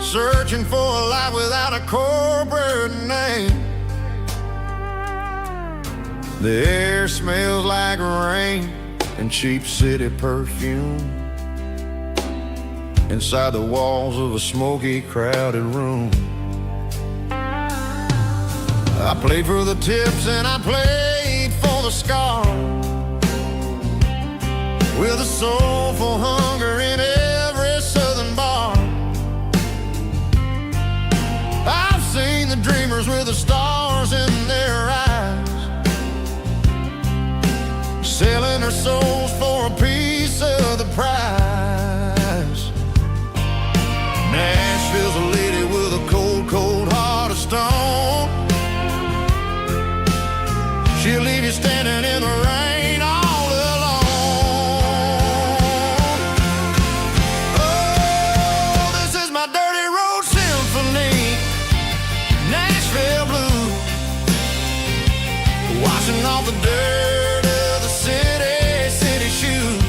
searching for a life without a corporate name. The air smells like rain and cheap city perfume inside the walls of a smoky, crowded room. I played for the tips and I played for the scar, with a soulful hunger in every southern bar. I've seen the dreamers with the stars in their eyes, selling their souls for a piece of the prize. Nashville's a lady with a cold, cold heart of stone. She'll leave you standing in the rain all alone. Oh, this is my dirty road symphony, Nashville blues, washing off the dirt of the city shoes.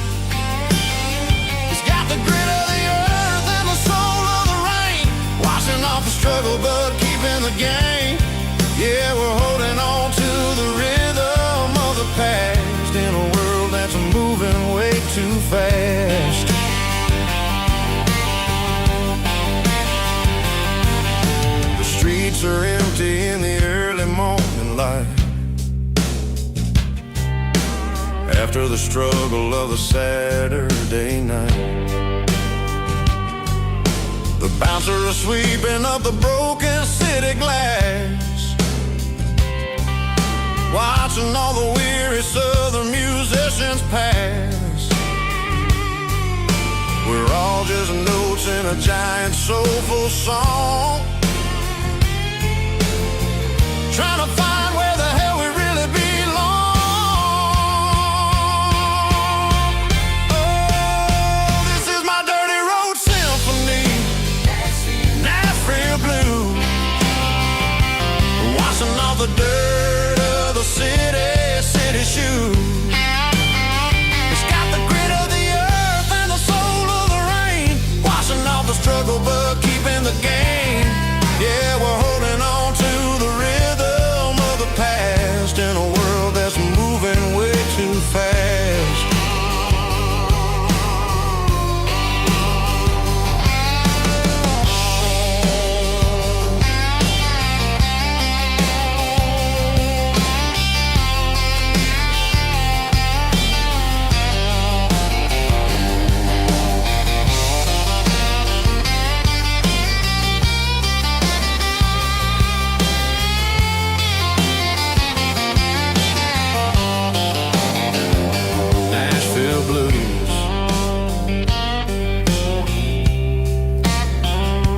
It's got the grit of the earth and the soul of the rain, washing off the struggle but keeping the game. Yeah, we're holding on to the rhythm of the past in a world that's moving way too fast. The streets are empty in the early morning light, after the struggle of the Saturday night. The bouncers are sweeping up the broken city glass, watching all the weary southern musicians pass. We're all just notes in a giant soulful song, trying to find where the hell we really belong. Oh, this is my dirty road symphony, Nashville blues, washing off the dirt of the city shoes. It's got the grit of the earth and the soul of the rain, washing off the struggle but keeping the game. Yeah, we're holding on to the rhythm of the past in a world that's moving way too fast.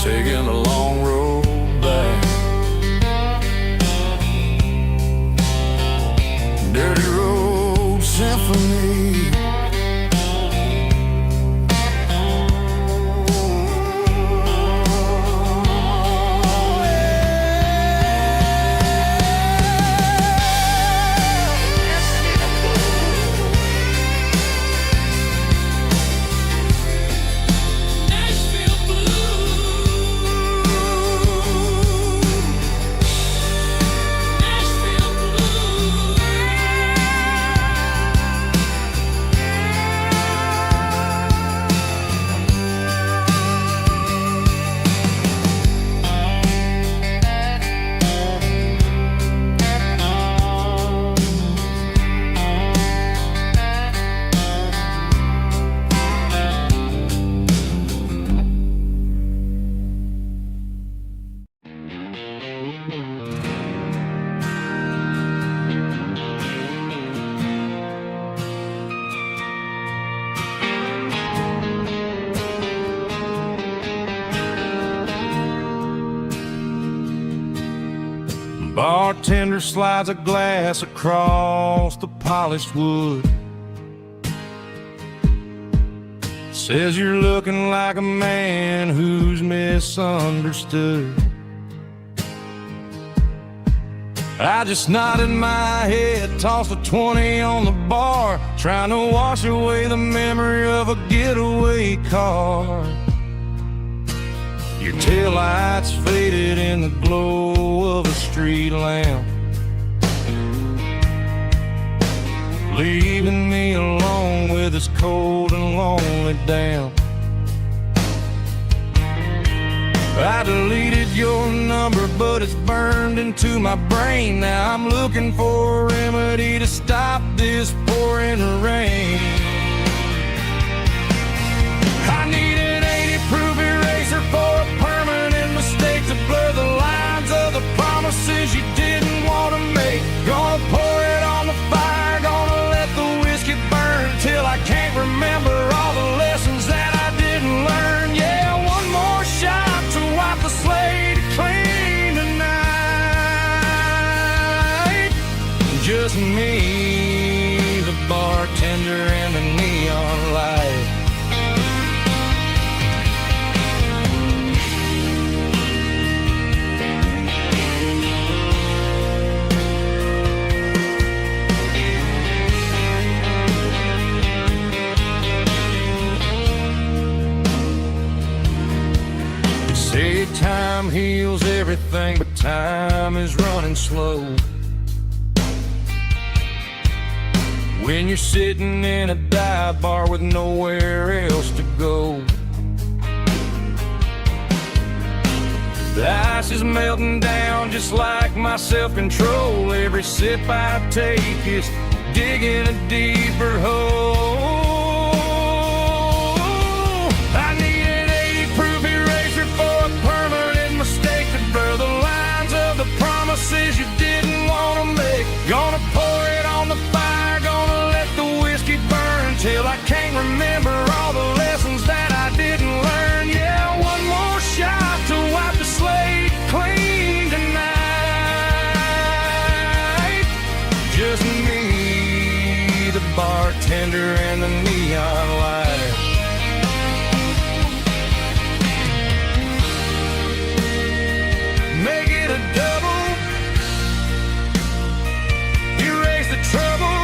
Taking a long road back, dirty road symphony. Bartender slides a glass across the polished wood, says you're looking like a man who's misunderstood. I just nodded my head, tossed a 20 on the bar, trying to wash away the memory of a getaway car. Your taillights faded in the glow of a street lamp, leaving me alone with this cold and lonely damp. I deleted your number, but it's burned into my brain. Now I'm looking for a remedy to stop this pouring rain. I need an 80-proof eraser for a permanent mistake, to blur the lines of the promises you didn't want to make. Gonna pour it on the fire, gonna let the whiskey burn till I can't remember all the lessons that I didn't learn. Yeah, one more shot to wipe the slate clean tonight. Just me, the bartender, and the neon light. Say time heals everything, but time is running slow. When you're sitting in a dive bar with nowhere else to go, the ice is melting down just like my self-control. Every sip I take is digging a deeper hole. I need an 80-proof eraser for a permanent mistake, to blur the lines of the promises you didn't want to make. Gonna pour it on the fire, gonna let the whiskey burn till I can't remember all the lessons that I didn't learn. Yeah, one more shot to wipe the slate clean tonight. Just me, the bartender, and the neon light. Make it a double, erase the trouble.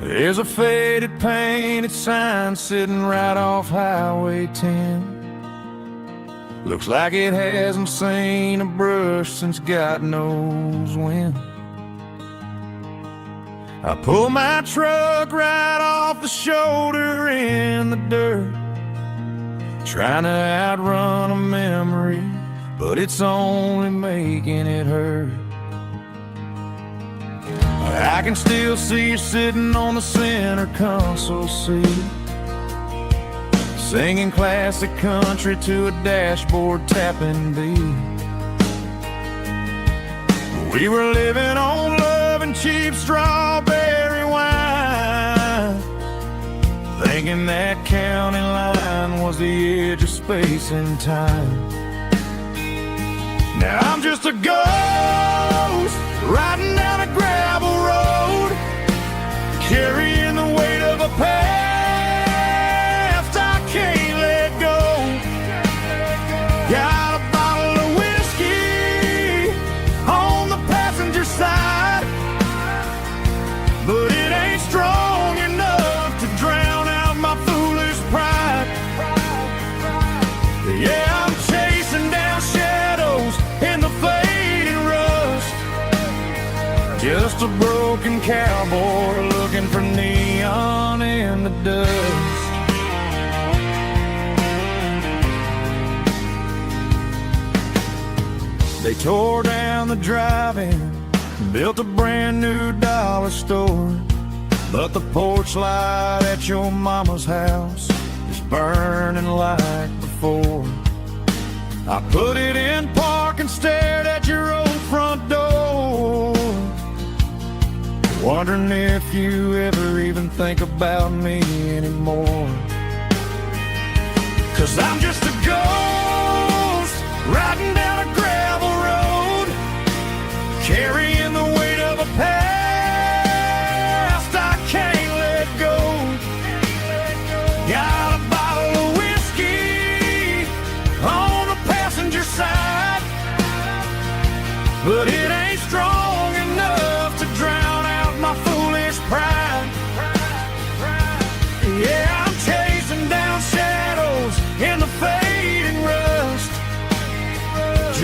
There's a faded painted sign sitting right off Highway 10. Looks like it hasn't seen a brush since God knows when. I pull my truck right off the shoulder in the dirt, trying to outrun a memory, but it's only making it hurt. I can still see you sitting on the center console seat, singing classic country to a dashboard tapping beat. We were living on love and cheap strawberry wine, thinking that county line was the edge of space and time. Now I'm just a ghost riding down a gravel road, carrying the weight of a past I can't let go. Got a bottle of whiskey on the passenger side, but it ain't strong enough to drown out my foolish pride. Yeah, I'm chasing down shadows in the fading rust, just a broken cowboy looking for neon in the dust. They tore down the drive-in, built a brand new dollar store, but the porch light at your mama's house is burning like before. I put it in park and stared at your wondering if you ever even think about me anymore. 'Cause I'm just a ghost riding down a gravel road, carrying the weight of a past I can't let go. Got a bottle of whiskey on the passenger side, but it ain't strong enough to drown out my foolish pride. Yeah, I'm chasing down shadows in the fading rust,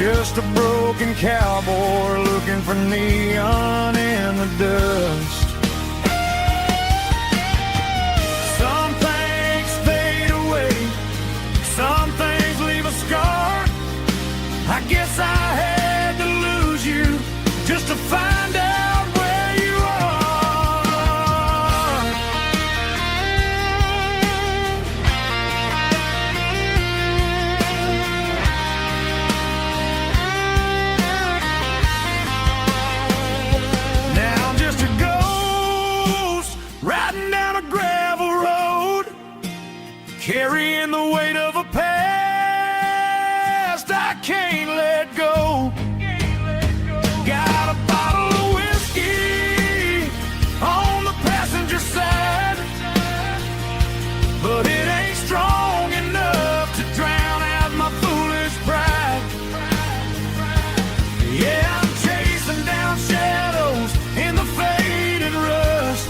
just a broken cowboy looking for neon in the dust. Some things fade away, some things leave a scar. I guess I had to lose you just to find out where you are. Now I'm just a ghost riding down a gravel road, carrying the weight of a past I can't let go. Got a bottle of whiskey on the passenger side, but it ain't strong enough to drown out my foolish pride. Yeah, I'm chasing down shadows in the faded rust,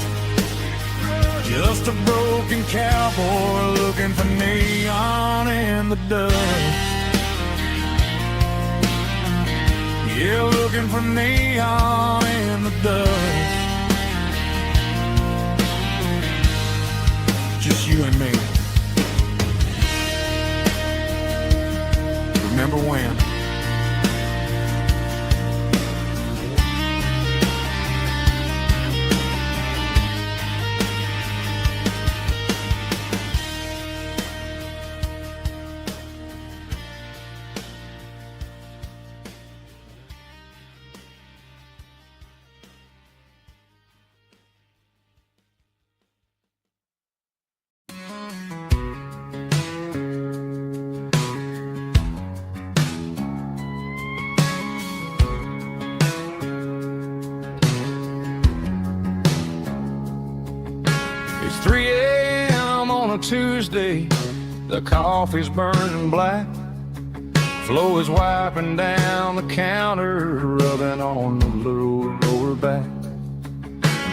just a broken cowboy looking for neon in the dust. Yeah, looking for neon in the dust. Just you and me. Remember when? It's 3 a.m. on a Tuesday, the coffee's burning black. Flo is wiping down the counter, rubbing on the little lower back.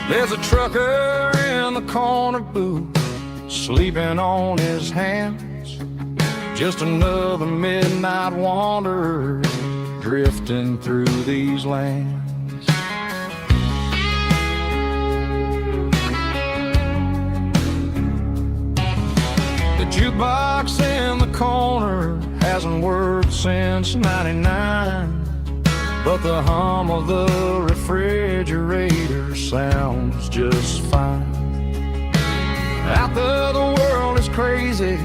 There's a trucker in the corner booth, sleeping on his hands. Just another midnight wanderer, drifting through these lands. The jukebox in the corner hasn't worked since '99, but the hum of the refrigerator sounds just fine. Out there the world is crazy,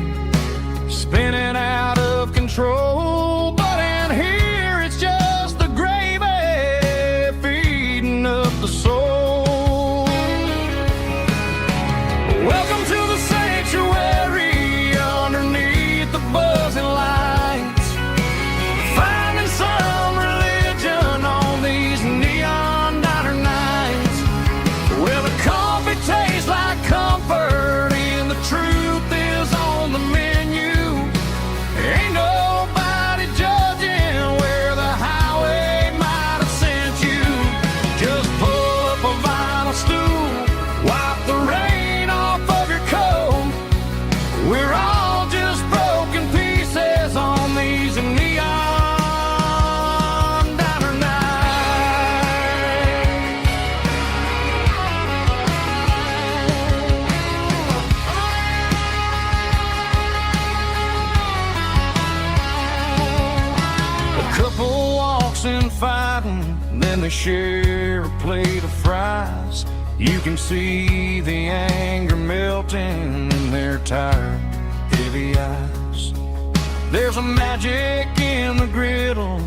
spinning out of control, but in here it's just the gravy feeding up the soul. Welcome to the sanctuary underneath the buzzing lights, finding some religion on these neon diner nights. Well, the coffee tastes like comfort and the truth is on the menu. Ain't nobody judging where the highway might have sent you. Just pull up a vinyl stool, wipe the rain off of your coat. We're all just broken pieces on these neon diner nights. A couple walks in fighting, then they share a plate of fries. You can see the anger melting in their tired, heavy eyes. There's a magic in the griddle,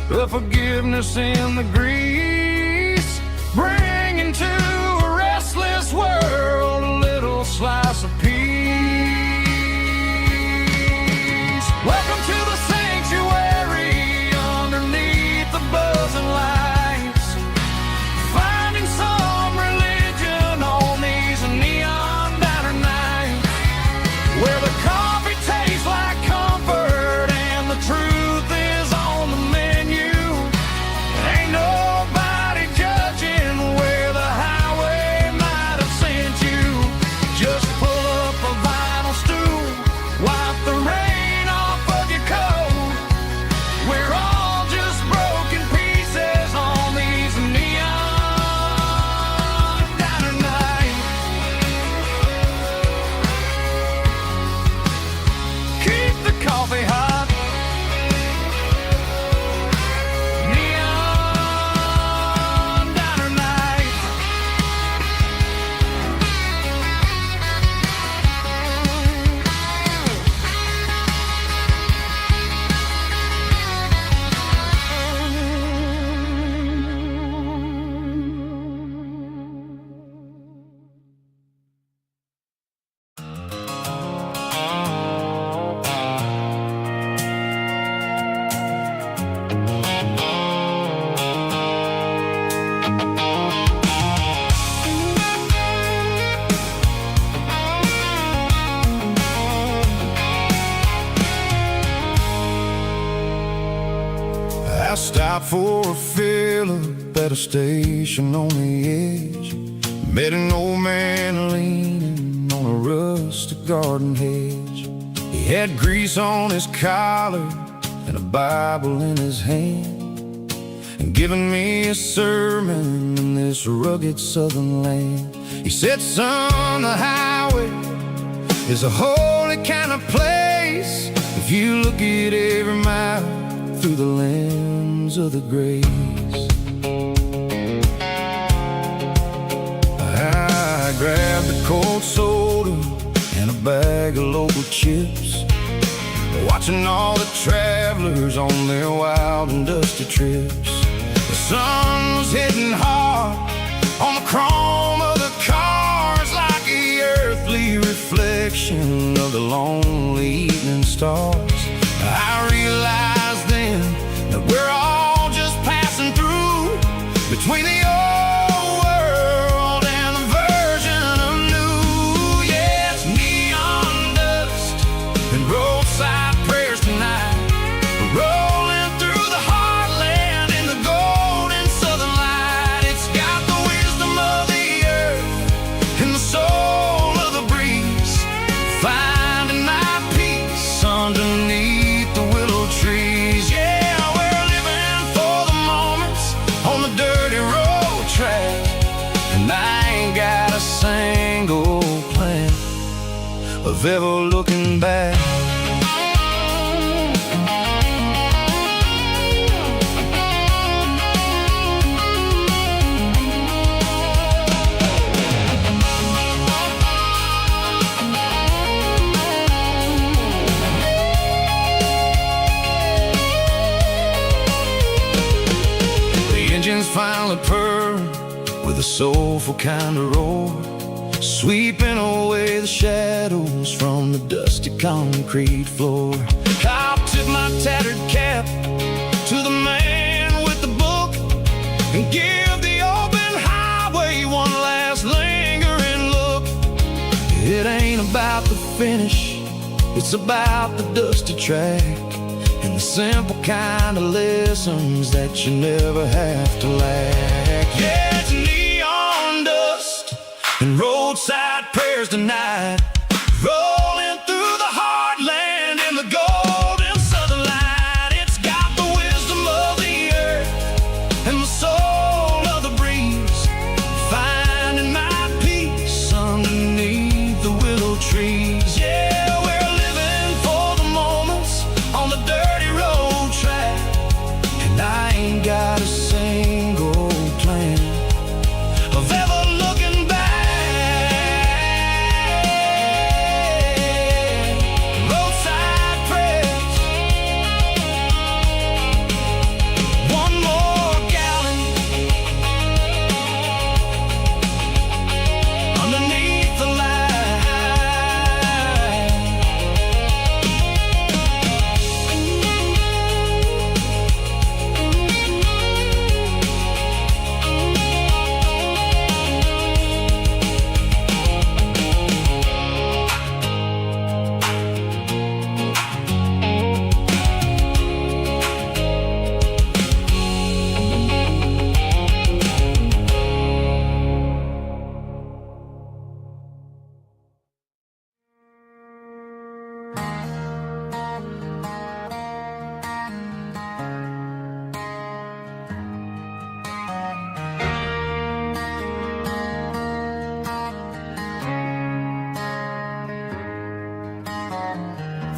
a forgiveness in the grease, bringing to a I stopped for a fill-up at a station on the edge. Met an old man leaning on a rustic garden hedge. He had grease on his collar and a Bible in his hand, and giving me a sermon in this rugged southern land. He said, son, the highway is a holy kind of place if you look at every mile through the lens of the grace. I grabbed a cold soda and a bag of local chips, watching all the travelers on their wild and dusty trips. The sun was hitting hard on the chrome of the cars, like the earthly reflection of the lonely evening stars. I realized then that we're all just passing through between the old world and the version of new. Yeah, it's neon dust and roadside prayers tonight, rolling through the heartland in the golden southern light. It's got the wisdom of the earth and the soul of the breeze, finding my peace underneath the willow trees. Yeah, we're living for the moments on the dirty road track, and I ain't got a single plan of ever looking back. Engines finally purr with a soulful kind of roar, sweeping away the shadows from the dusty concrete floor. I'll tip my tattered cap to the man with the book and give the open highway one last lingering look. It ain't about the finish, it's about the dusty track and the simple kind of lessons that you never have to lack. Yeah, it's neon dust and roadside prayers tonight, rolling through the heartland in the golden southern light. It's got the wisdom of the earth and the soul of the breeze, finding my peace underneath the willow trees. Yeah, we're living for the moments on the dirty road track, and I ain't got a single plan of ever looking back. Roadside prayers, one more gallon underneath the light.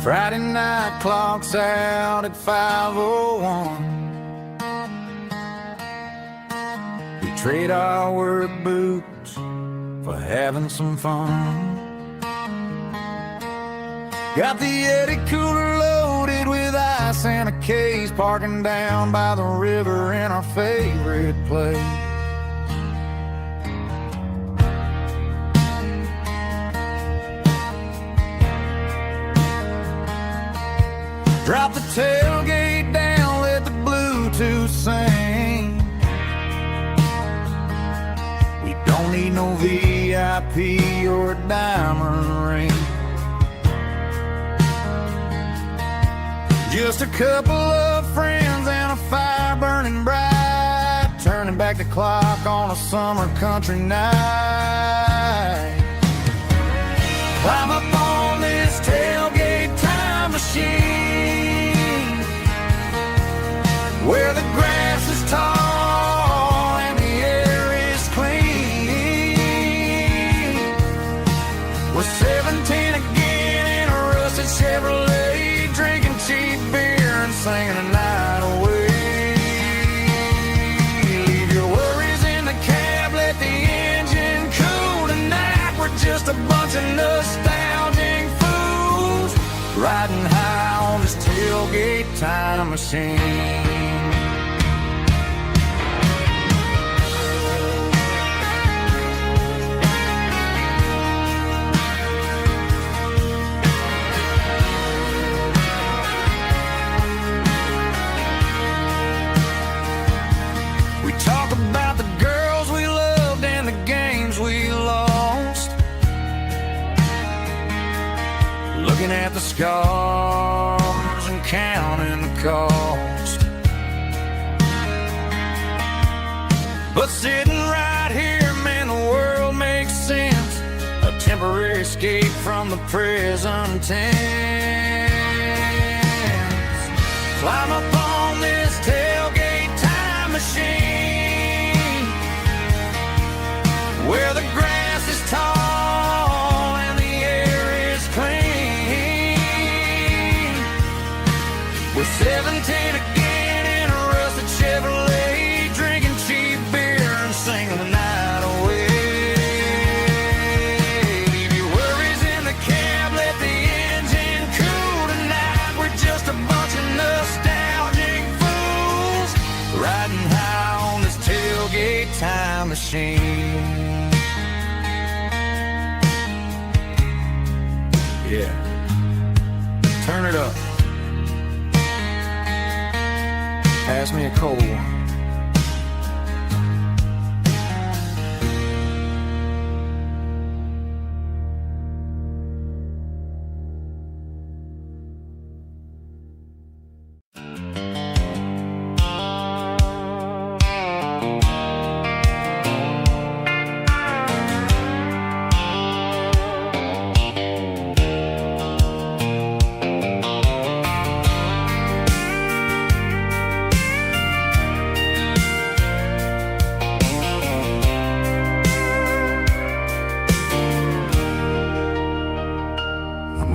Friday night clocks out at 5:01. We trade our work boots for having some fun. Got the Eddie cooler loaded with ice and a case, parking down by the river in our favorite place. Drop the tailgate down, let the Bluetooth sing. We don't need no VIP or a diamond ring. Just a couple of friends and a fire o'clock on a summer country night. Climb up on this tailgate time machine, where the grass is tall and the air is clean. We're 17 again in a rusted Chevrolet, drinking cheap beer and singing the night away. Leave your worries in the cab, let the engine cool tonight. We're just a bunch of nostalgic fools riding high on this tailgate time machine. About the girls we loved and the games we lost, looking at the scars and counting the cost. But sitting right here, man, the world makes sense, a temporary escape from the present tense. Climb up on this tailgate time machine, where the grass is tall and the air is clean. We're 17 again in a rusted Chevrolet, drinking cheap beer and singing the night away. Leave your worries in the cab, let the engine cool tonight. We're just a bunch of nostalgic fools riding high on this tailgate time machine. Yeah, turn it up. Pass me a cold one.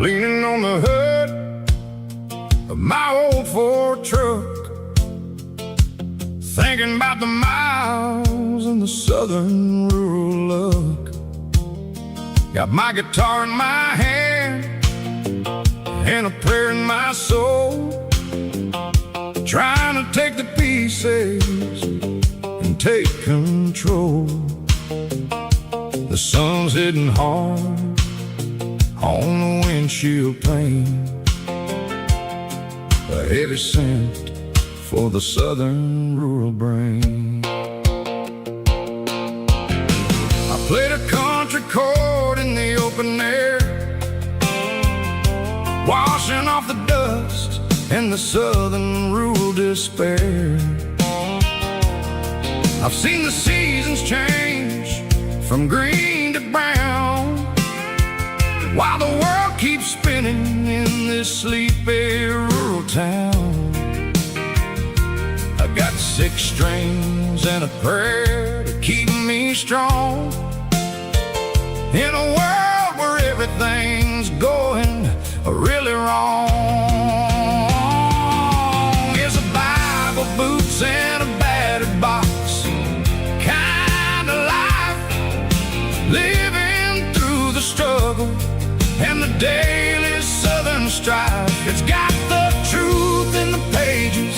Leaning on the hood of my old Ford truck, thinking about the miles and the southern rural look. Got my guitar in my hand and a prayer in my soul, trying to take the pieces and take control. The sun's hitting hard on the windshield pane, a heavy scent for the southern rural brain. I played a country chord in the open air, washing off the dust and the southern rural despair. I've seen the seasons change from green to brown, while the world keeps spinning in this sleepy rural town. I got 6 strings and a prayer to keep me strong, in a world where everything's going really wrong. It's a Bible, boots, and a battered box kind of life, living through the struggle and the daily southern strife. It's got the truth in the pages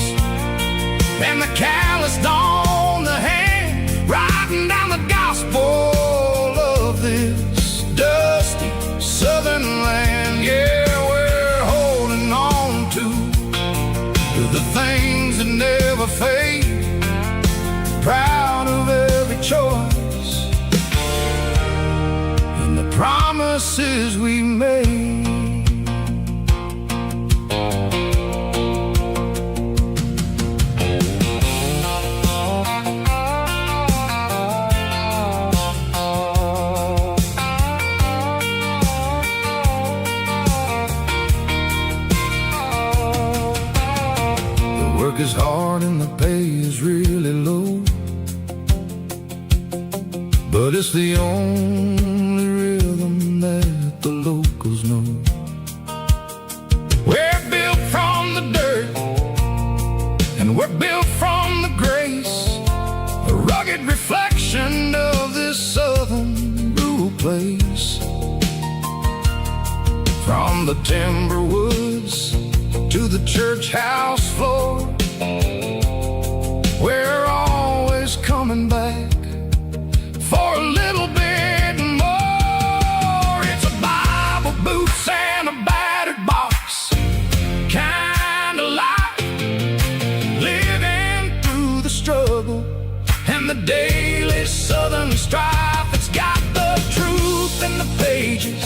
and the calloused on the hand, writing down the gospel of this dusty southern land. Yeah, we're holding on to the things that never fade, proud of every choice and the promises we made. but it's the only rhythm that the locals know. We're built from the dirt, and we're built from the grace, a rugged reflection of this southern rural place. From the timber woods to the church house floor, we're always coming back for a little bit more. It's a Bible, boots, and a battered box kind of life, living through the struggle and the daily southern strife. It's got the truth in the pages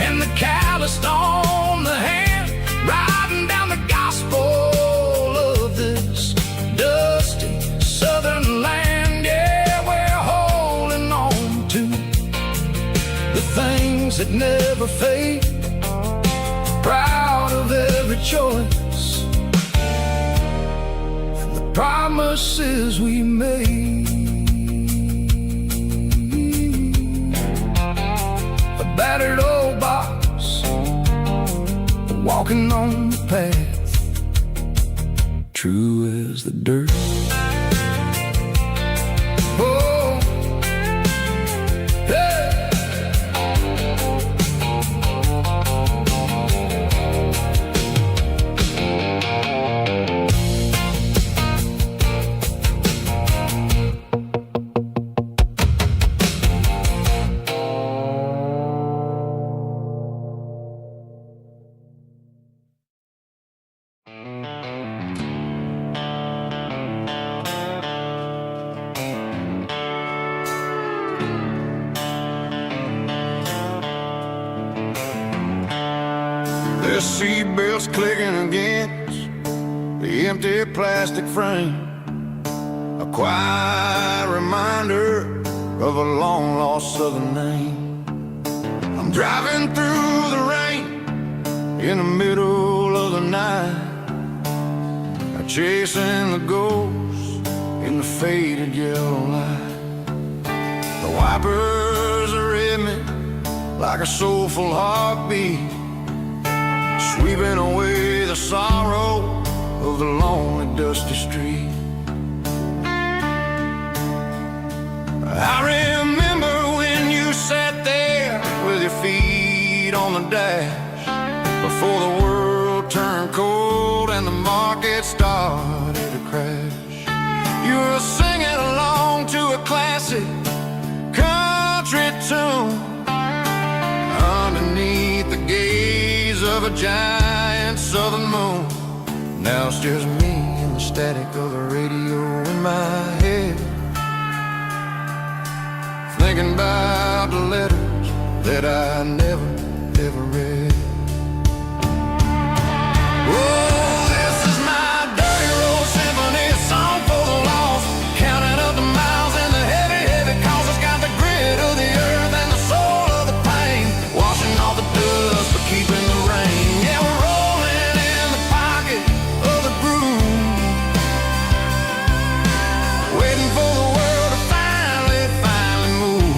and the calloused on the hand, riding down the gospel of this dusty southern land. Yeah, we're holding on to the things that never fade, proud of every choice and the promises we made. A battered old box, walking on the path, true as the dirt. Oh, hey. The seatbelt's clicking against the empty plastic frame, a quiet reminder of a long-lost southern name. I'm driving through the rain in the middle of the night, chasing the ghosts in the faded yellow light. The wipers are in me like a soulful heartbeat, sweeping away the sorrow of the lonely, dusty street. I remember when you sat there with your feet on the dash, before the world turned cold and the market started to crash. You were singing along to a classic country tune underneath the gaze of a giant southern moon. Now it's just me and the static of the radio in my head, thinking about the letters that I never, ever read. Oh, this is my dirty road symphony, a song for the lost, counting up the miles and the heavy, heavy calls. It's got the grit of the earth and the soul of the pain, washing off the dust but keeping the rain. Yeah, we're rolling in the pocket of the groove, waiting for the world to finally move.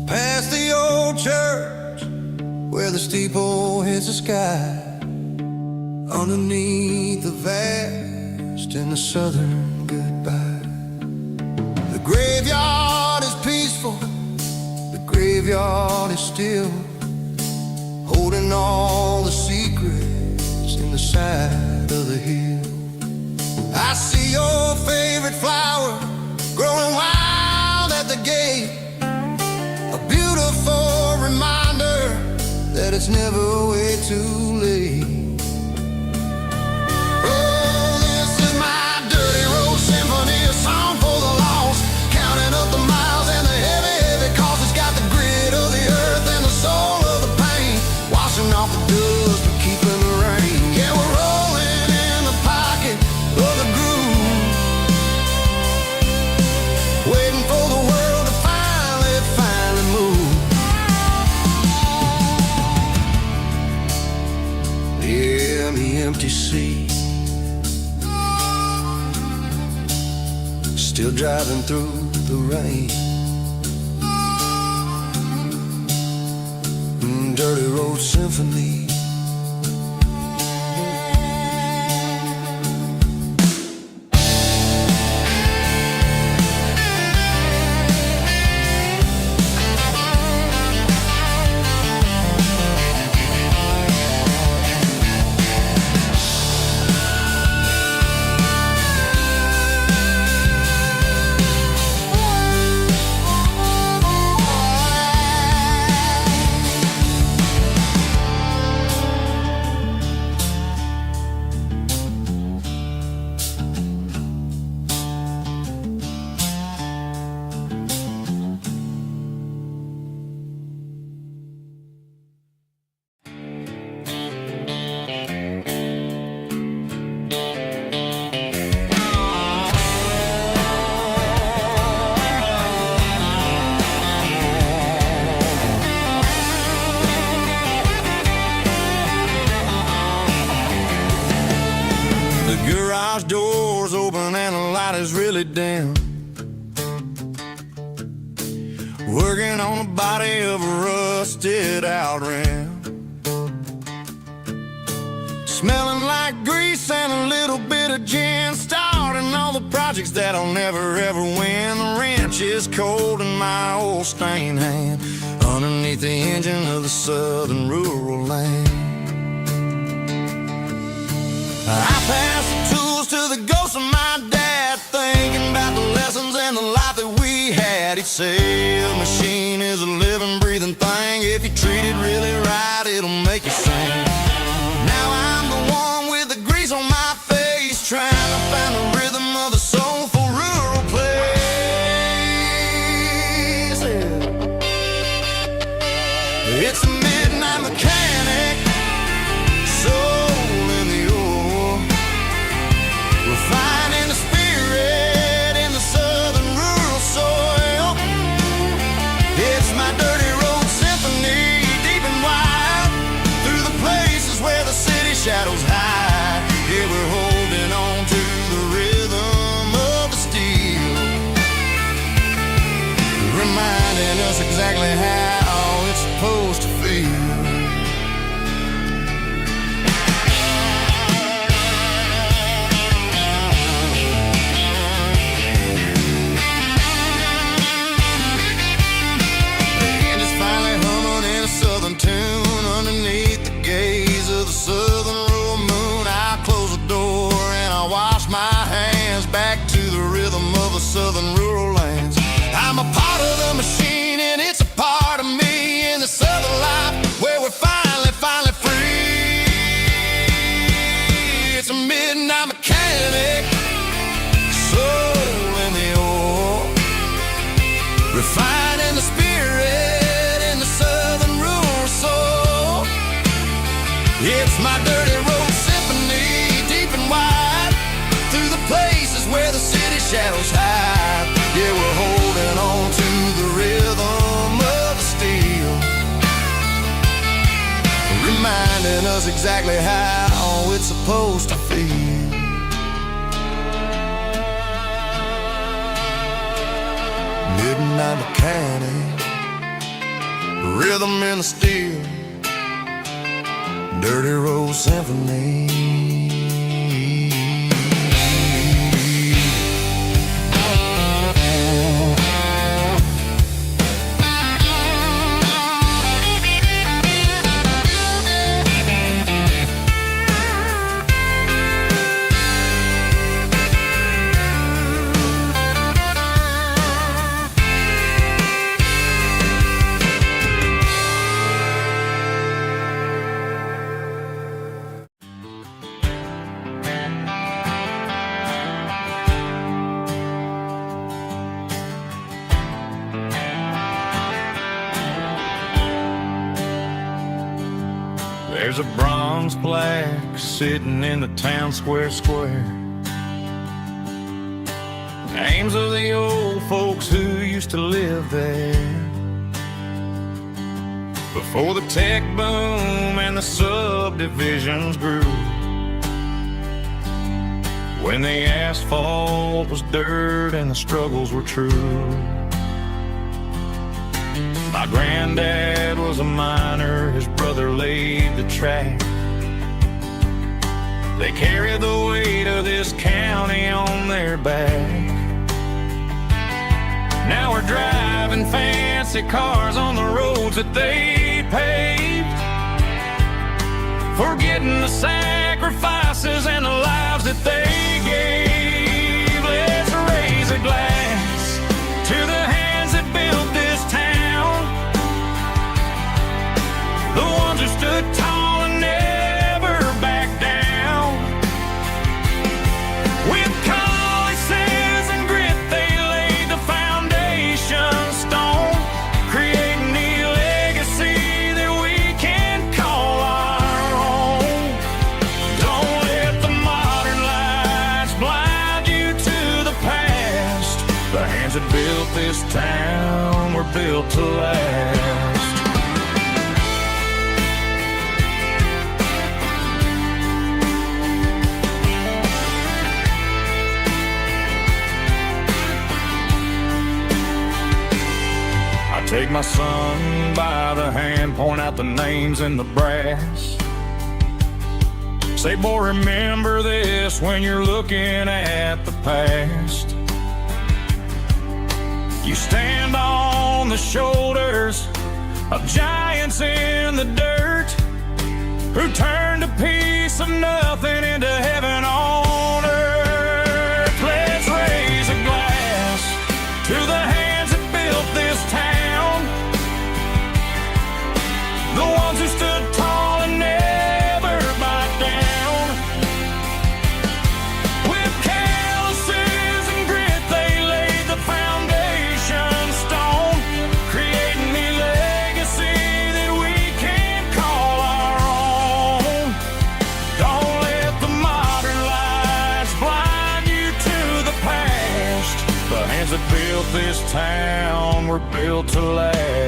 Past the old church where the steeple hits the sky, underneath the vast in the southern goodbye. The graveyard is peaceful, the graveyard is still, holding all the secrets in the side of the hill. I see your favorite flower growing wild at the gate, a beautiful reminder that it's never way too late. Oh, this is my dirty road symphony, a song for the lost, counting up the miles and the heavy, heavy calls. It's got the grit of the earth and the soul of the pain, you see. Still driving through the rain. Dirty Road Symphony. Garage doors open and the light is really dim. Working on the body of a rusted out rim. Smelling like grease and a little bit of gin. Starting all the projects that I'll never ever win. The wrench is cold in my old stained hand underneath the engine of the southern rural land. I pass the tools to the ghost of my dad, thinking about the lessons and the life that we had. He'd say a machine is a living, breathing thing. If you treat it really right, it'll make you sing. Now I'm the one with the grease on my face, trying to find the rhythm of the soulful rural place. It's a midnight mechanic, soul in the ore, refining the spirit in the southern rural soil. It's my dirty road symphony, deep and wide, through the places where the city shadows hide. Yeah, we're holding on to the rhythm of the steel, reminding us exactly how it's supposed to feel. Tune underneath the gaze of the southern rural moon. I close the door and I wash my hands back to the rhythm of the southern rural lands. I'm a part of the machine and it's a part of me in the southern life where we're finally free. It's a midnight mechanic, soul in the ore, refining the spirit in the southern rural soul. It's my dirty road symphony, deep and wide, through the places where the city shadows hide. Yeah, we're holding on to the rhythm of the steel, reminding us exactly how it's supposed to feel. Midnight mechanic, rhythm in the steel, dirty road symphony. There's a bronze plaque sitting in the town square. Names of the old folks who used to live there before the tech boom and the subdivisions grew. when the asphalt was dirt and the struggles were true. My granddad was a miner, his brother laid the track. They carried the weight of this county on their back. Now we're driving fancy cars on the roads that they paved, forgetting the sacrifices and the lives that they gave. Let's raise a glass to the hands that built this town, the ones who stood tall and never backed down. With calluses and grit they laid the foundation stone, creating the legacy that we can call our own. Don't let the modern lights blind you to the past. The hands that built this town were built to last. Take my son by the hand, point out the names in the brass. Say, boy, remember this when you're looking at the past. You stand on the shoulders of giants in the dirt, who turned a piece of nothing into heaven on earth. Let's raise a glass to the hands that built this town, the ones who stood tall and never backed down. With calluses and grit they laid the foundation stone, creating the legacy that we can call our own. Don't let the modern lights blind you to the past. The hands that built this town were built to last.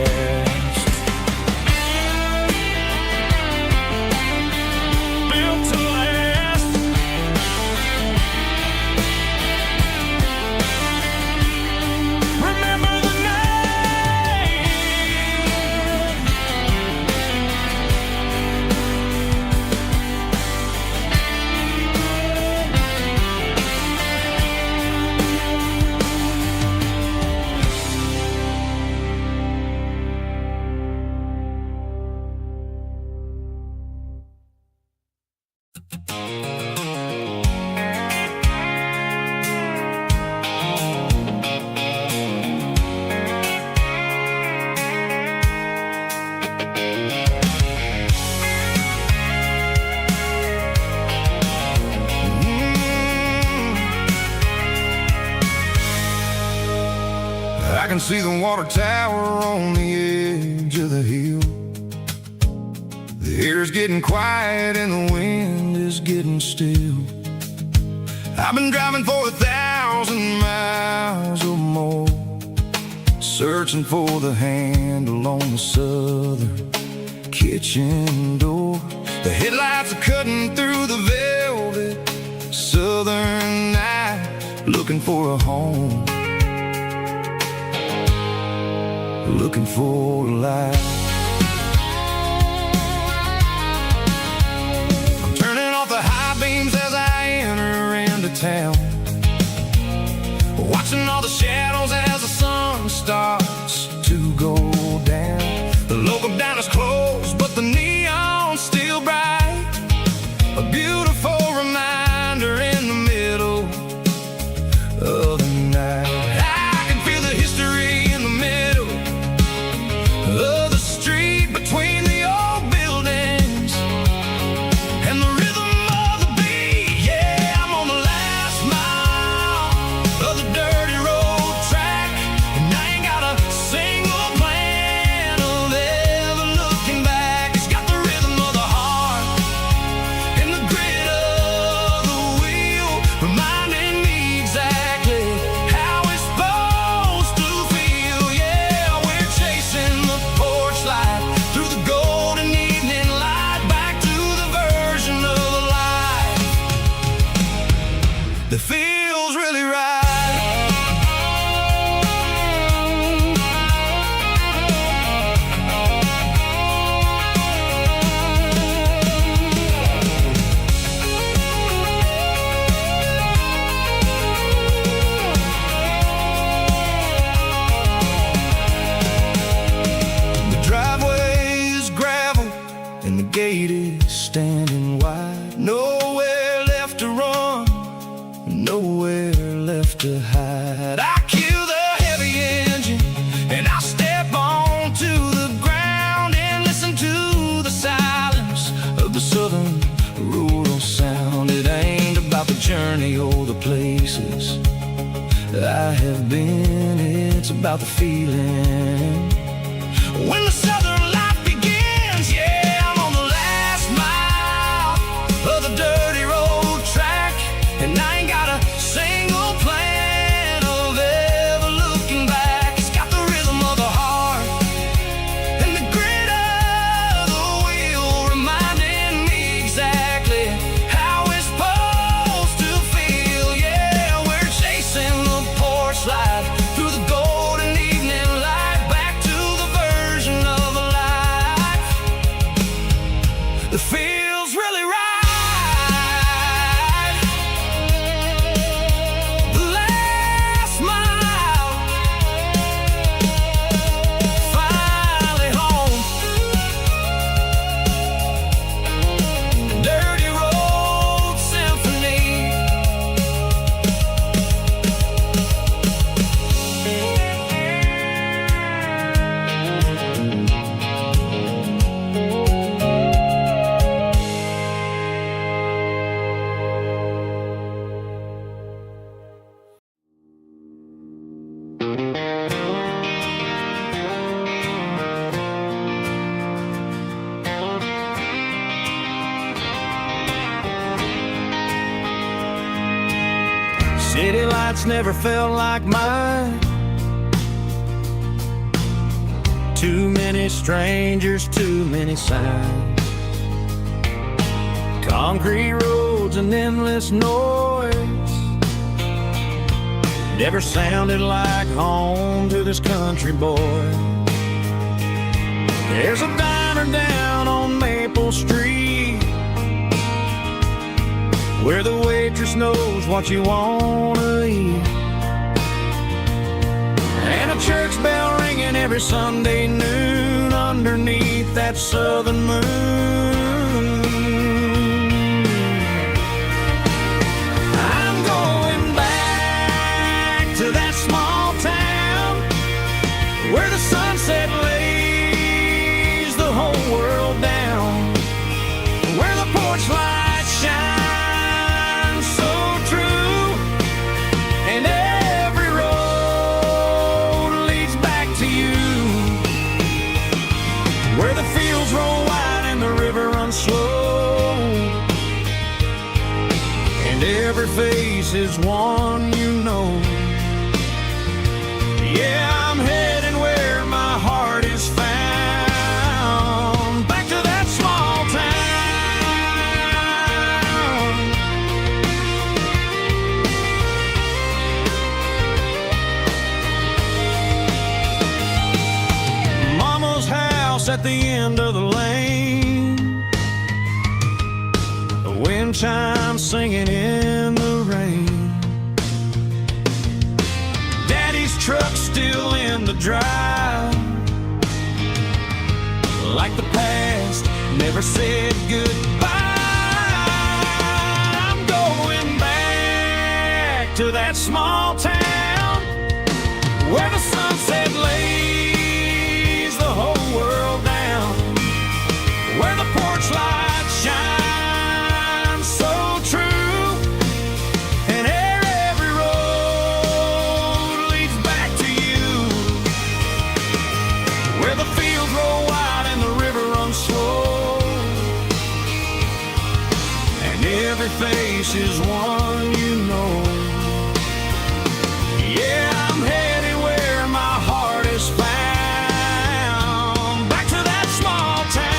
I can see the water tower on the edge of the hill. The air's getting quiet and the wind is getting still. I've been driving for 1,000 miles or more, searching for the handle on the southern kitchen door. The headlights are cutting through the velvet southern night, looking for a home, looking for a light. I'm turning off the high beams as I enter into town, watching all the shadows as the sun starts to go down. The local diner's closed, but the neon's still bright, a beautiful reminder in the middle of the night. I can feel the history in the middle of the street, between the old buildings and the rhythm of the beat. Yeah, I'm on the last mile of the dirty road track, and I ain't got a single plan of ever looking back. It's got the rhythm of the heart and the grit gate is standing wide. Nowhere left to run, nowhere left to hide. I kill the heavy engine and I step onto the ground and listen to the silence of the southern rural sound. It ain't about the journey or the places I have been, it's about the feeling when the southern life begins. Yeah, I'm on the last mile of the dirty road track, and I ain't got a single plan of ever looking back. It's got the rhythm of the heart and the grit of the wheel, reminding me exactly how it's supposed to feel. Yeah, we're chasing the porch light through the golden evening light, back to the version of a life that feels really right. The last mile, finally home. Dirty road symphony. City lights never felt like mine. Too many strangers, too many signs. Concrete roads and endless noise never sounded like home to this country boy. There's a diner down on Maple Street where the waitress knows what you wanna eat, and a church bell ringing every Sunday noon underneath that southern moon. I'm going back to that small town where the sunset lays the whole world down, where the porch lights shine so true, and every road leads back to you, where the fields roll wide and the river runs slow, and every face is one you know. Yeah, I'm heading where my heart is found, back to that small town. Mama's house at the end of the lane, the wind chimes singing in the rain. Daddy's truck still in the drive, like the past never said goodbye. I'm going back to that small town where the sunset lays the whole world down, where the porch lights shine so true, and every road leads back to you, where the fields roll wide and the river runs slow, and every face is one you know. Yeah, I'm headed where my heart is found, back to that small town.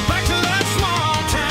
Back to that small town.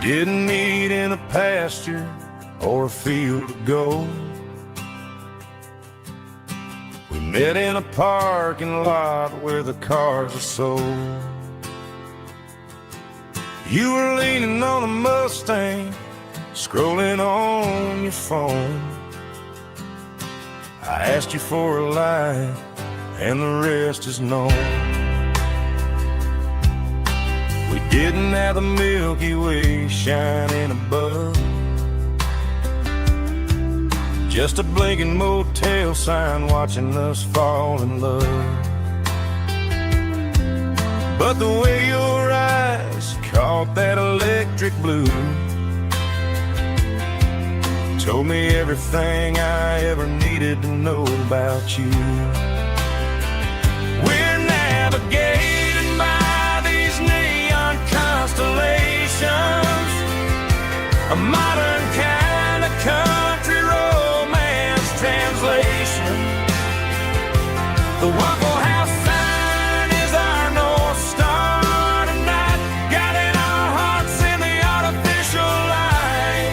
Didn't meet in a pasture or a field of gold. We met in a parking lot where the cars are sold. You were leaning on a Mustang, scrolling on your phone. I asked you for a light, and the rest is known. We didn't have the Milky Way shining above, just a blinking motel sign watching us fall in love. But the way your eyes caught that electric blue told me everything I ever needed to know about you. We're navigated by these neon constellations, a modern kind of country romance translation. The Waffle House sign is our North Star tonight, guiding our hearts in the artificial light.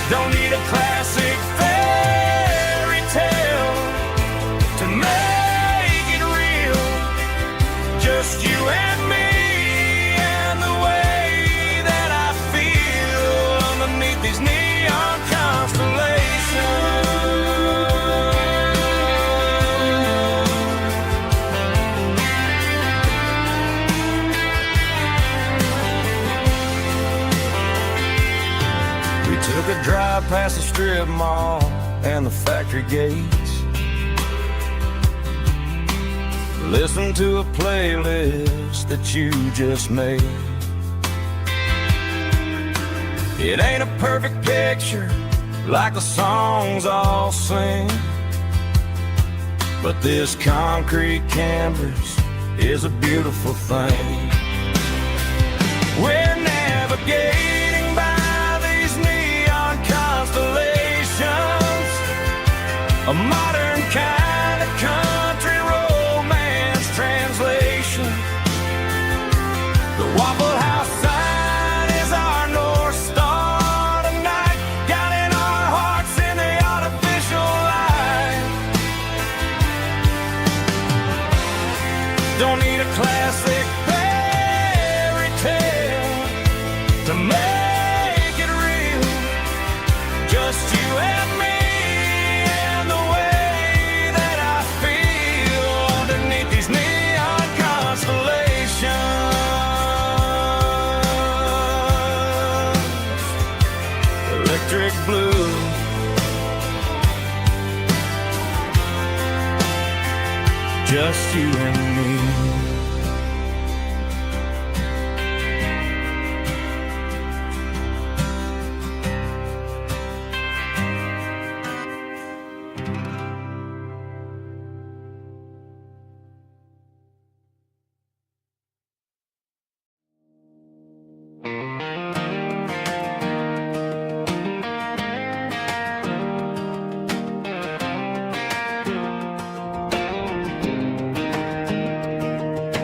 Don't need a classic fairy tale to make it real, just you and me and the way that I feel underneath these neon constellations. We took a drive past the strip mall and the factory gates, listened to a playlist that you just made. It ain't a perfect picture like the songs all sing, but this concrete canvas is a beautiful thing. We're navigating by these neon constellations, a modern kind of country romance translation. The Waffle House sign is our North Star tonight, guiding our hearts in the artificial light. Don't need a classic fairy tale to make it real, just you and me and the way that I feel underneath these neon constellations. Electric blue, just you and me.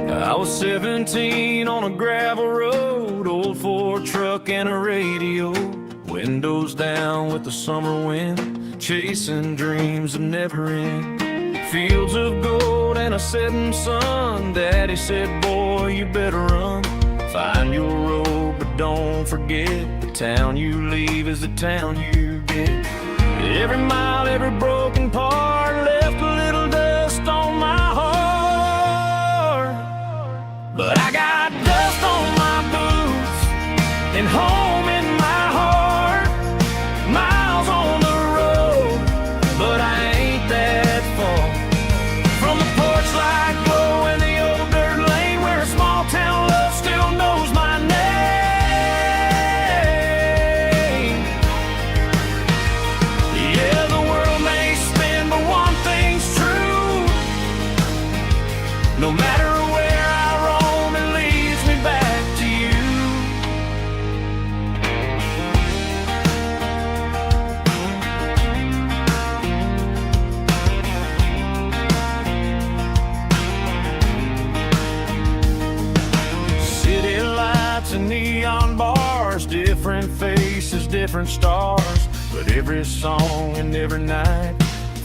I was 17 on a gravel road, old Ford truck and a radio, windows down with the summer wind, chasing dreams that never end. Fields of gold and a setting sun. Daddy said, boy, you better run. Find your road, but don't forget, the town you leave is the town you get. Every mile, every broken part left a little dust on my heart. But I got dust on my boots and home in my heart. Miles on the road, but I ain't that far from the porch light glow and the old dirt lane where a small town love still knows my name. Yeah, the world may spin, but one thing's true. No matter where I roam, it leads me back to you. chase different stars, but every song and every night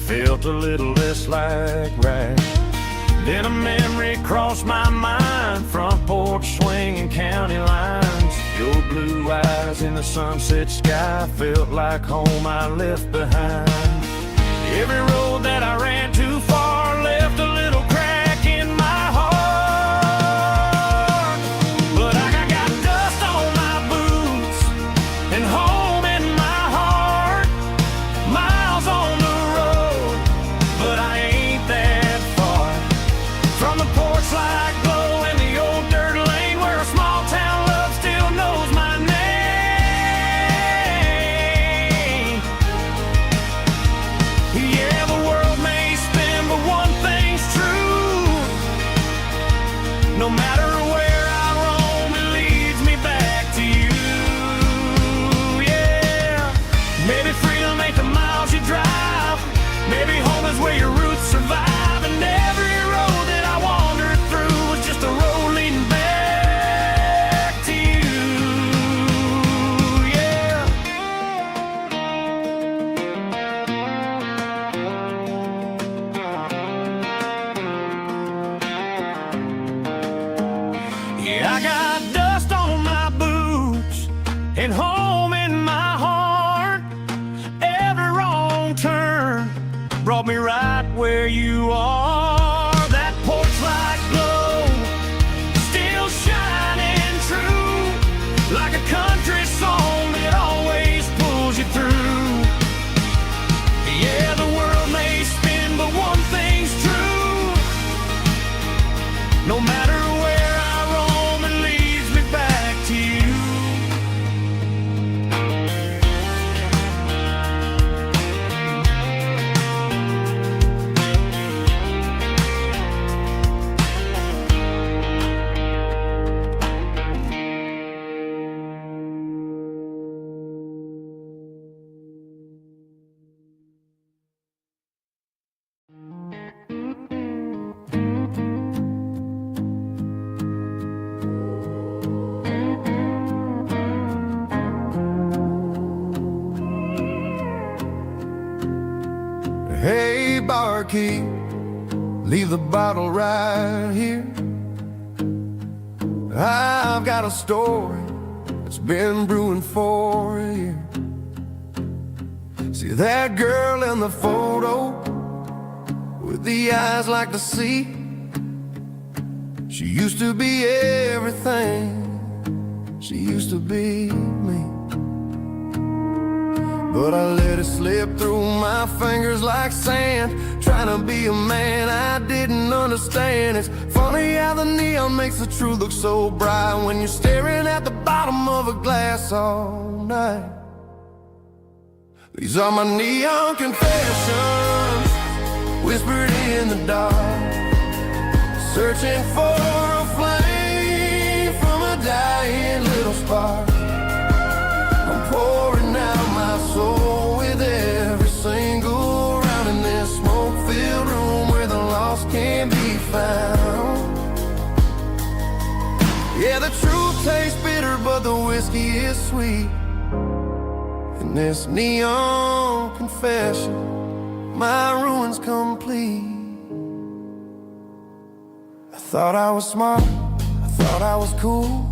felt a little less like right. Then a memory crossed my mind, front porch swinging county lines. Your blue eyes in the sunset sky felt like home I left behind. Every road that I ran too far left a little crack in my heart. But I got dust on my boots and home in my heart. Miles on the road, but I ain't that far from the porch light glow and the old dirt lane where a small town love still knows my name. Yeah, the world may spin, but one thing's true. No matter where I roam, it leads me back to you. Yeah, maybe freedom ain't the miles you drive. Maybe home is where your roots survive. And every road that I wandered through was just a road leading back to you. Yeah. Yeah, I got dust on my boots and home in my heart. Every wrong turn brought me right where you are. That porch light glow still shining true, like a country song that always pulls you through. Yeah, the world may spin, but one thing's true. No matter where I roam, it leads me back to you. Hey, barkeep, leave the bottle right here. I've got a story that's been brewing for a year. See that girl in the photo with the eyes like the sea? She used to be everything. She used to be me. But I let it slip through my fingers like sand, trying to be a man I didn't understand. It's funny how the neon makes the truth look so bright when you're staring at the bottom of a glass all night. These are my neon confessions, whispered in the dark, searching for a flame from a dying little spark. I'm pouring out my soul with every single round in this smoke-filled room where the lost can be found. Yeah, the truth tastes bitter, but the whiskey is sweet. In this neon confession, my ruin's complete. I thought I was smart, I thought I was cool,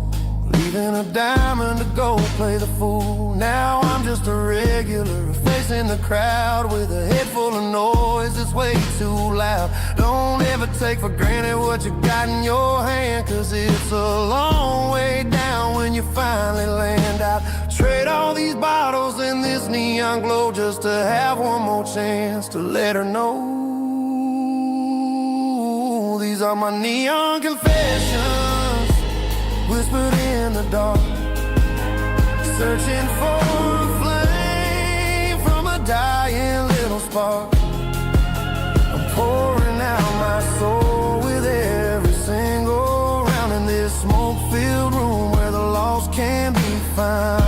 leaving a diamond to go play the fool. Now I'm just a regular, facing the crowd with a head full of noise that's way too loud. Don't ever take for granted what you got in your hand, cause it's a long way down when you finally land out. Trade all these bottles and this neon glow just to have one more chance to let her know. These are my neon confessions, whispered in the dark, searching for a flame from a dying little spark. I'm pouring out my soul with every single round in this smoke-filled room where the lost can be found.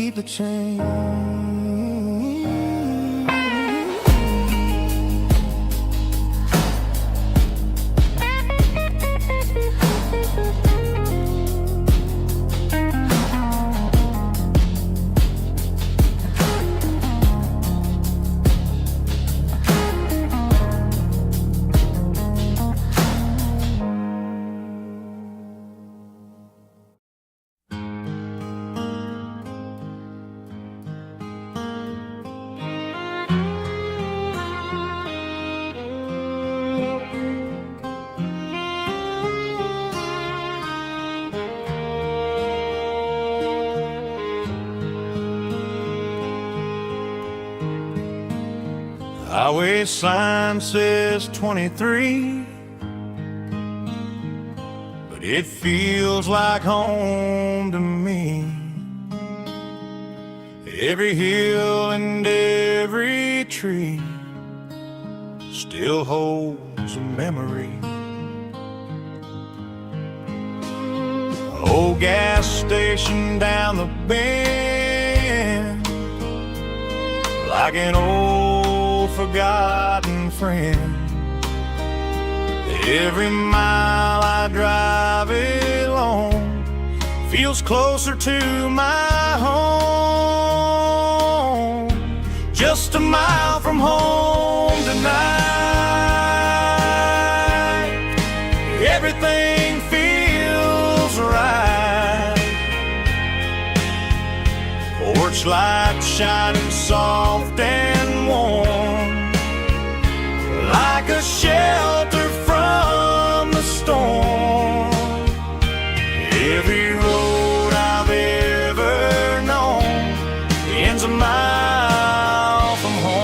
keep the change. Highway sign says 23, but it feels like home to me. Every hill and every tree still holds a memory. Old gas station down the bend, like an old forgotten friend. Every mile I drive it along feels closer to my home. Just a mile from home tonight, everything feels right. Porch light shining soft and warm, like a shelter from the storm. Every road I've ever known ends a mile from home.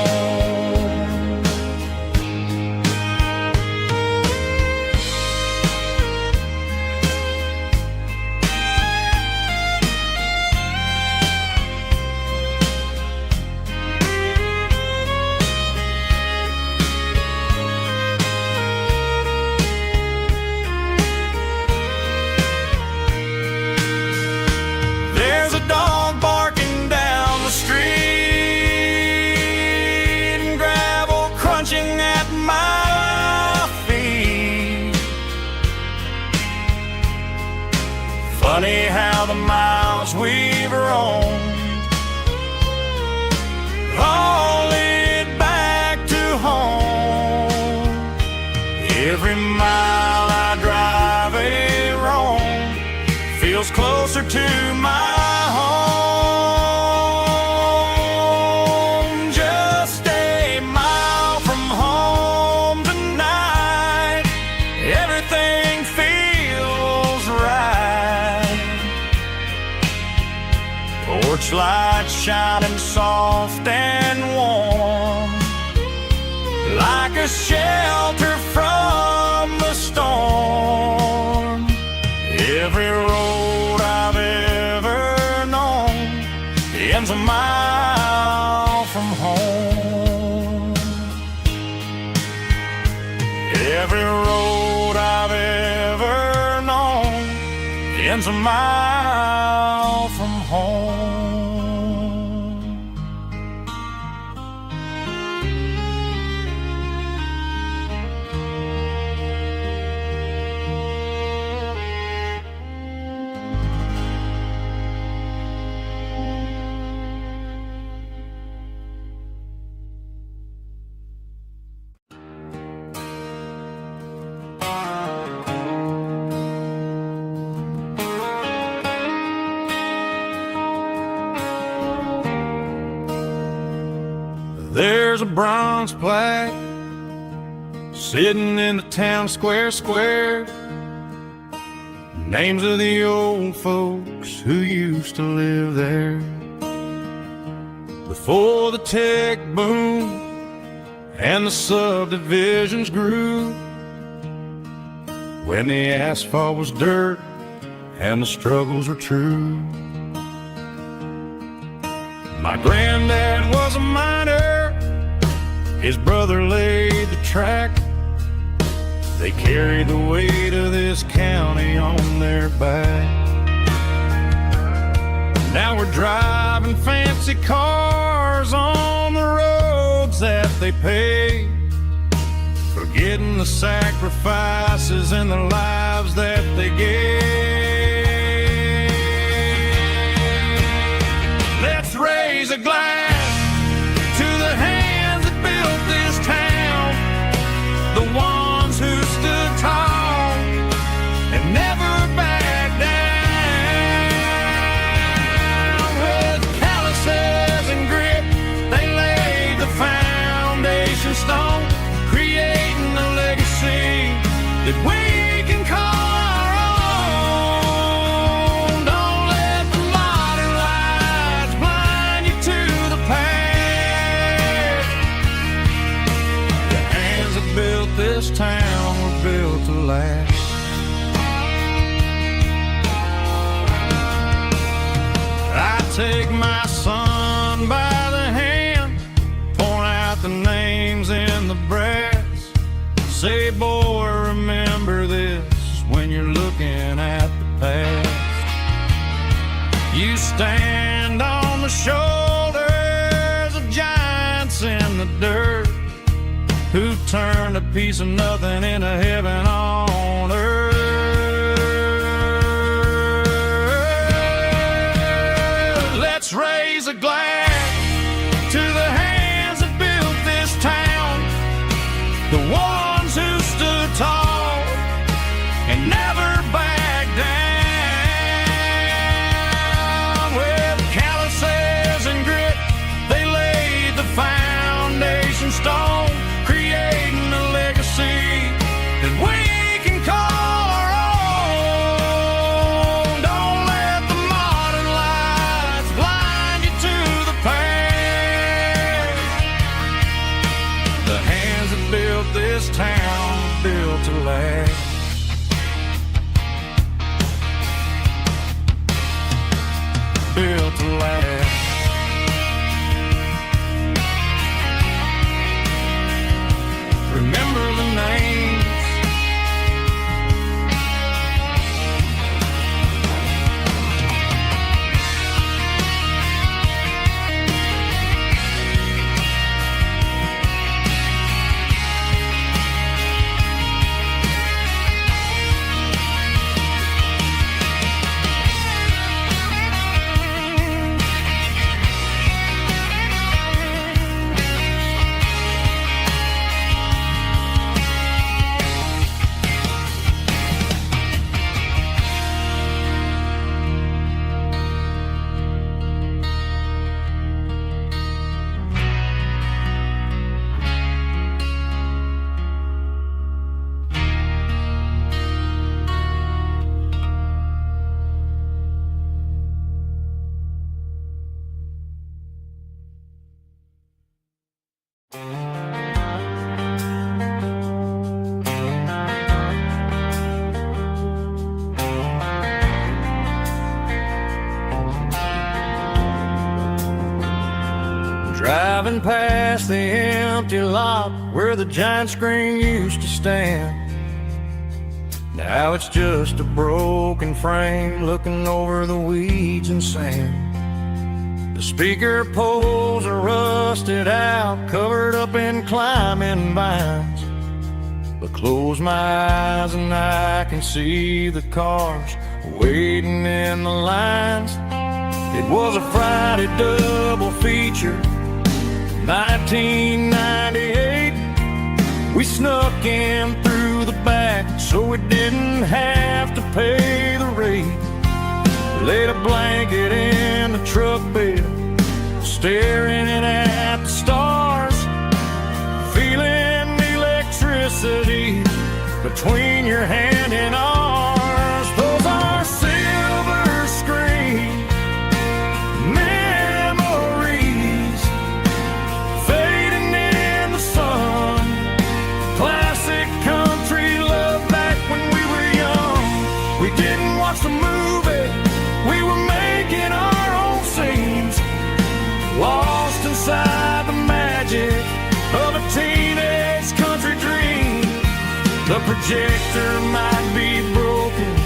There's a dog barking down the street and gravel crunching at my feet. Funny how the miles we've roamed all lead back to home. Every mile I drive a roam feels closer to my home. Just a mile from home tonight, everything feels right. Porch light shining soft and warm, like a shelter from the storm. Every road I've ever known ends a mile from home. Every road I've ever known ends a mile from home. There's a bronze plaque sitting in the town square. Names of the old folks who used to live there before the tech boom and the subdivisions grew, when the asphalt was dirt and the struggles were true. My granddad was a miner, his brother laid the track. They carried the weight of this county on their back. Now we're driving fancy cars on the roads that they pay, forgetting the sacrifices and the lives that they gave. Let's raise a glass to the hands that built this town, the ones who stood tall and never backed down. With calluses and grit, they laid the foundation stone, creating a legacy that we can call our own. Don't let the modern lights blind you to the past. The hands that built this town were built to last. I take my son by the hand, point out the names in the brass. Say, boy, remember this when you're looking at the past. You stand on the shoulders of giants in the dirt, who turned a piece of nothing into heaven on earth. Let's raise a glass to the hands that built this town, the ones who stood tall and never backed down. With calluses and grit, they laid the foundation stone, creating a legacy that we can call our own. Don't let the modern lights blind you to the past. The hands that built this town built to last. Built to last. Remember the names. Driving past the empty lot where the giant screen used to stand. Now it's just a broken frame looking over the weeds and sand. The speaker poles are rusted out, covered up in climbing vines. But close my eyes and I can see the cars waiting in the lines. It was a Friday double feature, 1998. We snuck in through the back so we didn't have to pay the rate. Laid a blanket in the truck bed, staring at the stars, feeling the electricity between your hand and ours. Those are silver screen memories fading in the sun. Classic country love back when we were young. We didn't watch the movie, we were making our own scenes, lost inside the magic of a teenage country dream. The projector might be broken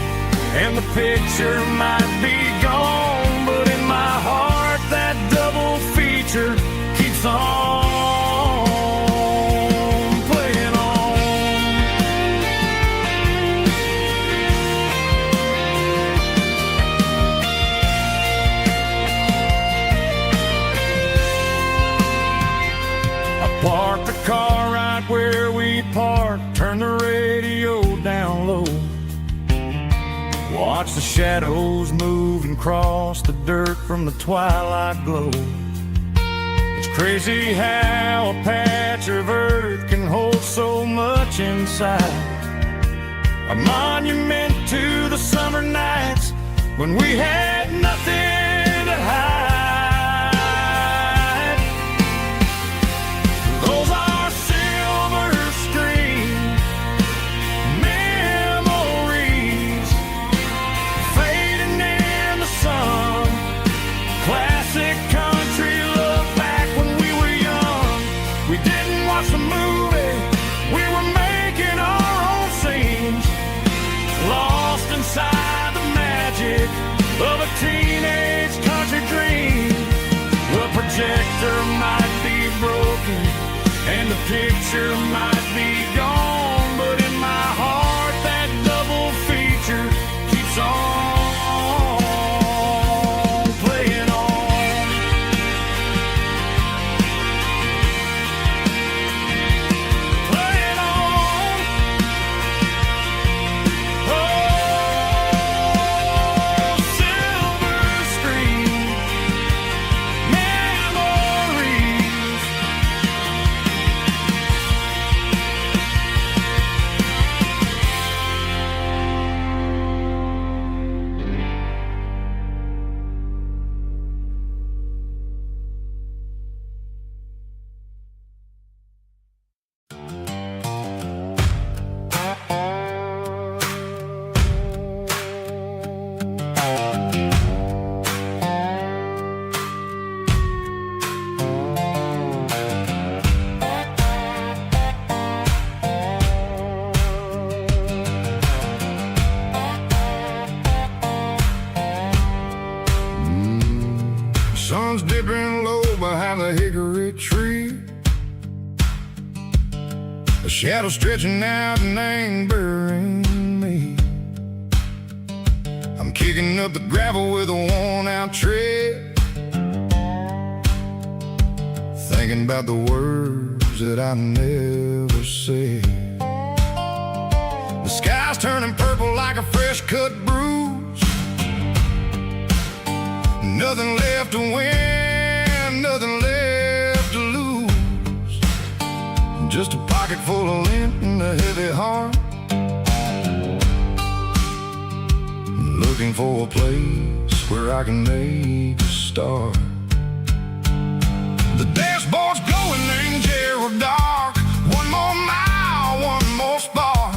and the picture might be gone, but in my heart that double watch the shadows move and cross the dirt from the twilight glow. It's crazy how a patch of earth can hold so much inside. A monument to the summer nights when we had nothing to hide. Those are silver screen memories fading in the sun. Classic country look back when we were young. We didn't watch the movie, we were making our own scenes, lost inside the magic of a teenage country dream. The projector might be broken and the picture might be gone, but in my heart that double feature keeps on playing on. Playing on. Oh, silver screen memories. Sun's dipping low behind the hickory tree. A shadow stretching out and angering me. I'm kicking up the gravel with a worn-out tread, thinking about the words that I never said. The sky's turning purple like a fresh-cut bruise. Nothing left to win, nothing left to lose. Just a pocket full of lint and a heavy heart, looking for a place where I can make a start. The dashboard's glowing, angel dark. One more mile, one more spark.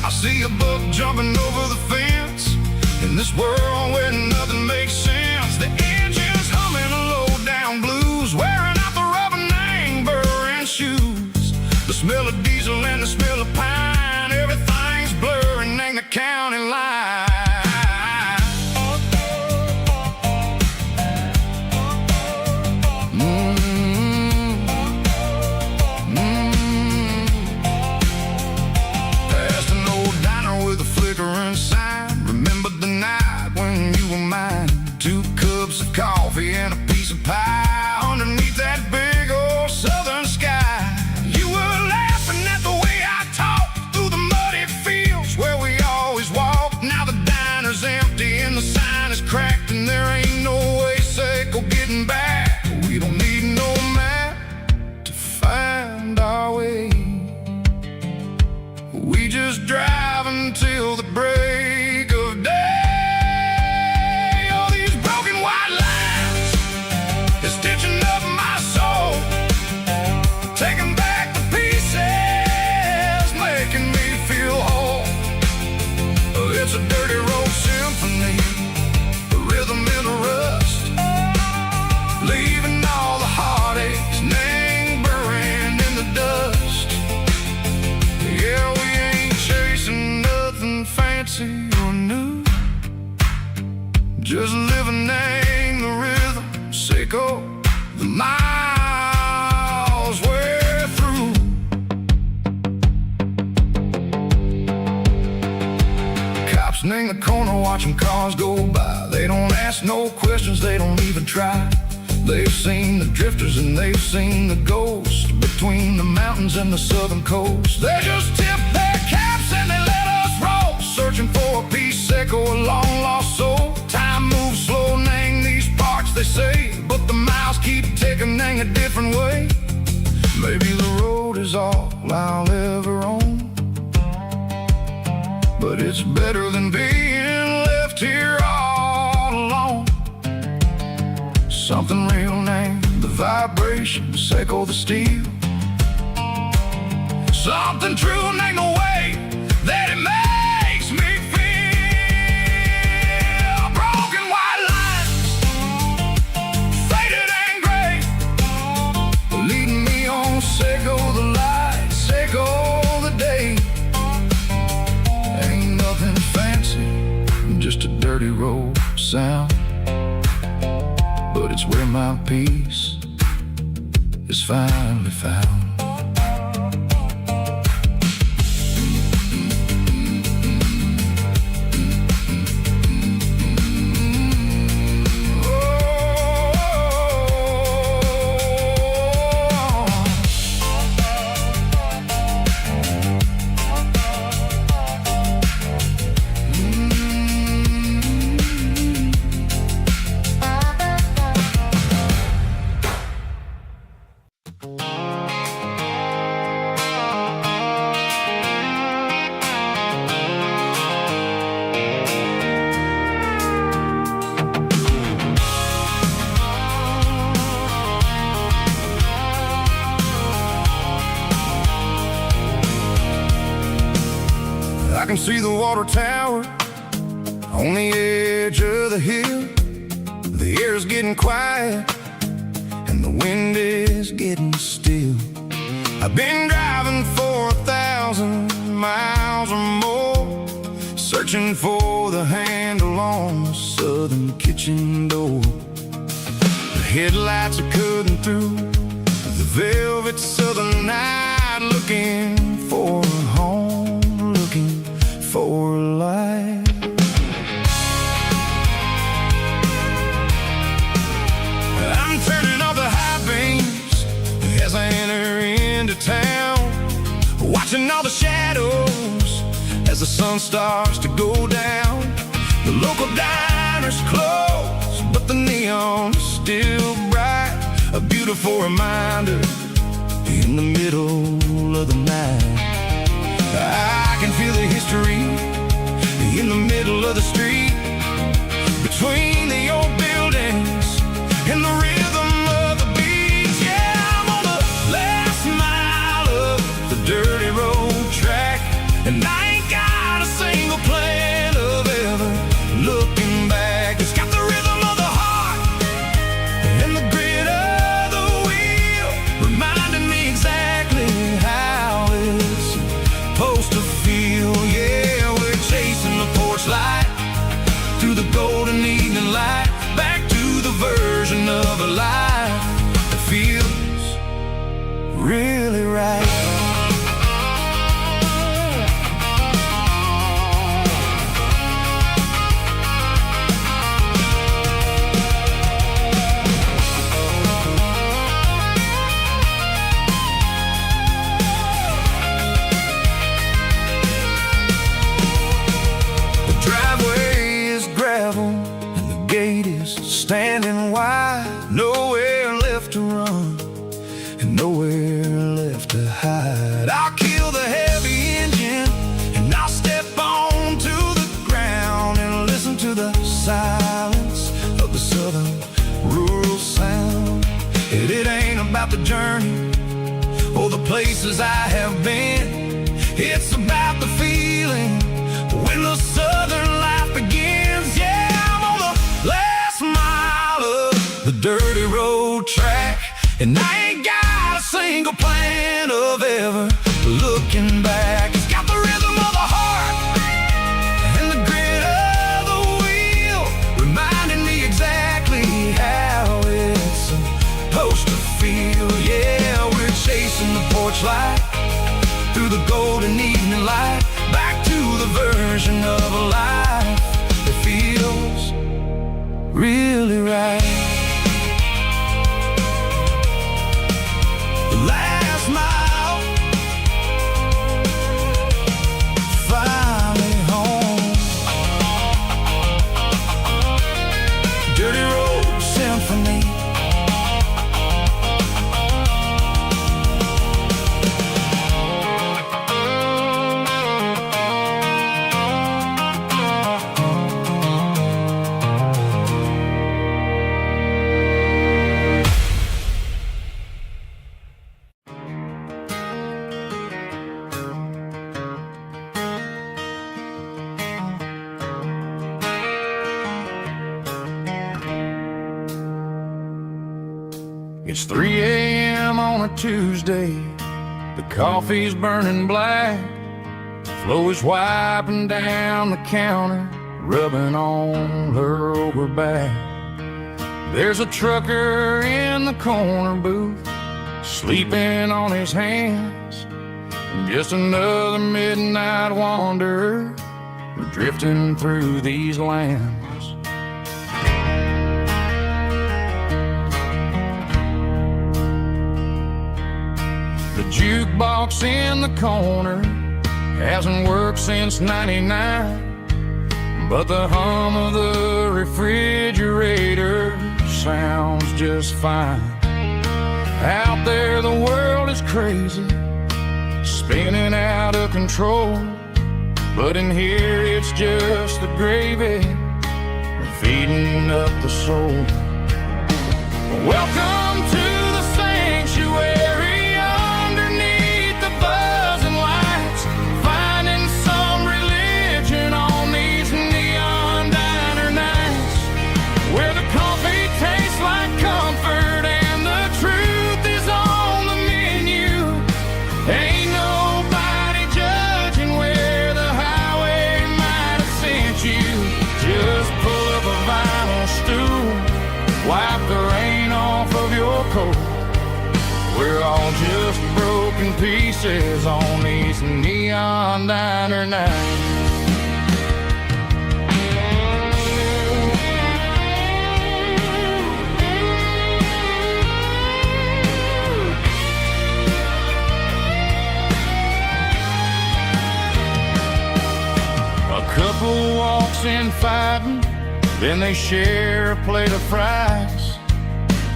I see a buck jumping over the fence in this world where nothing makes sense. The engine's humming a low-down blues, wearing out the rubber name burring shoes. The smell of diesel and the smell of pine, everything's blurring, ain't the county line. Past an old diner with a flickering sign. Remember the night when you were mine. 2 cups of coffee and a piece of pie underneath that big old southern sky. You were laughing at the way I talked through the muddy fields where we always walked. Now the diner's empty and the sign is cracked, and there ain't no way safe or getting back. We don't need no map to find our way. We just drive until the break of day. It's a dirty road symphony, a rhythm in the rust, leaving all the heartaches name buried in the dust. Yeah, we ain't chasing nothing fancy or new, just living in the rhythm, sicko, the miles we're through. In the corner watching cars go by. They don't ask no questions, they don't even try. They've seen the drifters and they've seen the ghosts between the mountains and the southern coast. They just tip their caps and they let us roll, searching for a piece, echo along a different way. Maybe the road is all I'll ever own, but it's better than being left here all alone. Something real named the vibrations echo the steel. Something true named the way that it makes me feel. Broken white lines, faded and gray, leading me on, Seiko the light, Seiko the day. Ain't nothing fancy, just a dirty road sound, but it's where my peace is finally found. I can see the water tower on the edge of the hill. The air's getting quiet and the wind is getting still. I've been driving for 1,000 miles or more, searching for the handle on the southern kitchen door. The headlights are cutting through the velvet southern night, looking for a home, looking for life. I'm turning off the high beams as I enter into town, watching all the shadows as the sun starts to go down. The local diner's closed, but the neon is still bright, a beautiful reminder in the middle of the night. I can feel the history in the middle of the street, between the old buildings and the rhythm of the beats. Yeah, I'm on the last mile of the dirty road track, and I ain't got a single plan of ever looking back. It's got the rhythm of the heart and the grit of the wheel, reminding me exactly how it's supposed to feel. Yeah, we're chasing the porch light through the golden evening light, back to the version of a life that feels really right. Standing wide, nowhere left to run and nowhere left to hide. I'll kill the heavy engine and I'll step onto the ground and listen to the silence of the southern rural sound. It ain't about the journey or the places I have been, it's about the feeling when the southern life begins. Yeah, I'm on the last mile of the dirty road track, and I ain't got a single plan of ever looking back. It's got the rhythm of the heart and the grit of the wheel, reminding me exactly how it's supposed to feel. Yeah, we're chasing the porch light through the golden evening light, back to the version of a life that feels really right. The last mile, finally home. Dirty road symphony, It's 3 a.m. on a Tuesday. The coffee's burning black. Flo is wiping down the counter, rubbing on her over back. There's a trucker in the corner booth, sleeping on his hands. Just another midnight wanderer, drifting through these lands. The jukebox in the corner hasn't worked since '99, but the hum of the refrigerator sounds just fine. Out there the world is crazy, spinning out of control, but in here it's just the gravy feeding up the soul. Welcome to the sanctuary underneath the buzzing lights, finding some religion on these neon diner nights, where the coffee tastes like comfort and the truth is on the menu. Ain't nobody judging where the highway might have sent you. Just pull up a vinyl stool, wipe the rain off of your coat. We're all just broken pieces on these neon diner nights. A couple walks in fighting, then they share a plate of fries.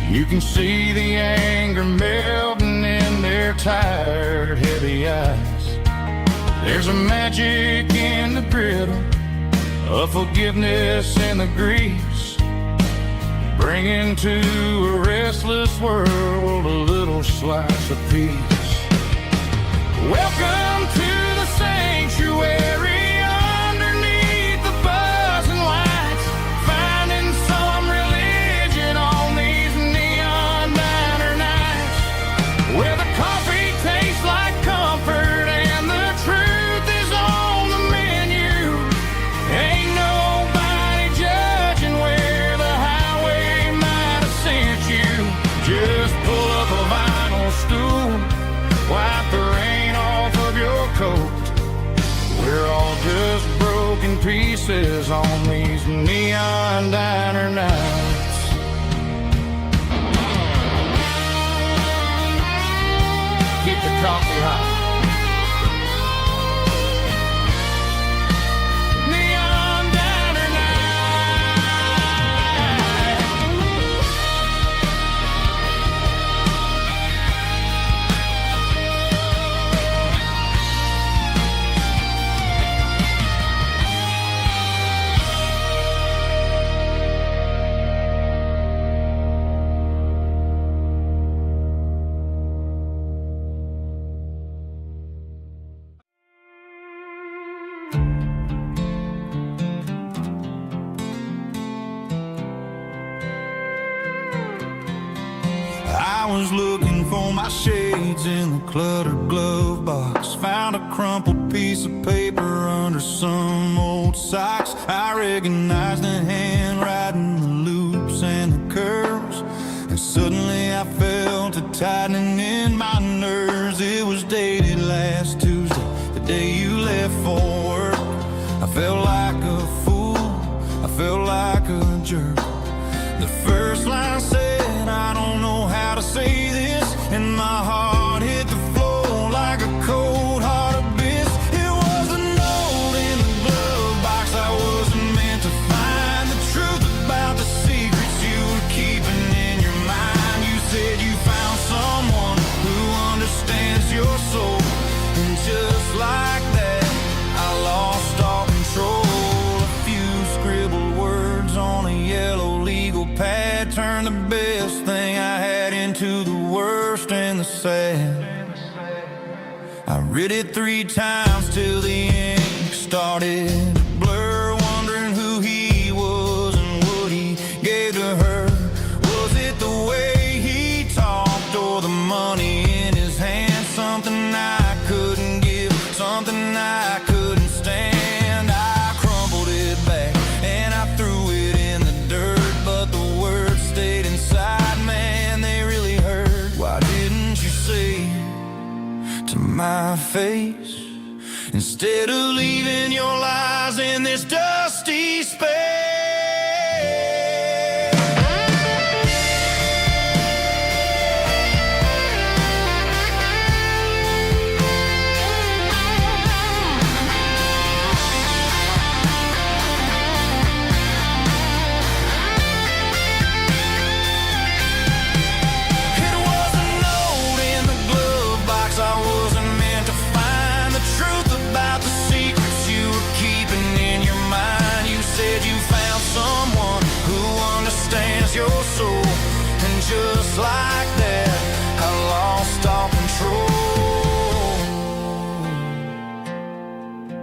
You can see the anger melting in their tired, heavy eyes. There's a magic in the griddle, a forgiveness in the grease, bringing to a restless world a little slice of peace. Welcome to the sanctuary. We're all just broken pieces on these neon diner nights. Keep the coffee hot. I was looking for my shades in the cluttered glove box, found a crumpled piece of paper under some old socks. I recognized the handwriting, the loops and the curves, and suddenly I felt a tightening in my nerves. It was dated last Tuesday, the day you left for work. I felt like a fool, I felt like a jerk. The first line said, I don't know how to say this, and my heart hit the floor like a cold heart abyss. It was a note in the glove box I wasn't meant to find, the truth about the secrets you were keeping in your mind. You said you found someone who understands your soul, and just like that I lost all control. A few scribbled words on a yellow legal pad turned the best thing I had into the worst and the sad. I read it 3 times till the ink started to blur, wondering who he was and what he gave to her. Was it the way he talked? face, instead of leaving your lies in this dusty space. Your soul, and just like that, I lost all control.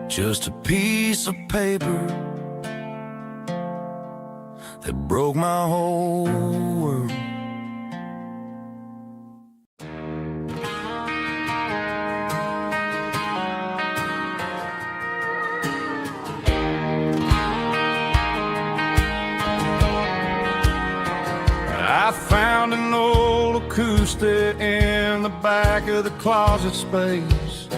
Just a piece of paper that broke my whole world. I found an old acoustic in the back of the closet space.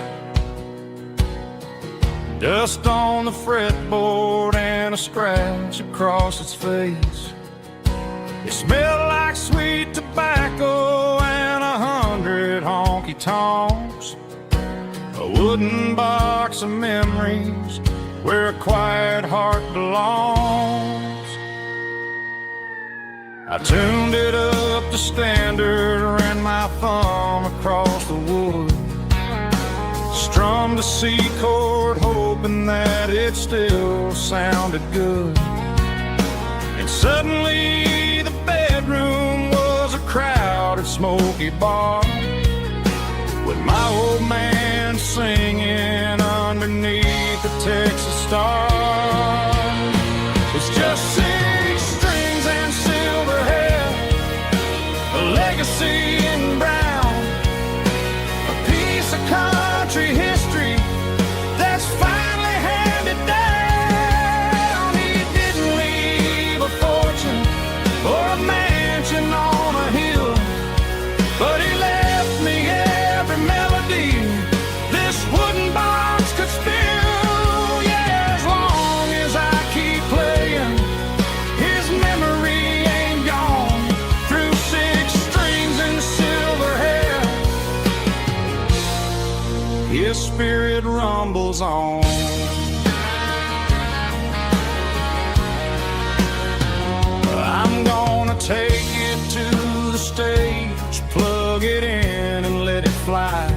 Dust on the fretboard and a scratch across its face. It smelled like sweet tobacco and 100 honky-tonks. A wooden box of memories where a quiet heart belongs. I tuned it up to standard, ran my thumb across the wood, strummed a C chord, hoping that it still sounded good. And suddenly the bedroom was a crowded, smoky bar, with my old man singing underneath the Texas stars. It's just six strings and silver hair, a legacy in brown, a piece of country history that's finally handed down. He didn't leave a fortune or a mansion on a hill, but he left me every melody this wooden box could spill. Yeah, as long as I keep playing, his memory ain't gone. Through six strings and silver hair, his spirit rumbles on. I'm gonna take it to the stage, plug it in and let it fly.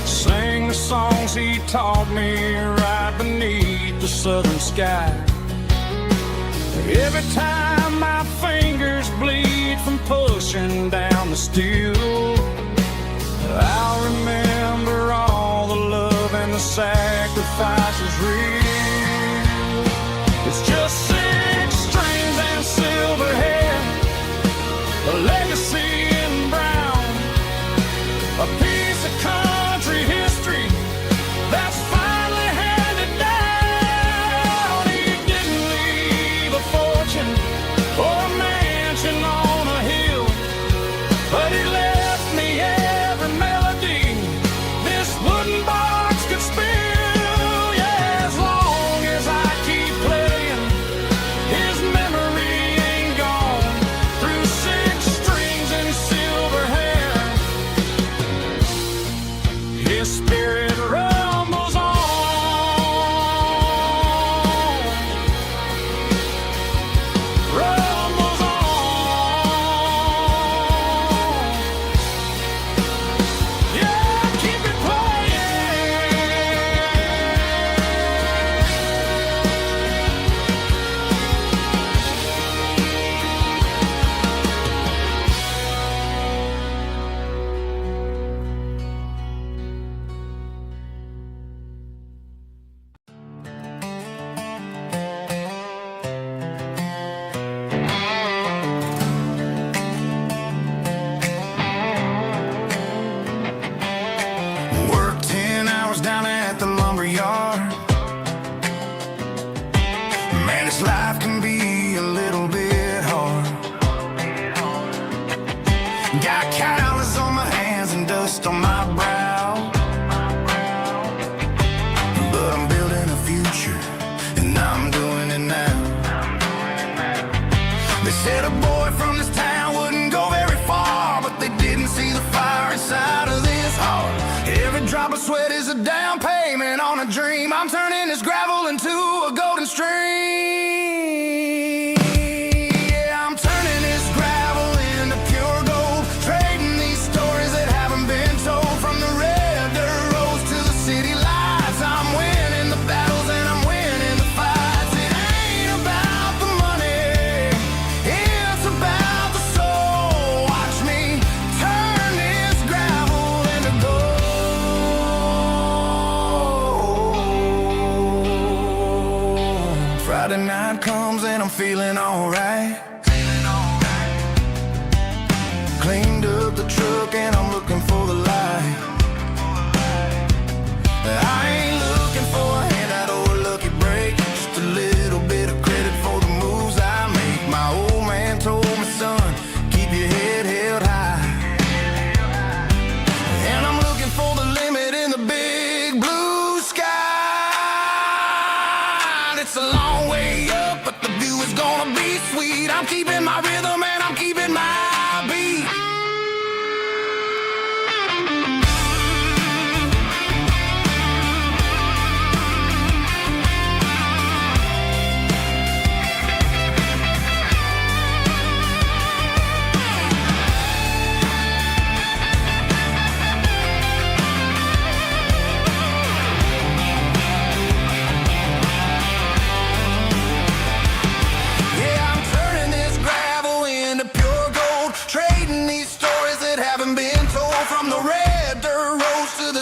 Sing the songs he taught me right beneath the southern sky. Every time my fingers bleed from pushing down the steel, I'll remember all the love and the sacrifices real. It's just six strings and silver hair, a legacy in brown, a piece of country history that's finally handed down. He didn't leave a fortune or a mansion on a hill, but he left me every melody this wooden box could spill. Yeah, as long as I keep playing, his memory ain't gone. Through six strings and silver hair, his spirit rumbles on. Rumbles on. Yeah, keep it playing. Worked 10 hours down at the lumber yard. Man, this life can be a little bit hard. Got calluses on my hands and dust on my brow. Friday night comes and I'm feeling alright. Cleaned up the truck and I'm looking for the light. I ain't looking for a handout or a lucky break, just a little bit of credit for the moves I make. My old man told me, son, keep your head held high. And I'm looking for the limit in the big blue sky. It's a long way up, but the view is gonna be sweet. I'm keeping my rhythm and I'm keeping my beat.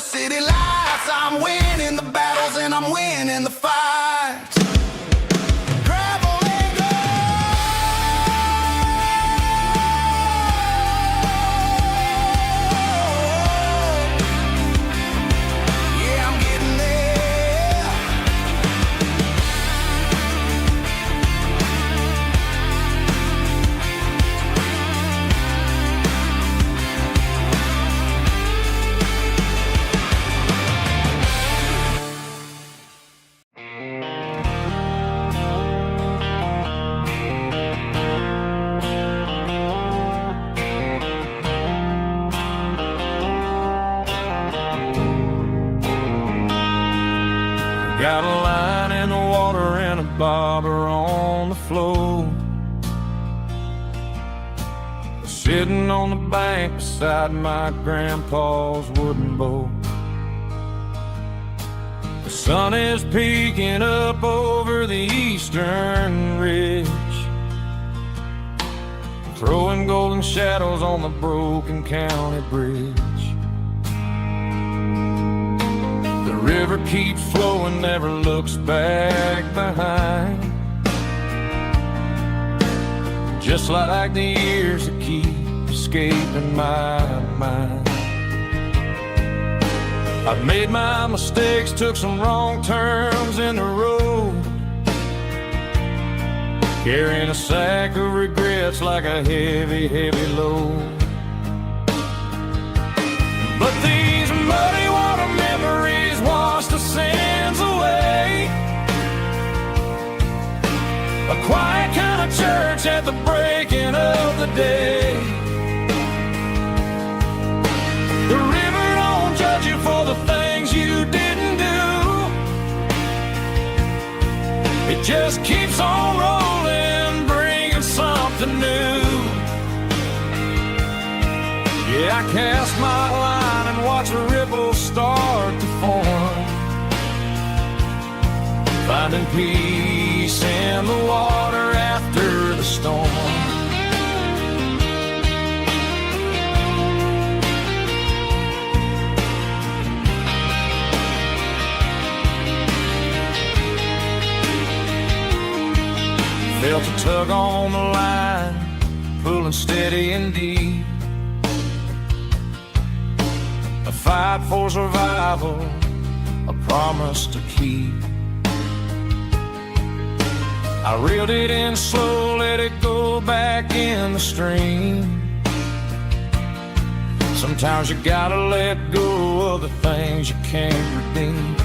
City lights, I'm winning the battles and I'm winning the fights. Gravel and gold. Yeah, I'm getting there. Got a line in the water and a bobber on the floor, sitting on the bank beside my grandpa's wooden boat. The sun is peeking up over the eastern ridge, throwing golden shadows on the broken county bridge. The river keeps flowing, never looks back behind, just like the years that keep escaping my mind. I've made my mistakes, took some wrong turns in the road, carrying a sack of regrets like a heavy, heavy load. But these muddy water memories wash the sins away. A quiet kind of church at the breaking of the day. The river don't judge you for the things you didn't do. It just keeps on rolling, bringing something new. Yeah, I cast my line and watch a ripple start to form, finding peace in the water after the storm. Felt a tug on the line, pulling steady and deep. A fight for survival, a promise to keep. I reeled it in slow, let it go back in the stream. Sometimes you gotta let go of the things you can't redeem.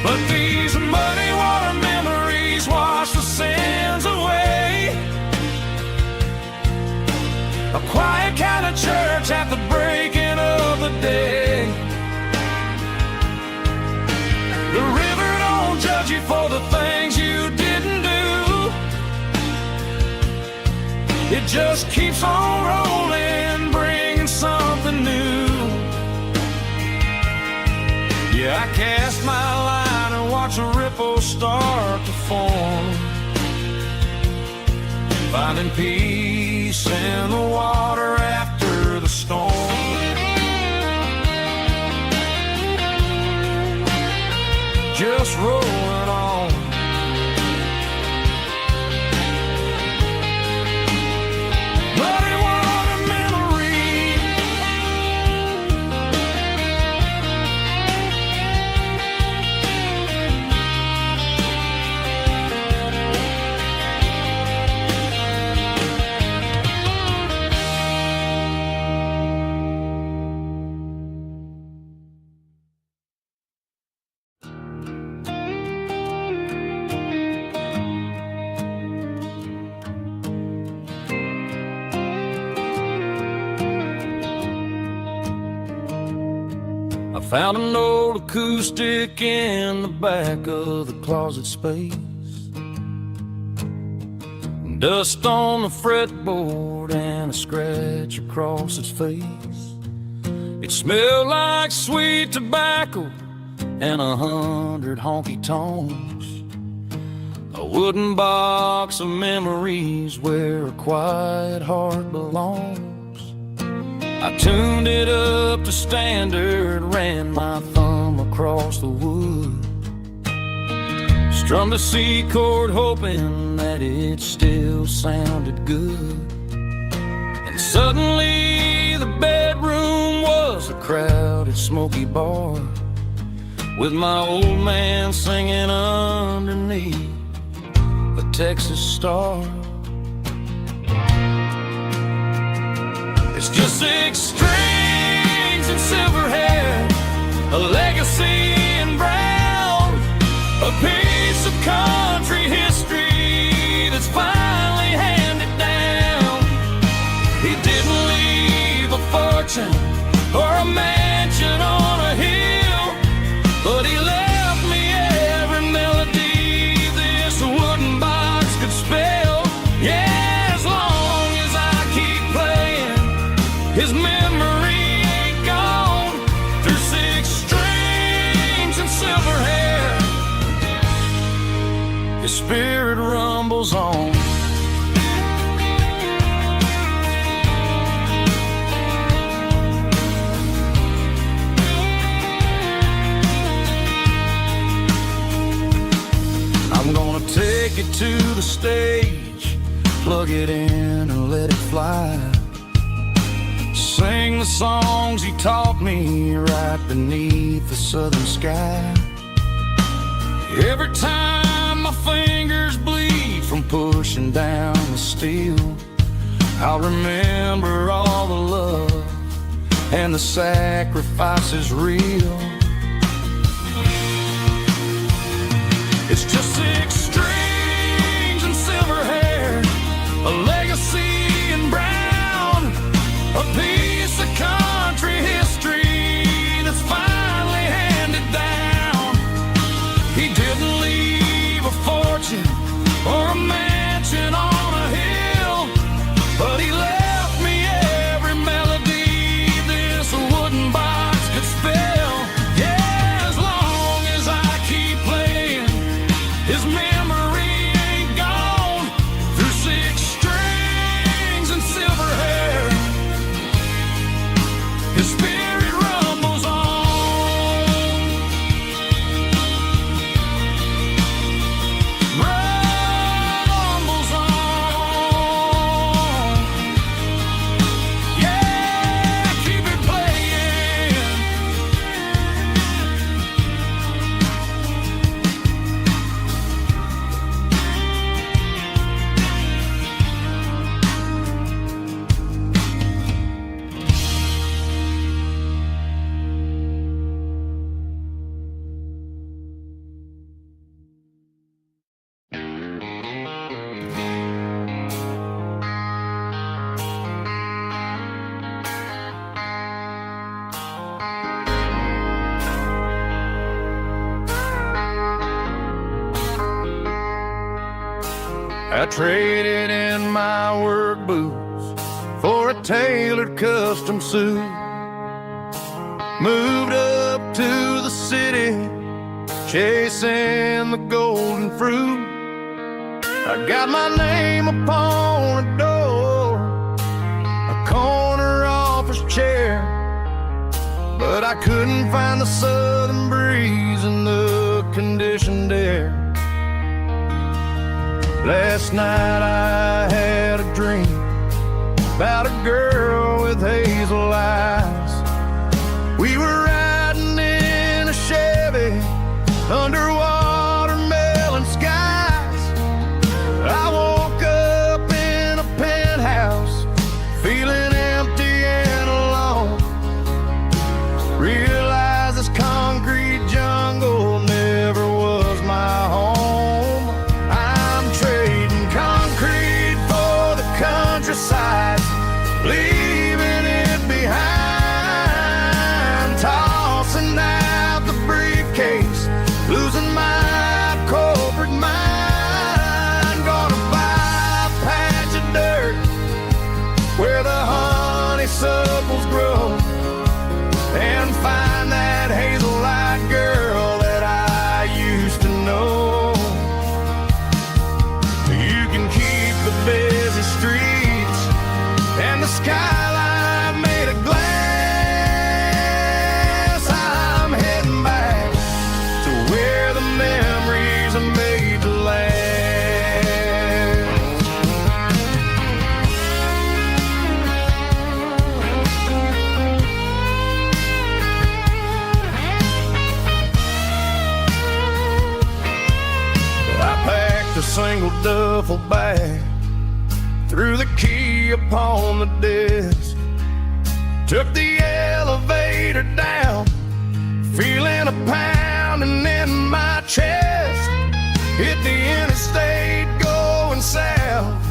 But these muddy water memories wash the sins away. A quiet kind of church at the breaking of the day. The river don't judge you for the things you didn't do. It just keeps on rolling, bringing something new. Yeah, I cast my line and watch a ripple start to form, finding peace in the water after the storm. just rolling on. But it was a memory. I found an old acoustic in the back of the closet space. Dust on the fretboard and a scratch across its face. It smelled like sweet tobacco and 100 honky-tonks. A wooden box of memories where a quiet heart belongs. I tuned it up to standard, ran my thumb across the wood, strummed a C chord hoping that it still sounded good. And suddenly the bedroom was a crowded smoky bar, with my old man singing underneath a Texas star. It's just 6 strings and silver hair, a legacy in brown, a piece of country history that's finally handed down. He didn't leave a fortune or a mansion on a hill, but he left me every melody this wooden box could spell. Yeah, as long as I keep playing, his memory ain't gone. Through 6 strings and silver hair, his spirit rumbles on. I'm gonna take it to the stage, plug it in and let it fly. Sing the songs he taught me right beneath the southern sky. Every time my fingers bleed from pushing down the steel, I'll remember all the love and the sacrifices real. It's just 6 strings and silver hair, a legacy in brown, a piece of country history that's finally handed down. He didn't leave a fortune or a mansion on a hill, but he left me every melody this wooden box could spell. Yeah, as long as I keep playing, his memory ain't gone. Through 6 strings and silver hair, his spirit rumbles on. Rumbles on. Yeah, keep it playing. I traded in my work boots for a tailored custom suit. Moved up to the city, chasing the golden fruit. I got my name upon a door, a corner office chair, but I couldn't find the southern breeze in the condition conditioned air. Last night I had a dream about a girl with hazel eyes. We were riding in a Chevy under watermelon skies. I woke up in a penthouse feeling empty and alone. Realized this concrete jungle never was my home. I'm trading concrete for the countryside, leaving it behind, tossing out the briefcase, losing my corporate mind. Gonna buy a patch of dirt where the honeysuckles grow, and find that hazel-eyed girl that I used to know. You can keep the busy streets and the skyline made of glass. I'm heading back to where the memories are made to last. I packed a single duffel bag, threw the key upon the desk, took the elevator down, feeling a pounding in my chest. Hit the interstate going south,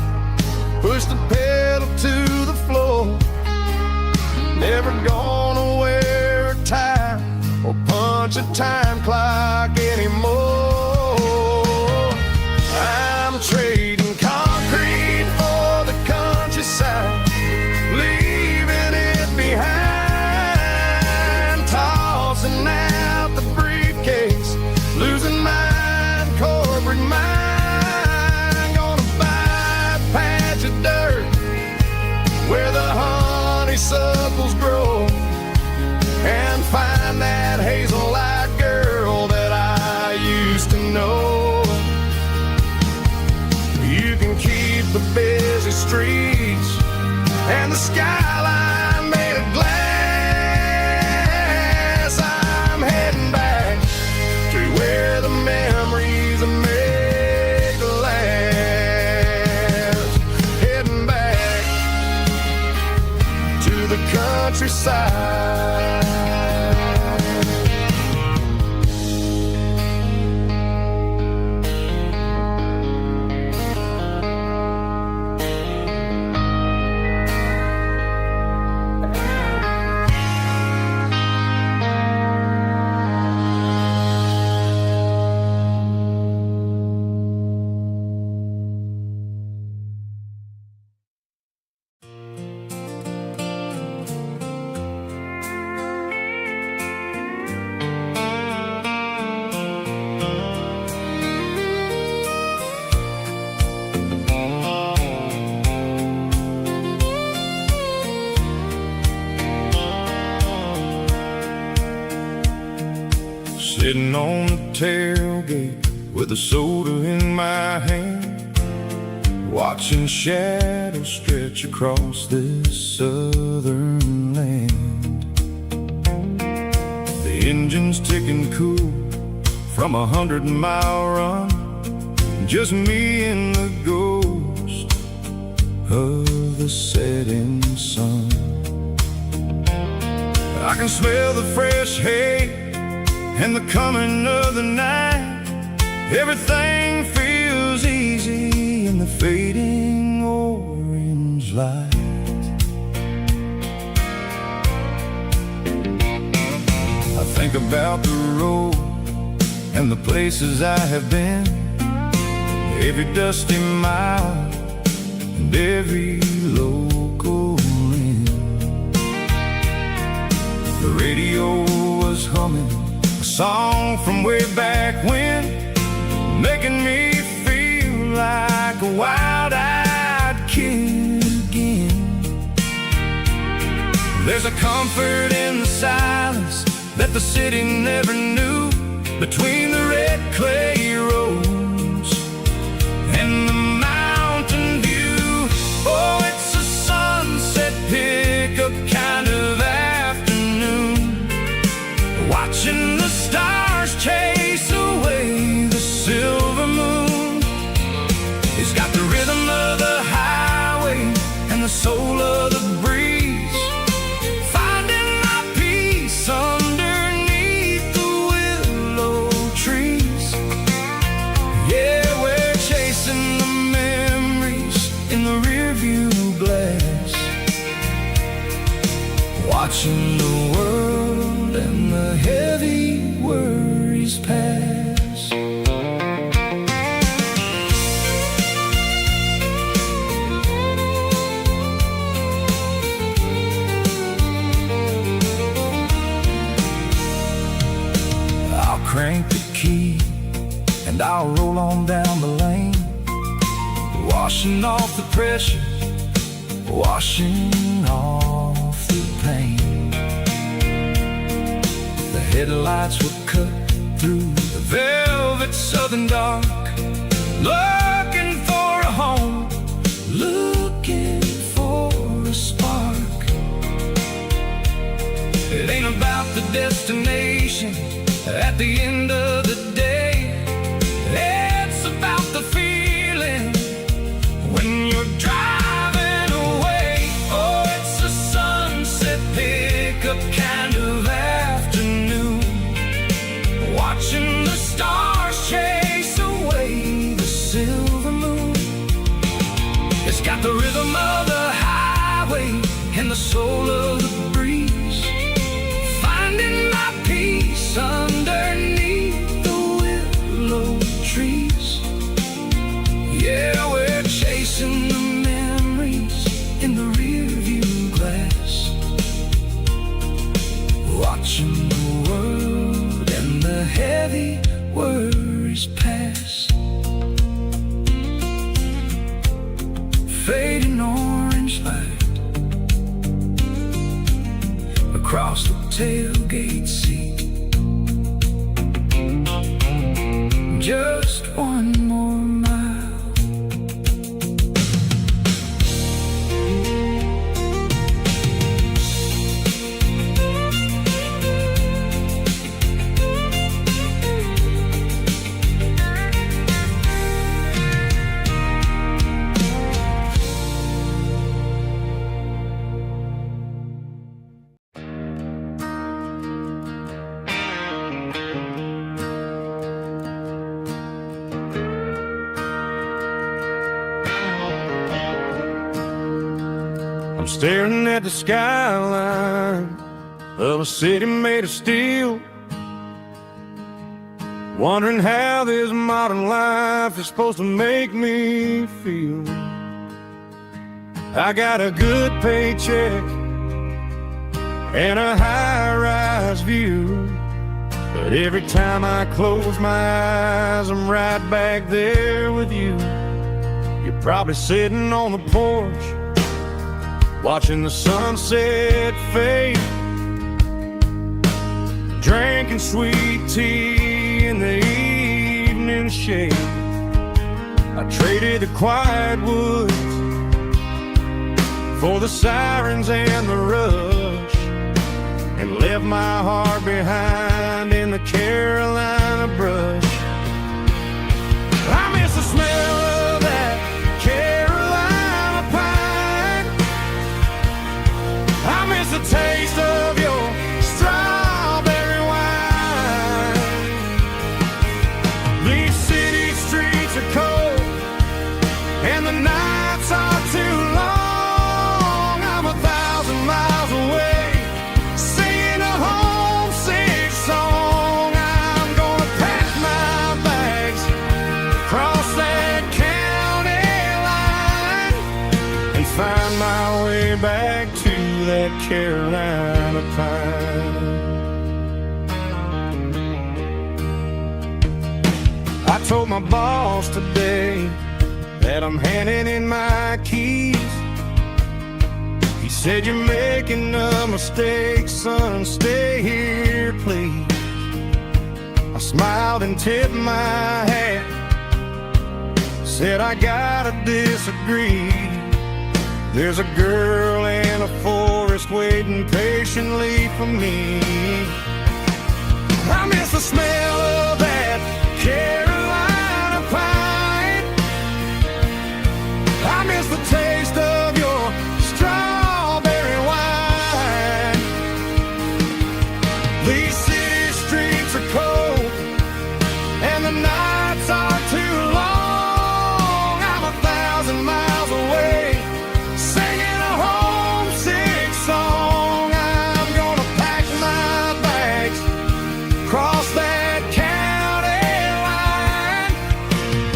pushed the pedal to the floor. Never gonna wear a tie or punch a time clock anymore. I'm trading concrete for the countryside, leaving it behind, tossing out the briefcase, losing my corporate mind. Gonna buy a patch of dirt where the honeysuckles grow, and find that hazel-eyed girl that I used to know. You can keep the busy streets and the skyline made of glass. I'm heading back to where the memories are made to last. Heading back to the countryside. Sitting on the tailgate with a soda in my hand, watching shadows stretch across this southern land. The engine's ticking cool from 100-mile run, just me and the ghost of the setting sun. I can smell the fresh hay and the coming of the night. Everything feels easy in the fading orange light. I think about the road and the places I have been, every dusty mile and every local inn. The radio was humming a song from way back when, making me feel like a wild-eyed kid again. There's a comfort in the silence that the city never knew, between the red clay roads and the mountain view. Oh, it's a sunset pickup kind of afternoon, watching the stars chase away the silver moon. It's got the rhythm of the highway and the soul of the breeze, finding my peace underneath the willow trees. Yeah, we're chasing the memories in the rearview glass, watching the world and the heavy worries pass. Crank the key and I'll roll on down the lane, washing off the pressure, washing off the pain. The headlights will cut through the velvet southern dark, looking for a home, looking for a spark. It ain't about the destination at the end of the day, it's about the feeling when you're driving away. Oh, it's a sunset pickup kind of afternoon, watching the stars chase away the silver moon. It's got the rhythm of the highway and the soul of the breeze, finding my peace underneath the willow trees. Yeah, we're chasing the memories in the rearview glass, watching the world and the heavy worries pass. Fading orange light across the tailgate seat, just one more mile. I'm staring at the skyline of a city made of steel, wondering how this modern life is supposed to make me feel. I got a good paycheck and a high-rise view, but every time I close my eyes, I'm right back there with you. You're probably sitting on the porch, watching the sunset fade, drinking sweet tea in the evening shade. I traded the quiet woods for the sirens and the rush, and left my heart behind in the Carolina brush. I miss the smell of that Carolina pine, I miss the taste of your strawberry wine. These city streets are cold and the nights are too long. I'm 1,000 miles away, singing a homesick song. I'm gonna pack my bags, cross that county line, and find my way back to that Carolina pine. I told my boss today that I'm handing in my keys. He said, "You're making a mistake, son, stay here, please." I smiled and tipped my hat, said I gotta disagree. There's a girl in a forest waiting patiently for me. I miss the smell of that Carolina pine. I miss the taste of your strawberry wine. These city streets are cold and the nights are too long. I'm 1,000 miles away, singing a homesick song. I'm gonna pack my bags, cross that county line,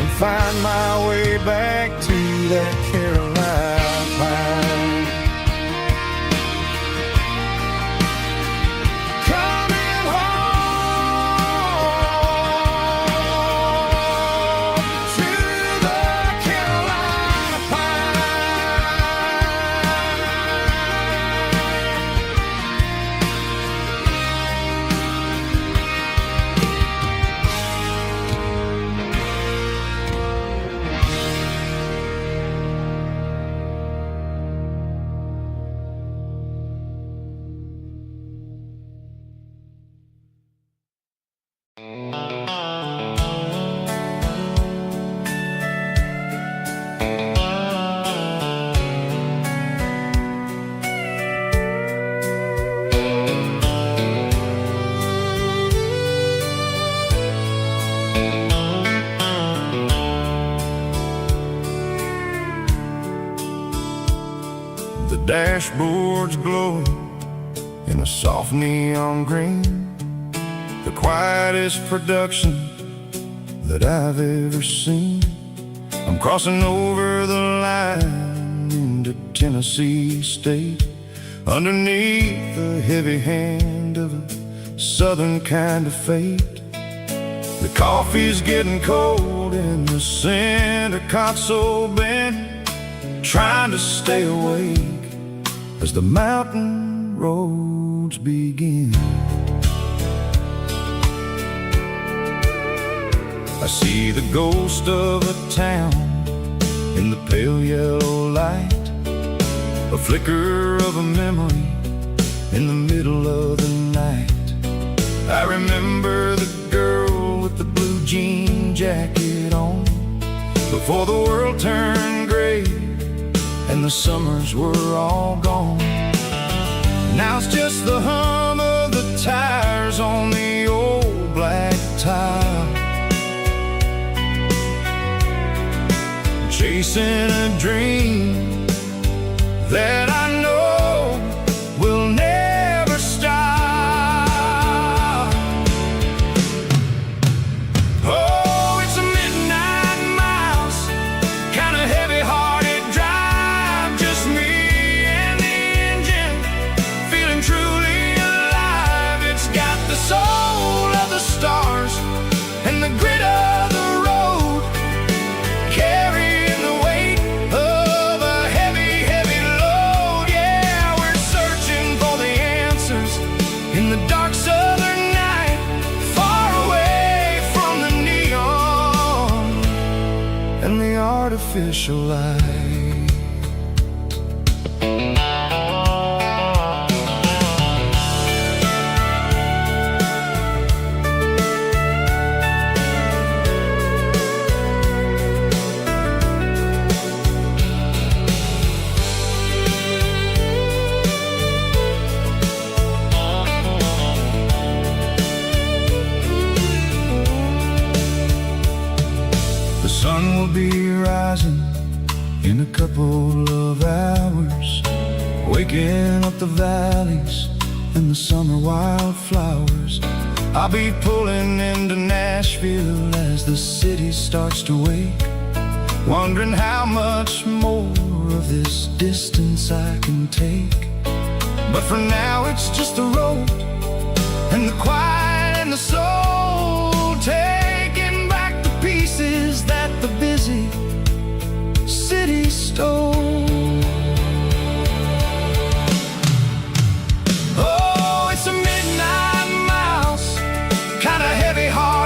and find my way back to that Carolina pine. Coming home to the Carolina The dashboard's glowing in a soft neon green, the quietest production that I've ever seen. I'm crossing over the line into Tennessee State, underneath the heavy hand of a southern kind of fate. The coffee's getting cold in the center console bin, trying to stay awake as the mountain roads begin. I see the ghost of a town in the pale yellow light, a flicker of a memory in the middle of the night. I remember the girl with the blue jean jacket on, before the world turned gray and the summers were all gone. Now it's just the hum of the tires on the old black tile, chasing a dream that I know will never stop. Oh, it's a midnight miles, kind of heavy-hearted drive, just me and the engine, feeling truly alive. It's got the soul of the stars and the grit of the road, carrying the weight of a heavy, heavy load. Yeah, we're searching for the answers in the dark southern night, far away from the neon and the artificial light. The sun will be rising in a couple of hours, waking up the valleys and the summer wildflowers. I'll be pulling into Nashville as the city starts to wake, wondering how much more of this distance I can take. But for now it's just the road and the quiet and the soul, taking back the pieces that the busy city stole. Oh, it's a midnight miles, kinda heavy heart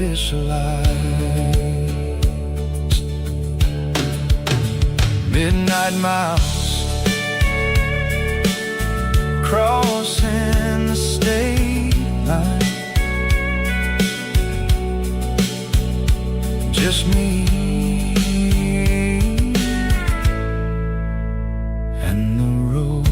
artificialized. Midnight miles, crossing the state line. Just me and the road.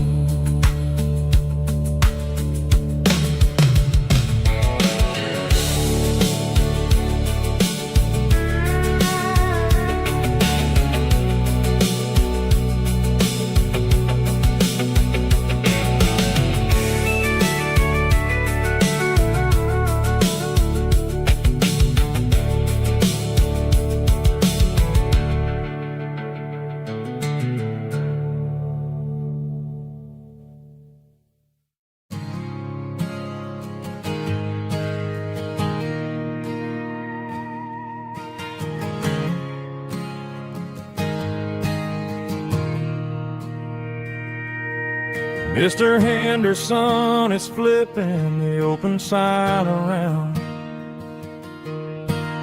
Mr. Henderson is flipping the open sign around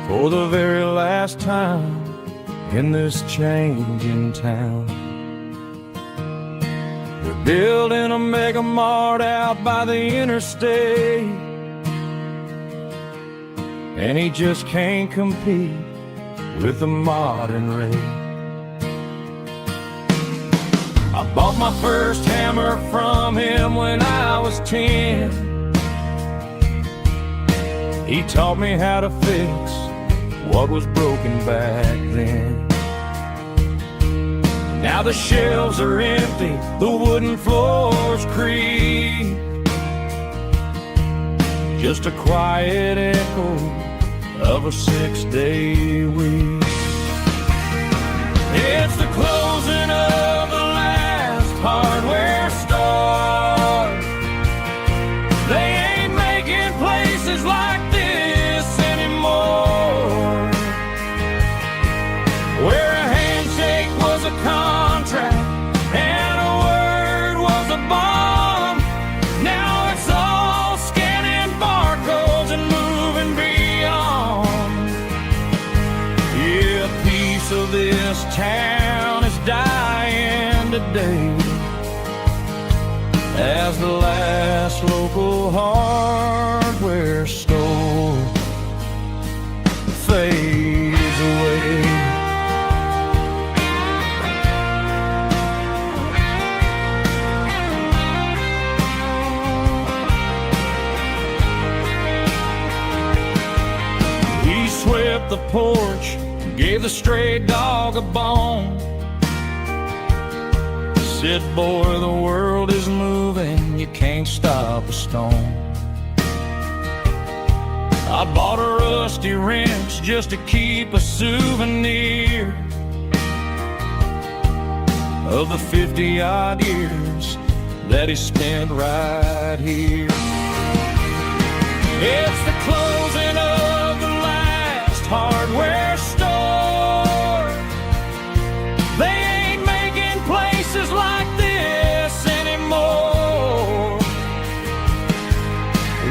for the very last time in this changing town. They're building a mega mart out by the interstate, and he just can't compete with the modern rate. I bought my first hammer from him when I was 10. He taught me how to fix what was broken back then. Now the shelves are empty, the wooden floors creak, just a quiet echo of a 6-day week. It's the closing of the last hardware store. They ain't making places like this anymore, where a handshake was a contract and a word was a bond. Now it's all scanning barcodes and moving beyond. Yeah, a piece of this town is dying today as the last local hardware store fades away. He swept the porch, gave the stray dog a bone, said, boy, the world is moving, you can't stop a stone. I bought a rusty wrench just to keep a souvenir of the 50-odd years that he spent right here. It's the closing of the last hardware store. They ain't making places like this anymore,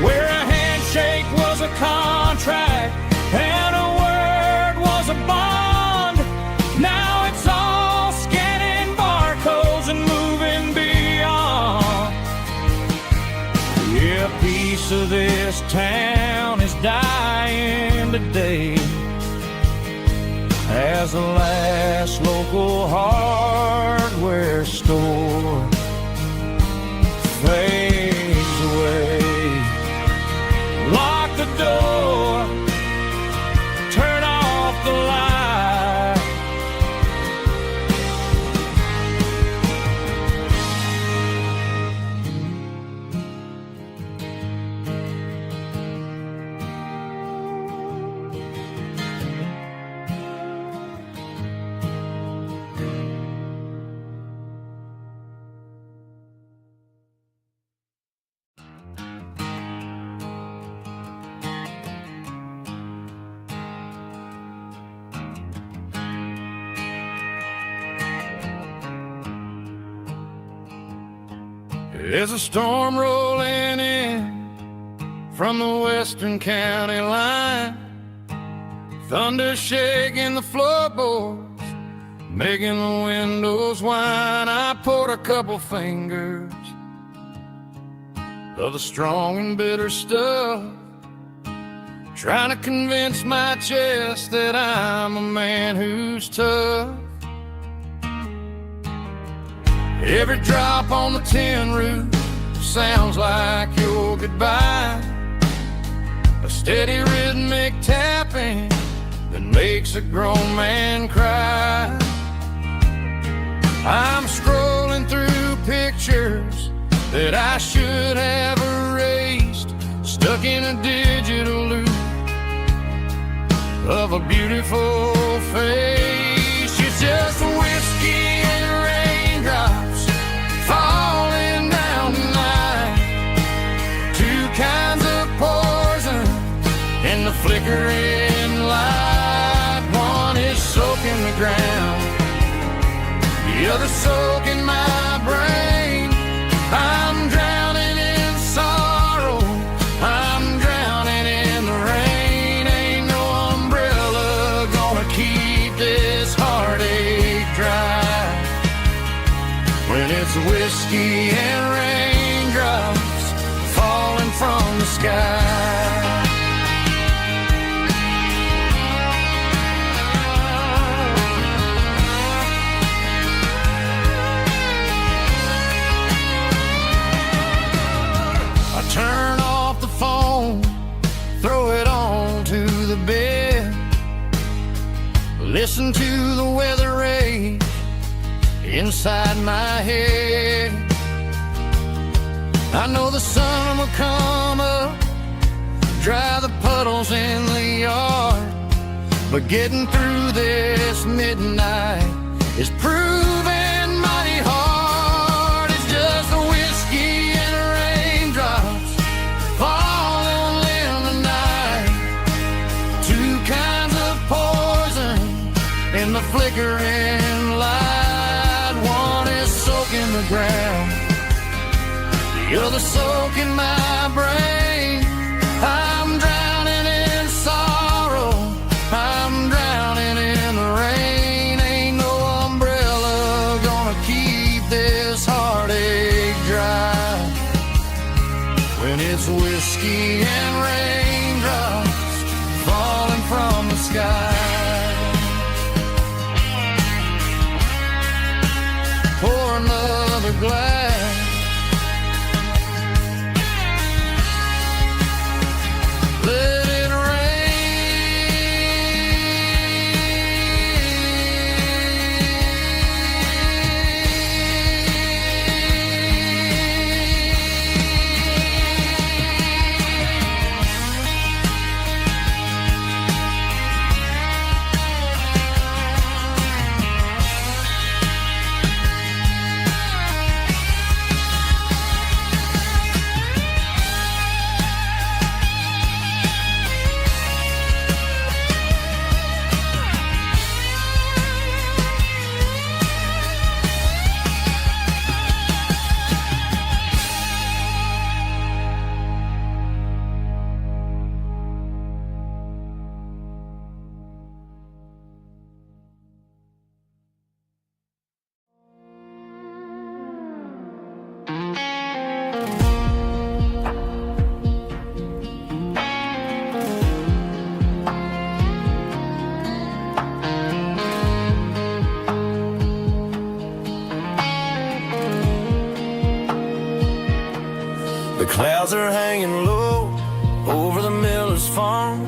where a handshake was a contract and a word was a bond. Now it's all scanning barcodes and moving beyond. Yeah, a piece of this town is dying today as the last local hardware store fades away. Lock the door, turn off the light. There's a storm rolling in from the western county line. Thunder shaking the floorboards, making the windows whine. I poured a couple fingers of the strong and bitter stuff, trying to convince my chest that I'm a man who's tough. Every drop on the tin roof sounds like your goodbye, a steady rhythmic tapping that makes a grown man cry. I'm scrolling through pictures that I should have erased, stuck in a digital loop of a beautiful face. It's just whiskey and raindrops falling down tonight, two kinds of poison in the flickering light. One is soaking the ground, the other soaking my brain. I'm drowning in sorrow, I'm drowning in the rain. Ain't no umbrella gonna keep this heartache dry when it's whiskey and raindrops falling from the sky. Turn off the phone, throw it on to the bed, listen to the weather rage inside my head. I know the sun will come up, dry the puddles in the yard, but getting through this midnight is proving mighty hard. It's just a whiskey and raindrops falling in the night, two kinds of poison in the flickering light. One is soaking the ground, the other soaking my brain. I'm drowning in sorrow, I'm drowning in the rain. Ain't no umbrella gonna keep this heartache dry when it's whiskey and raindrops falling from the sky. Pour another glass, let it Clouds are hanging low over the miller's farm,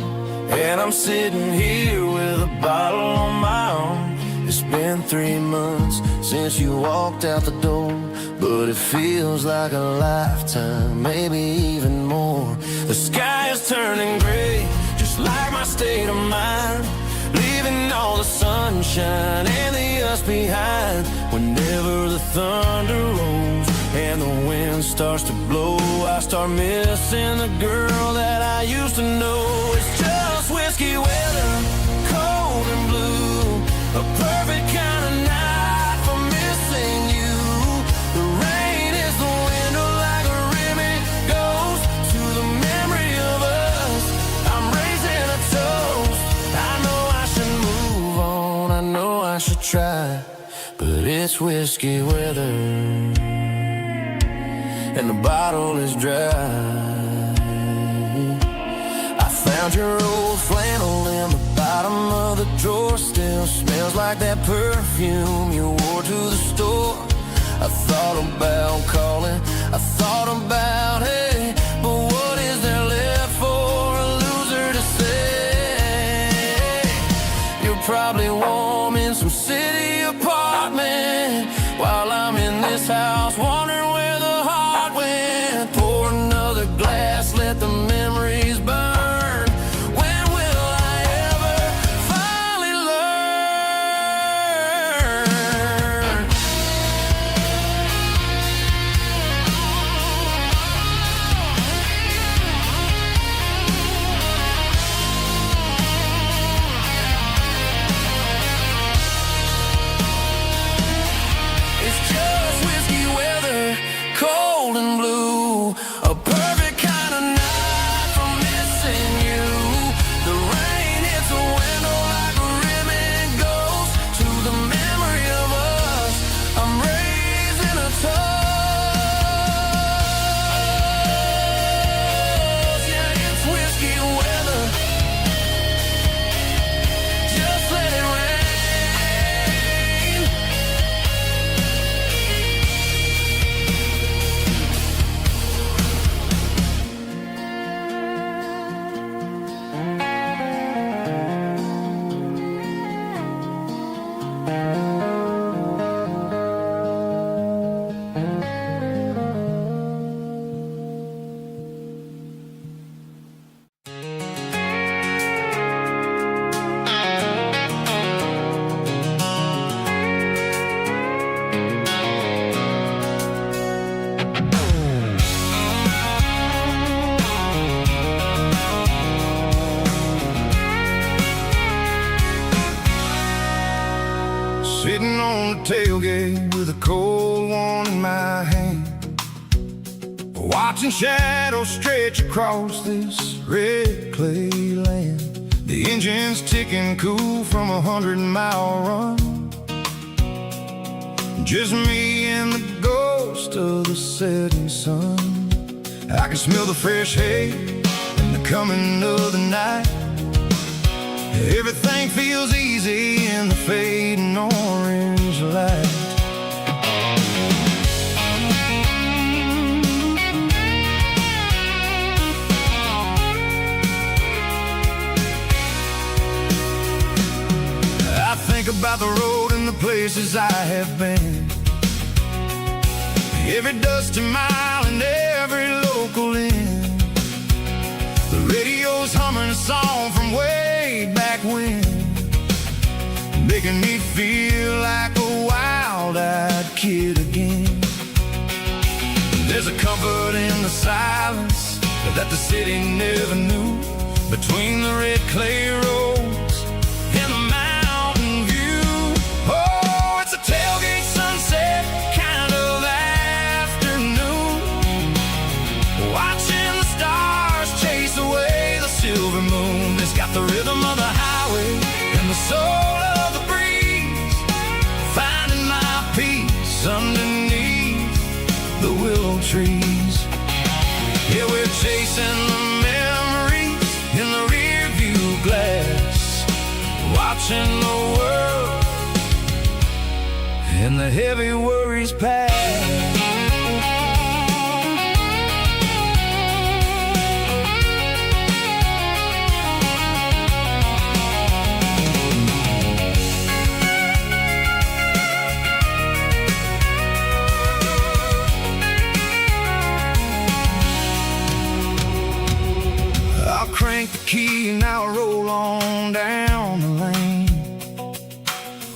and I'm sitting here with a bottle on my arm. It's been 3 months since you walked out the door, but it feels like a lifetime, maybe even more. The sky is turning gray, just like my state of mind, leaving all the sunshine and the us behind. Whenever the thunder rolls and the wind starts to blow, I start missing the girl that I used to know. It's just whiskey weather, cold and blue, a perfect kind of night for missing you. The rain is the window like a ribbon goes to the memory of us. I'm raising a toast, I know should try, but it's whiskey weather, and the bottle is dry. I found your old flannel in the bottom of the drawer. Still smells like that perfume you wore to the store. I thought about calling, I thought about, hey, but what is there left for a loser to say? You're probably warm in some city apartment, while I'm in this house wondering where the heart went. Pour another glass, let the memories burn. When will I ever finally learn? It's just whiskey weather, cold and blue, a perfect kind of night for missing you. The rain hits the window like a ribbon goes to the memory of us. I'm raising a toast. Yeah, it's whiskey weather. Just let it rain. Sitting on the tailgate with a cold one in my hand, watching shadows stretch across this red clay land. The engine's ticking cool from 100-mile run. Just me and the ghost of the setting sun. I can smell the fresh hay and the coming of the night. Everything feels easy in the fading orange light. I think about the road and the places I have been, every dusty mile and every local inn. The radio's humming a song from way back when, making me feel like a wild-eyed kid again. There's a comfort in the silence that the city never knew, between the red clay roads and the mountain view. Oh, it's a tailgate sunset kind of afternoon, watching the stars chase away the silver moon. It's got the rhythm of the highway and the soul of the breeze, finding my peace underneath the willow trees. Yeah, we're chasing the memories in the rear view glass, watching the world and the heavy worries pass. I'll crank the key and I'll roll on down the lane,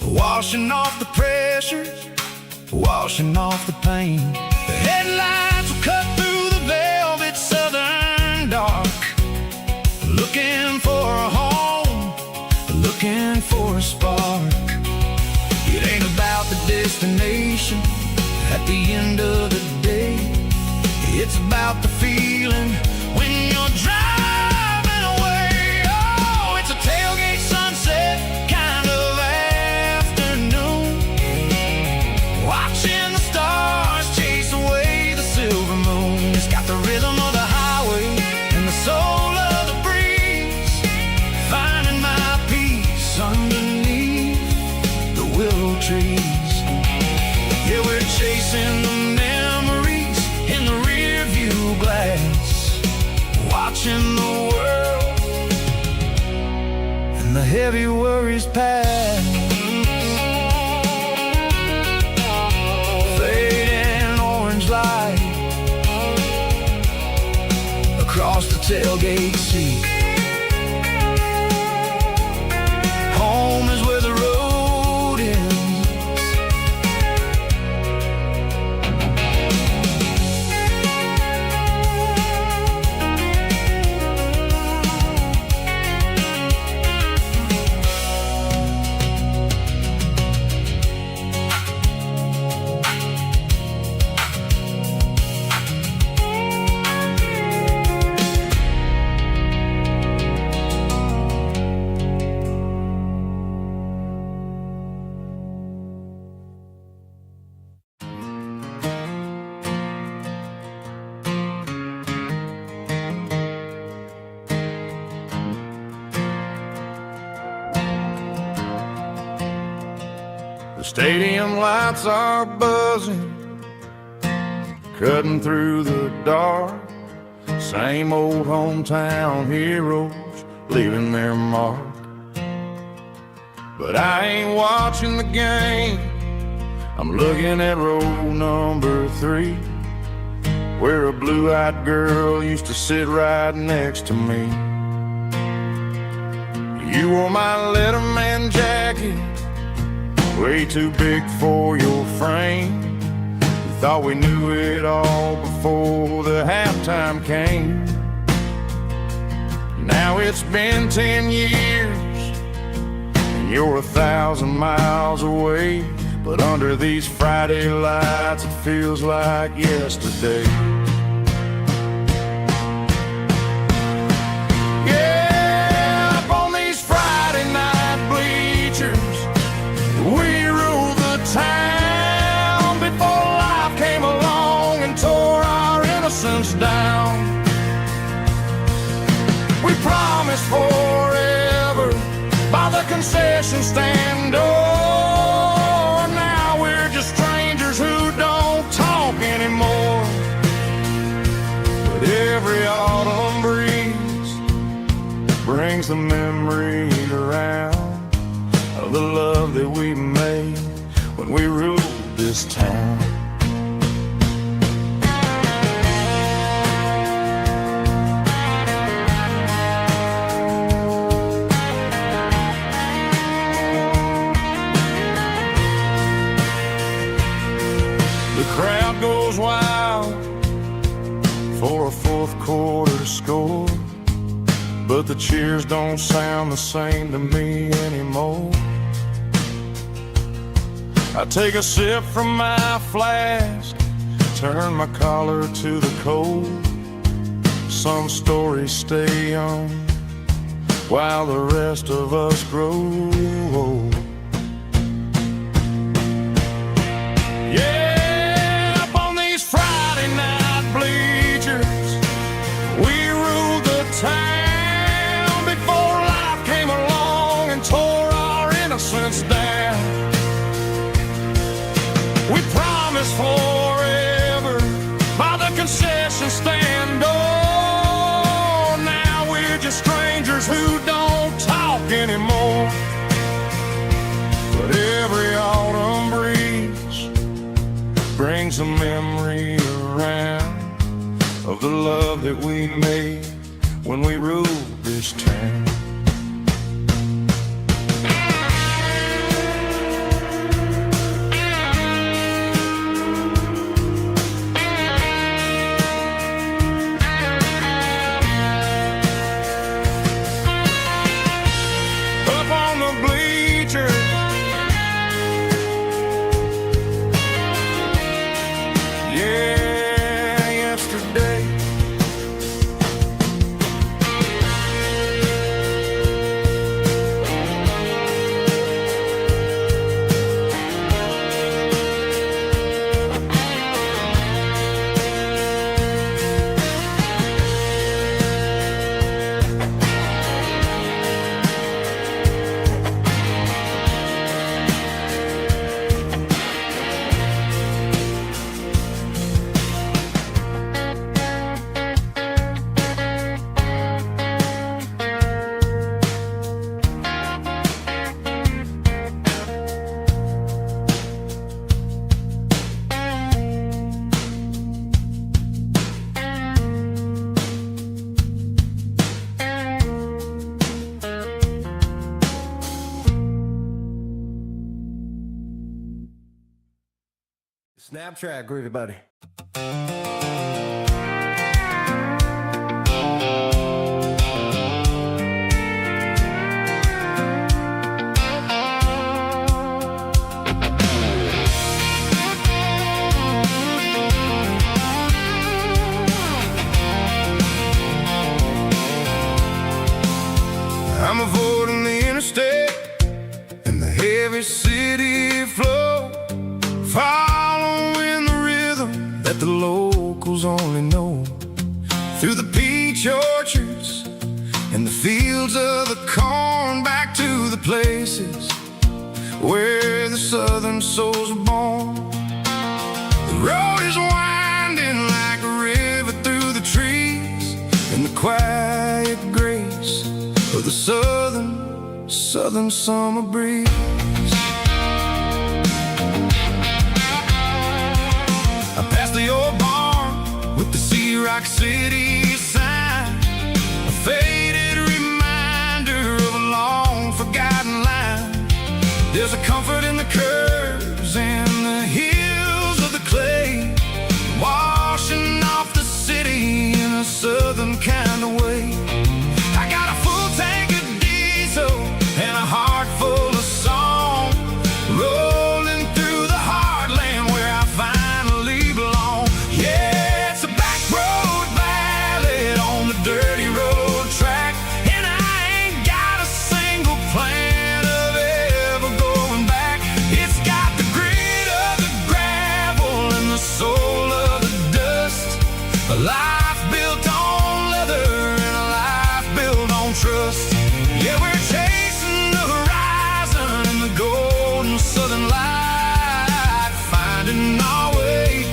washing off the pressure, washing off the pain. The headlights will cut through the velvet southern dark, looking for a home, looking for a spark. It ain't about the destination at the end of the day, it's about the feeling when you're driving away. Oh, it's a tailgate sunset kind of afternoon, trees. Yeah, we're chasing the memories in the rear view glass, watching the world and the heavy worries pass. Fading orange light across the tailgate seat. Home is where the road ends. The stadium lights are buzzing, cutting through the dark. Same old hometown heroes leaving their mark. But I ain't watching the game, I'm looking at row number 3, where a blue-eyed girl used to sit right next to me. You wore my Letterman jacket, way too big for your frame. We thought we knew it all before the halftime came. Now it's been 10 years and you're 1,000 miles away, but under these Friday lights it feels like yesterday. Yeah, up on these Friday night bleachers, we ruled the town before life came along and tore our innocence down. We promised forever by the concession stand door. Now we're just strangers who don't talk anymore. But every autumn breeze brings the memory around of the love that we made when we ruled this town. The crowd goes wild for a fourth quarter score, but the cheers don't sound the same to me anymore. I take a sip from my flask, turn my collar to the cold. Some stories stay young while the rest of us grow old. Yeah, up on these Friday night bleachers, we ruled the town before life came along and tore our innocence down. We promised forever by the concession stand door. Now we're just strangers who don't talk anymore. But every autumn breeze brings a memory around of the love that we made when we ruled this town. Snap track, groovy buddy. I'm avoiding the interstate and the heavy city flow, following the rhythm that the locals only know. Through the peach orchards and the fields of the corn, back to the places where the southern souls were born. The road is winding like a river through the trees, in the quiet grace of the southern summer breeze. I passed the old barn with the Sea Rock City sign, a faded reminder of a long forgotten line. There's a comfort in the curves and the hills of the clay, washing off the city in a southern kind of way. I got a full tank of diesel and a heart full of song, rolling through the heartland where I finally belong. Yeah, it's a back road ballad on the dirty road track, and I ain't got a single plan of ever going back. It's got the grit of the gravel and the soul of the dust, a life built on leather and a life built on trust. Yeah, we're chasing the horizon in the golden southern light, finding our way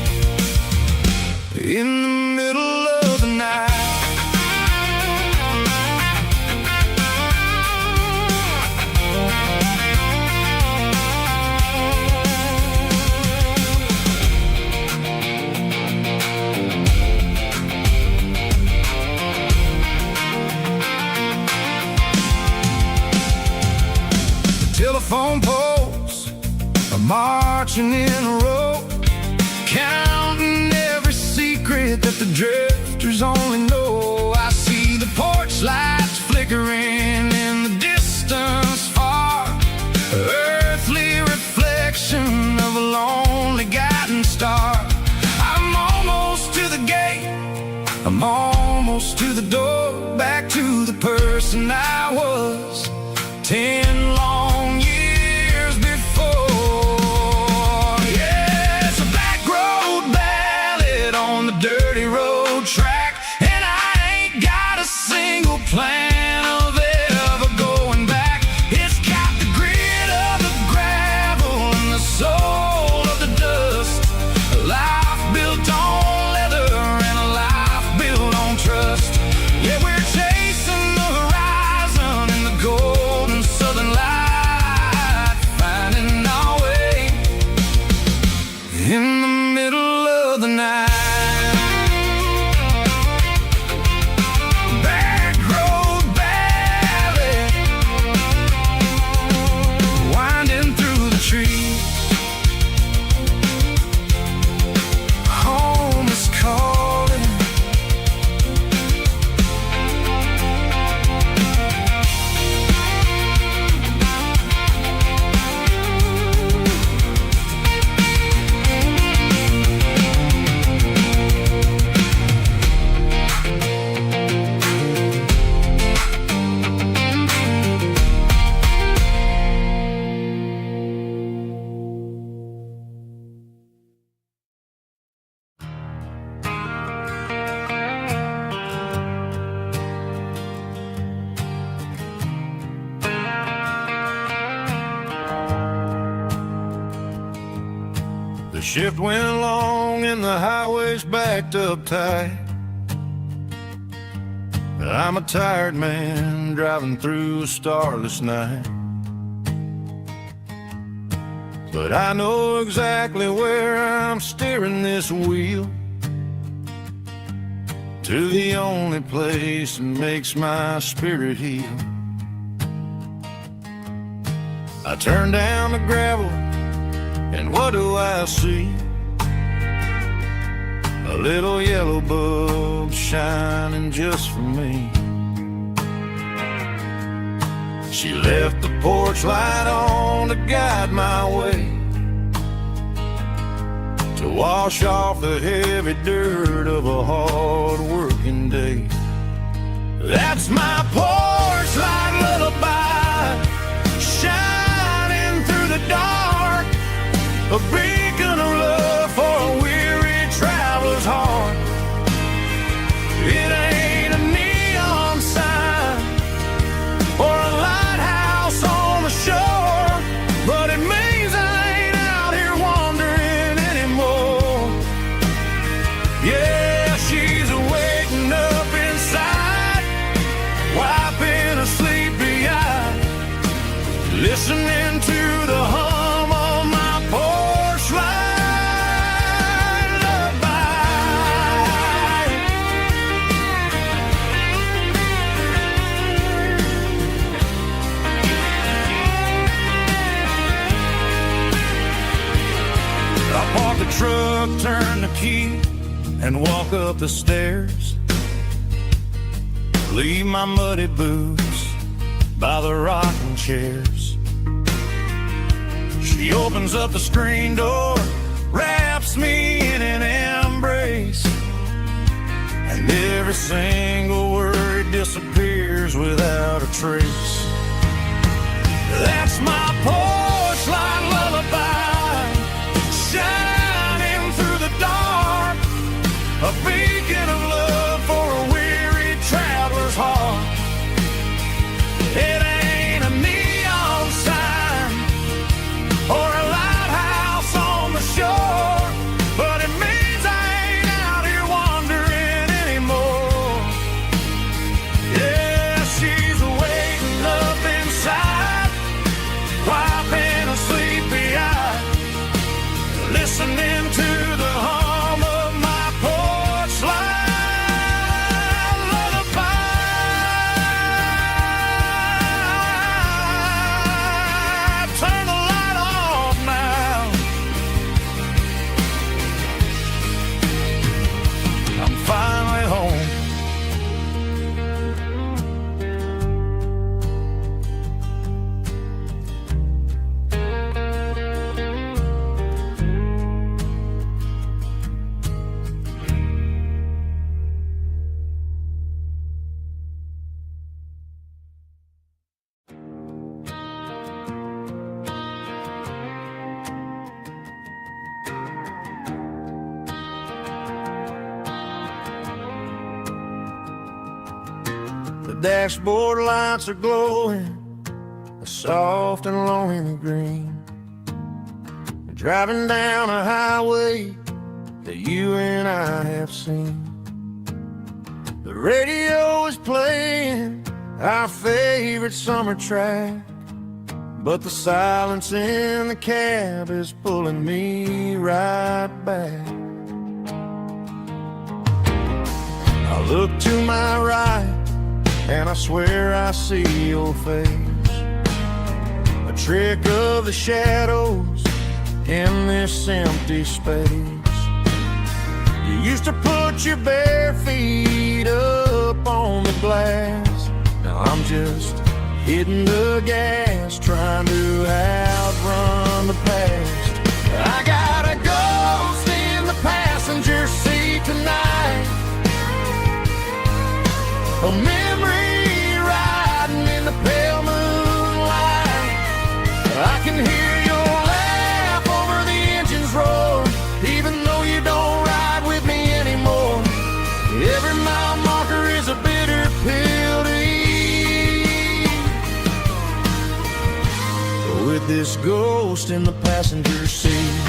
in the middle of the night. Telephone poles are marching in a row, counting every secret that the drifters only know. I see the porch lights flickering in the distance far, earthly reflection of a lonely guiding star. I'm almost to the gate, I'm almost to the door, back to the person I was 10 long years before. Yeah, it's a back road ballad on the dirty road track, and I ain't got a single plan of ever going back. It's got the grit of the gravel and the soul of the dust, a life built on leather and a life built on trust. Yeah, we're chasing the horizon in the golden southern light, finding our way in the middle of the night. Back road ballad, winding through the trees. Home is calling. The shift went long and the highway's backed up tight. I'm a tired man driving through a starless night, but I know exactly where I'm steering this wheel, to the only place that makes my spirit heal. I turn down the gravel, and what do I see? a little yellow bulb shining just for me. She left the porch light on to guide my way, to wash off the heavy dirt of a hard-working day. That's my porch light lullaby, shining through the dark, a beacon of love for a weary traveler's heart. It ain't a neon sign or a lighthouse on the shore, but it means I ain't out here wandering anymore. Yeah, she's waking up inside, wiping a sleepy eye, listening to the hum of my porch light lullaby. I park the truck, turn the key, and walk up the stairs. Leave my muddy boots by the rocking chairs. She opens up the screen door, wraps me in an embrace, and every single word disappears without a trace. That's my porch light lullaby, shining through the dark, a beacon of love for a weary traveler's heart. It ain't a neon sign or a lighthouse on the shore, but it means I ain't out here wandering anymore. Yeah, she's waking up inside, wiping a sleepy eye, listening to the hum of my porch light lullaby. Turn the light off now, I'm finally home. The dashboard lights are glowing, a soft and lonely green. Driving down a highway that you and I have seen. The radio is playing our favorite summer track, but the silence in the cab is pulling me right back. I look to my right and I swear I see your face, a trick of the shadows in this empty space. You used to put your bare feet up on the glass. Now I'm just hitting the gas, trying to outrun the past. I got a ghost in the passenger seat tonight, a memory riding in the pale moonlight. I can hear your laugh over the engine's roar, even though you don't ride with me anymore. Every mile marker is a bitter pill to eat. With this ghost in the passenger seat,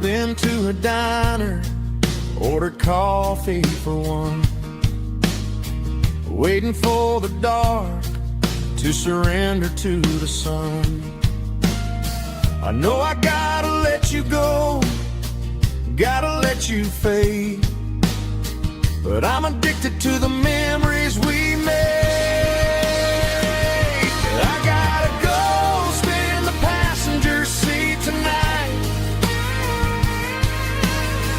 into a diner, ordered coffee for one, waiting for the dark to surrender to the sun. I know I gotta let you go, gotta let you fade, but I'm addicted to the memories we made. I got a ghost in the passenger seat tonight,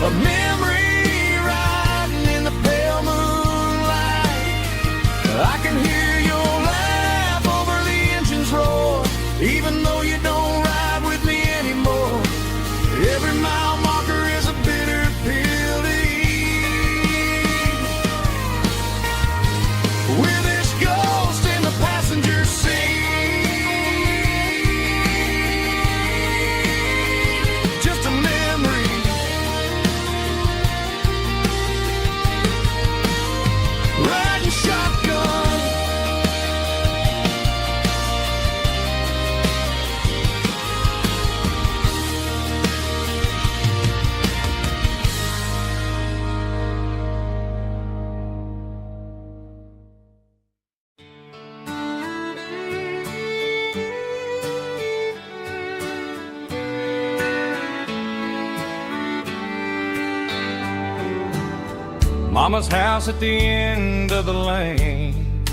a memory riding in the pale moonlight. I can hear your laugh over the engine's roar, even though you don't ride with me anymore. Every mile marker is a bitter pill to eat. With this ghost in the passenger seat, just a memory. Riding shotgun, Mama's house at the end of the lane,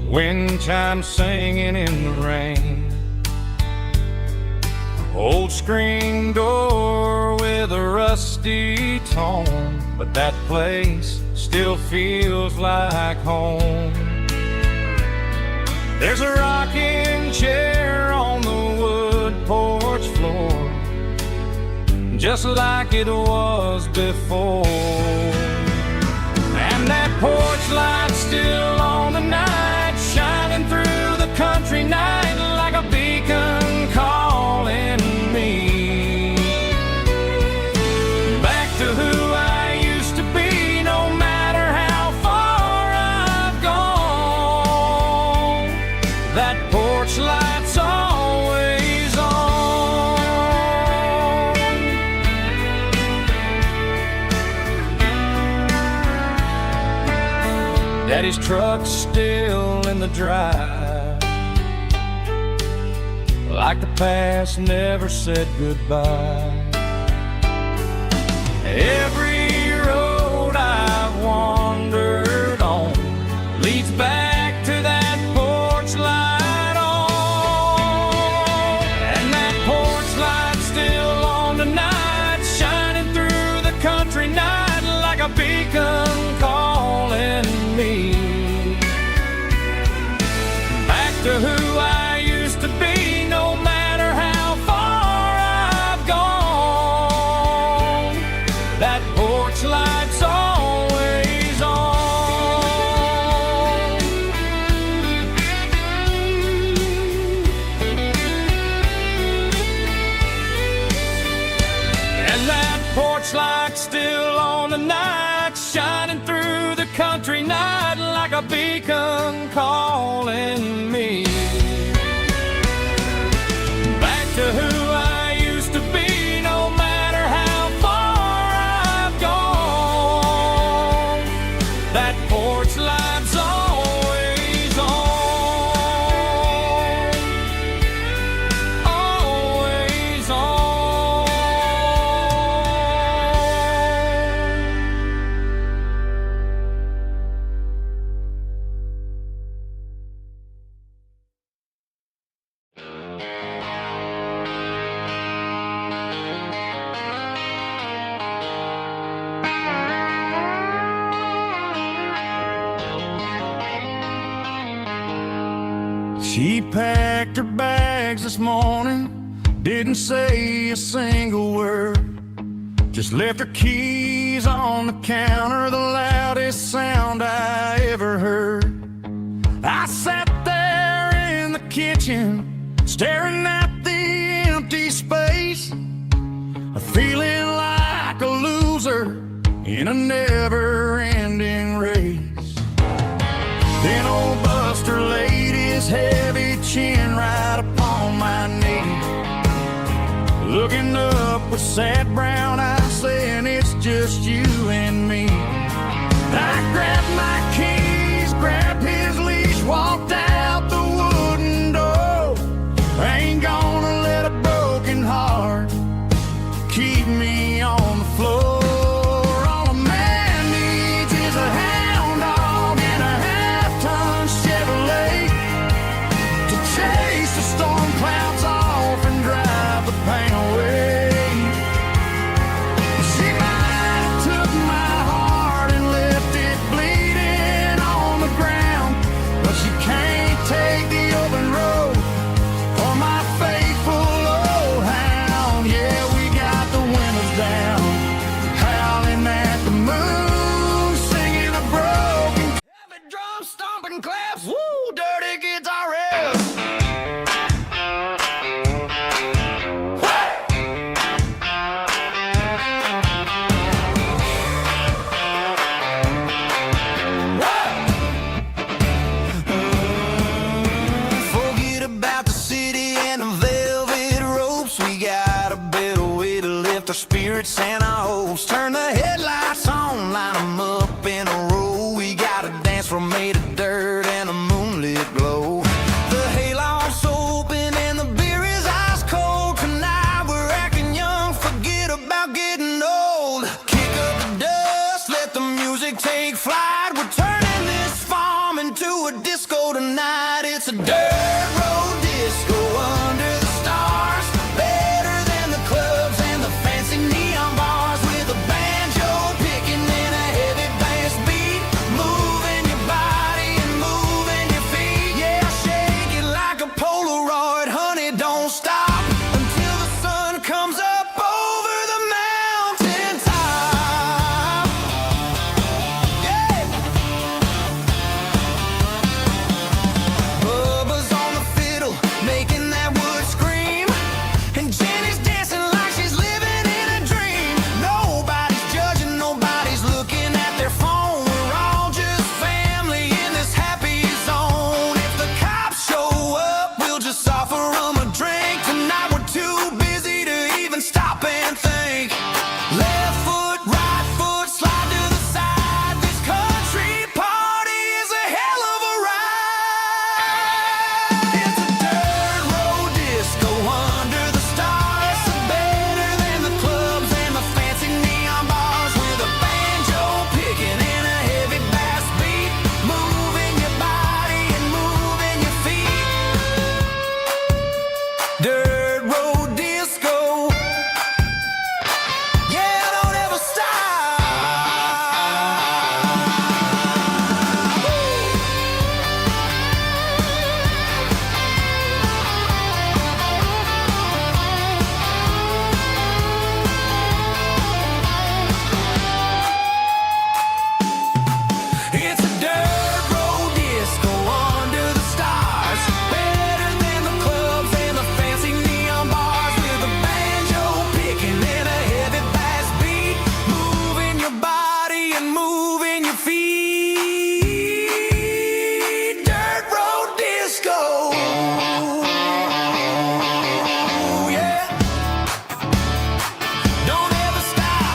wind chimes singing in the rain, old screen door with a rusty tone, but that place still feels like home. There's a rocking chair on the wood porch floor, just like it was before. And that porch light's still on the night, shining through the country night like a beacon calling me back to who I used to be. No matter how far I've gone, that porch light's always on. Daddy's truck's still in the drive, like the past never said goodbye. Every road I've wandered on leads back to that porch light on. And that porch light's still on tonight, shining through the country night like a beacon calling me back to who I used to be. No matter how far I've gone, that porch light's always on. And that porch light's still on tonight, shining through the country night like a beacon calling me back to who I used to be. No matter how far I've gone, that porch light's always on, always on. She packed her bags this morning, didn't say a single word, just left her keys on the counter, the loudest sound I ever heard. I sat there in the kitchen, staring at the empty space, feeling like a loser in a never-ending race. Then old Buster laid his heavy chin right upon my knee, looking up with sad brown eyes, saying it's just you and me. I grabbed my keys, grabbed his leash, walked out the wooden door. I ain't gonna let a broken heart keep me on the floor. All of with our spirits and our hopes. Turn the headlights on, line them up in a row. We got a dance floor made of dirt and a moonlit glow. The hayloft's open and the beer is ice cold. Tonight we're acting young, forget about getting old. Kick up the dust, let the music take flight. We're turning this farm into a disco tonight. It's a dirt road disco under the stars. Better than the clubs and the fancy neon bars. With a banjo picking and a heavy bass beat. Moving your body and moving your feet. Yeah, shake it like a Polaroid, honey, don't stop until the sun comes up over the mountain top. Yeah. Bubba's on the fiddle, making that wood scream. And Jenny's dancing like she's living in a dream. Nobody's judging, nobody's looking at their phone. We're all just family in this happy zone. If the cops show up, we'll just offer them a drink. Tonight we're too busy to even stop and think. Left foot, right foot, slide to the side. This country party is a hell of a ride. It's a dirt road disco under the stars. Better than the clubs and the fancy neon bars. With a banjo picking and a heavy bass beat. Moving your body and moving your feet. Dirt road disco. Yeah, don't ever stop. It's a dirt road disco under the stars. Better than the clubs and the fancy neon bars. With a banjo picking and a heavy bass beat. Moving your body and moving your feet. Dirt road disco. Yeah. Don't ever stop.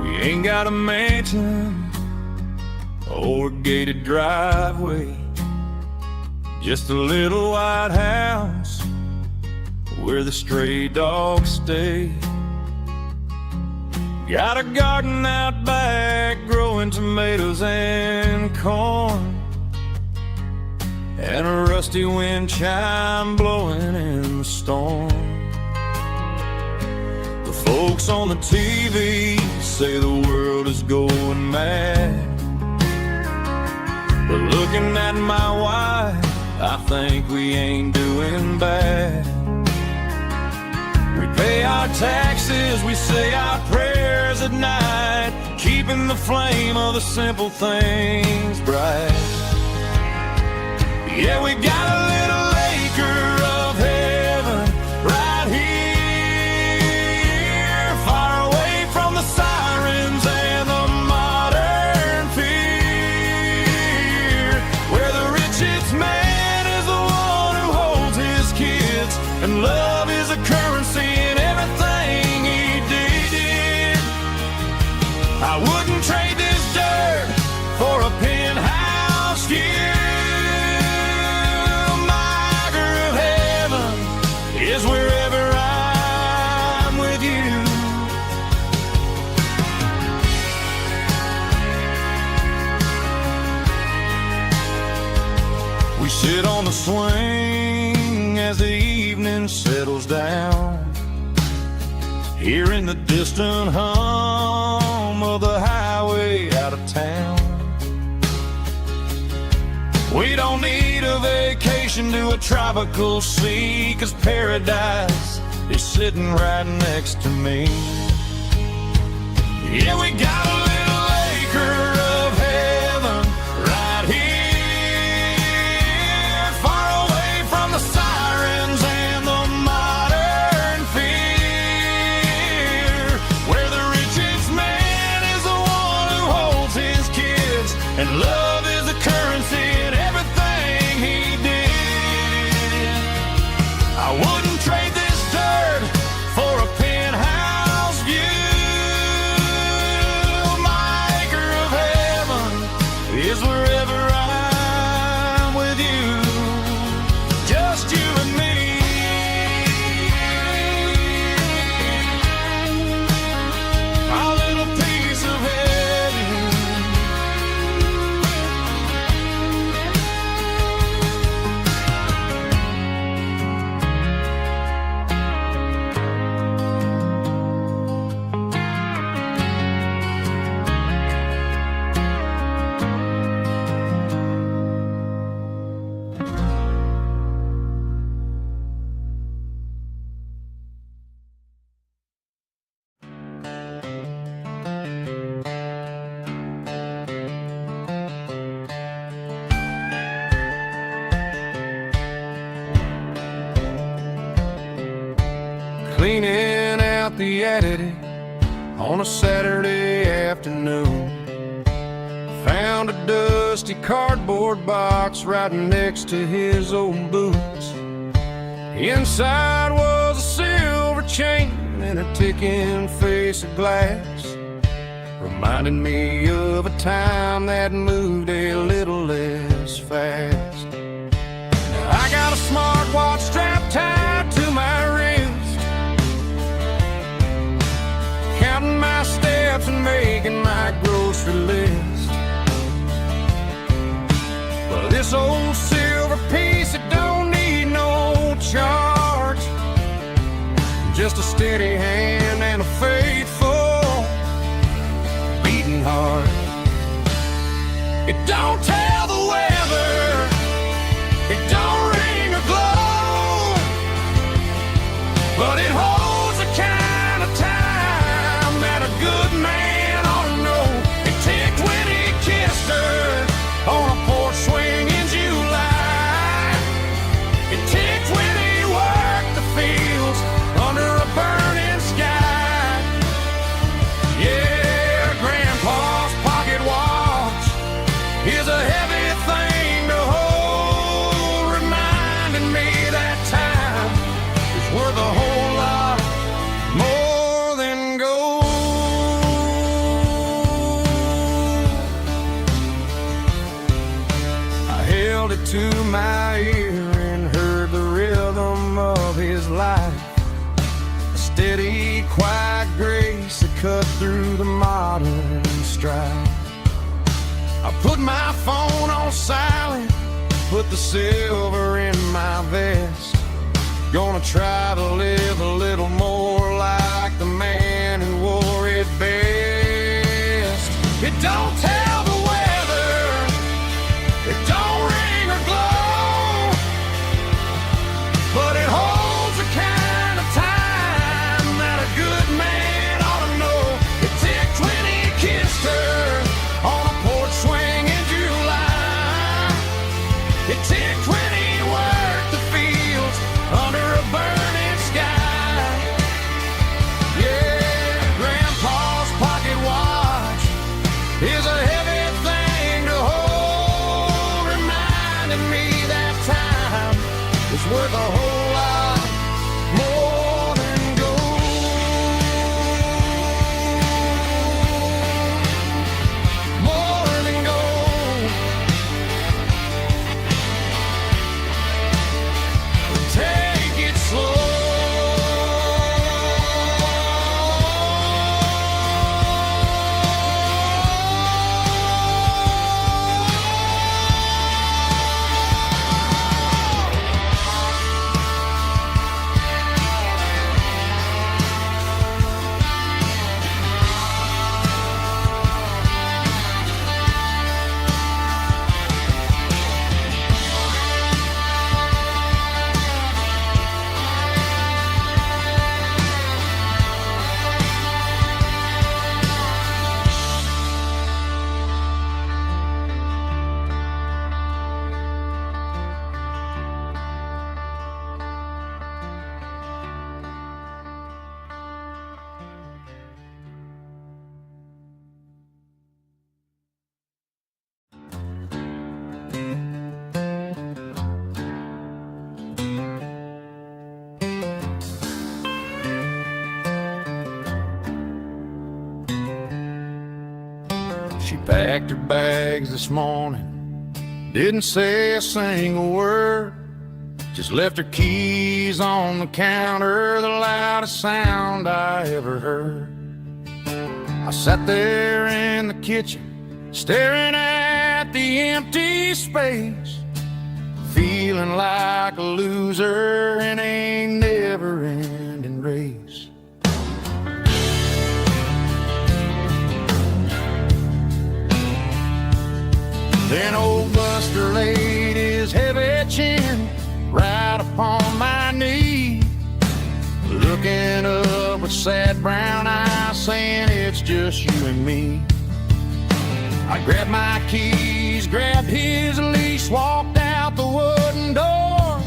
We ain't got a mansion or a gated driveway, just a little white house where the stray dogs stay. Got a garden out back growing tomatoes and corn, and a rusty wind chime blowing in the storm. The folks on the TV say the world is going mad, but looking at my wife, I think we ain't doing bad. We pay our taxes, we say our prayers at night, keeping the flame of the simple things bright. Yeah, we got a little acre of heaven right here, far away from the sirens and the modern fear, where the richest man is the one who holds his kids, and love is a currency in everything he did. I wouldn't trade this dirt for a penthouse view. Is wherever I'm with you. We sit on the swing as the evening settles down, hearing the distant hum of the highway out of town. We don't need a vacation to a tropical sea, 'cause paradise is sitting right next to me. and love is the currency in everything he did. I wouldn't trade this dirt for a penthouse view. My acre of heaven is wherever I'm with you, just you and me. Our little piece of heaven. Cleaning out the attic on a Saturday afternoon. Found a dusty cardboard box right next to his old boots. Inside was a silver chain and a ticking face of glass, reminding me of a time that moved a little less fast. Now I got a smartwatch strapped tied to my wrist, counting my steps and making my grocery list. But this old silver piece, it don't need no charge, just a steady hand and a faithful beating heart. It don't tell the weather, it don't ring or glow, but it holds the kind of time that a good man ought to know. It ticked when he kissed her on a porch swing in July. It ticked when he worked the fields under a burning sky. Yeah, Grandpa's pocket watch is a heavy thing to hold, reminding me that time is worth a whole lot more than gold. I held it to my ear and heard the rhythm of his life, a steady, quiet grace that cut through the modern strife. I put my phone on silent, put the silver in my vest. Gonna try to live a little more like the man who wore it best. It don't tell the weather, it don't ring or glow, but it holds the kind of time that a good man ought to know. It ticked when he kissed her on a porch swing in July. It ticked when he worked the fields under a burning sky. She packed her bags this morning, didn't say a single word, just left her keys on the counter, the loudest sound I ever heard. I sat there in the kitchen, staring at the empty space, feeling like a loser in a never-ending race. Then old Buster laid his heavy chin right upon my knee, looking up with sad brown eyes, saying it's just you and me. I grabbed my keys, grabbed his leash, walked out the wooden door.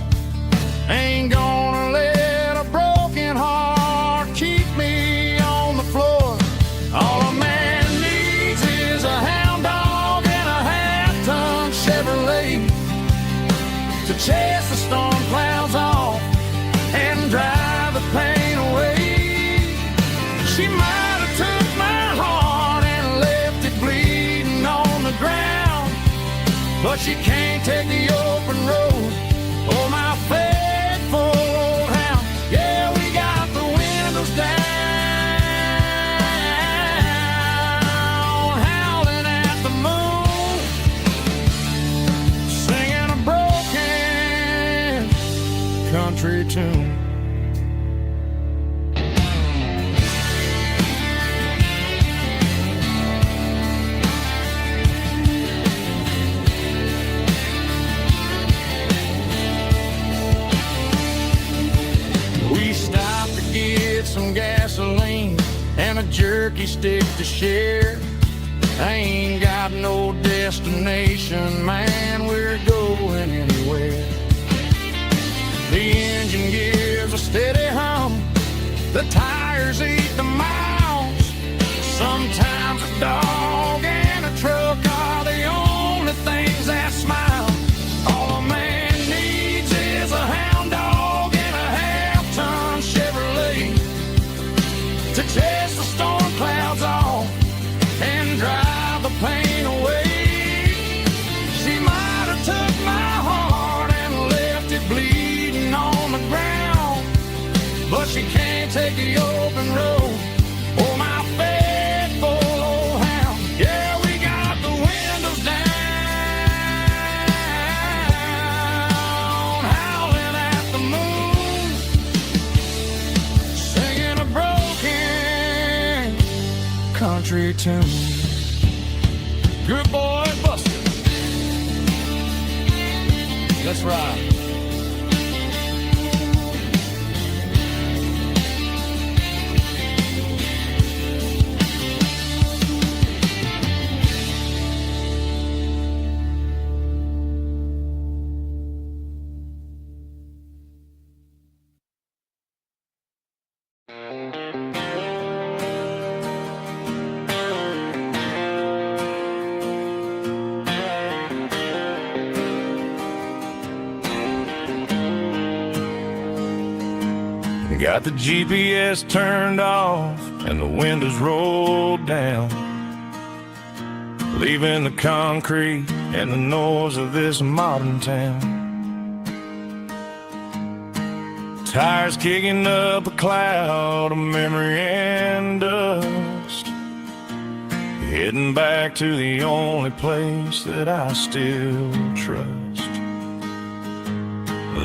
Ain't gonna let a broken heart keep me on the floor. All a man needs is a hound dog and a half-ton Chevrolet to chase the storm clouds off and drive the pain away. She might have took my heart and left it bleeding on the ground, but she can't take the open road. Oh, my faithful old hound. Yeah, we got the windows down, howling at the moon, singing a broken country tune. We stopped to get some gasoline and a jerky stick to share. I ain't got no destination, man, we're going anywhere. The engine gives a steady hum, the tires eat the miles. Sometimes a dog and a truck are the only things that smile. All a man needs is a hound dog and a half-ton Chevrolet to chase the storm clouds off and drive the pain away. She might have took my heart and left it bleeding on the ground, but she can't take the open road. Oh, my faithful old hound. Yeah, we got the windows down, howling at the moon, singing a broken country tune. Good boy, Buster. Let's ride. Got the GPS turned off and the windows rolled down, leaving the concrete and the noise of this modern town. Tires kicking up a cloud of memory and dust, heading back to the only place that I still trust.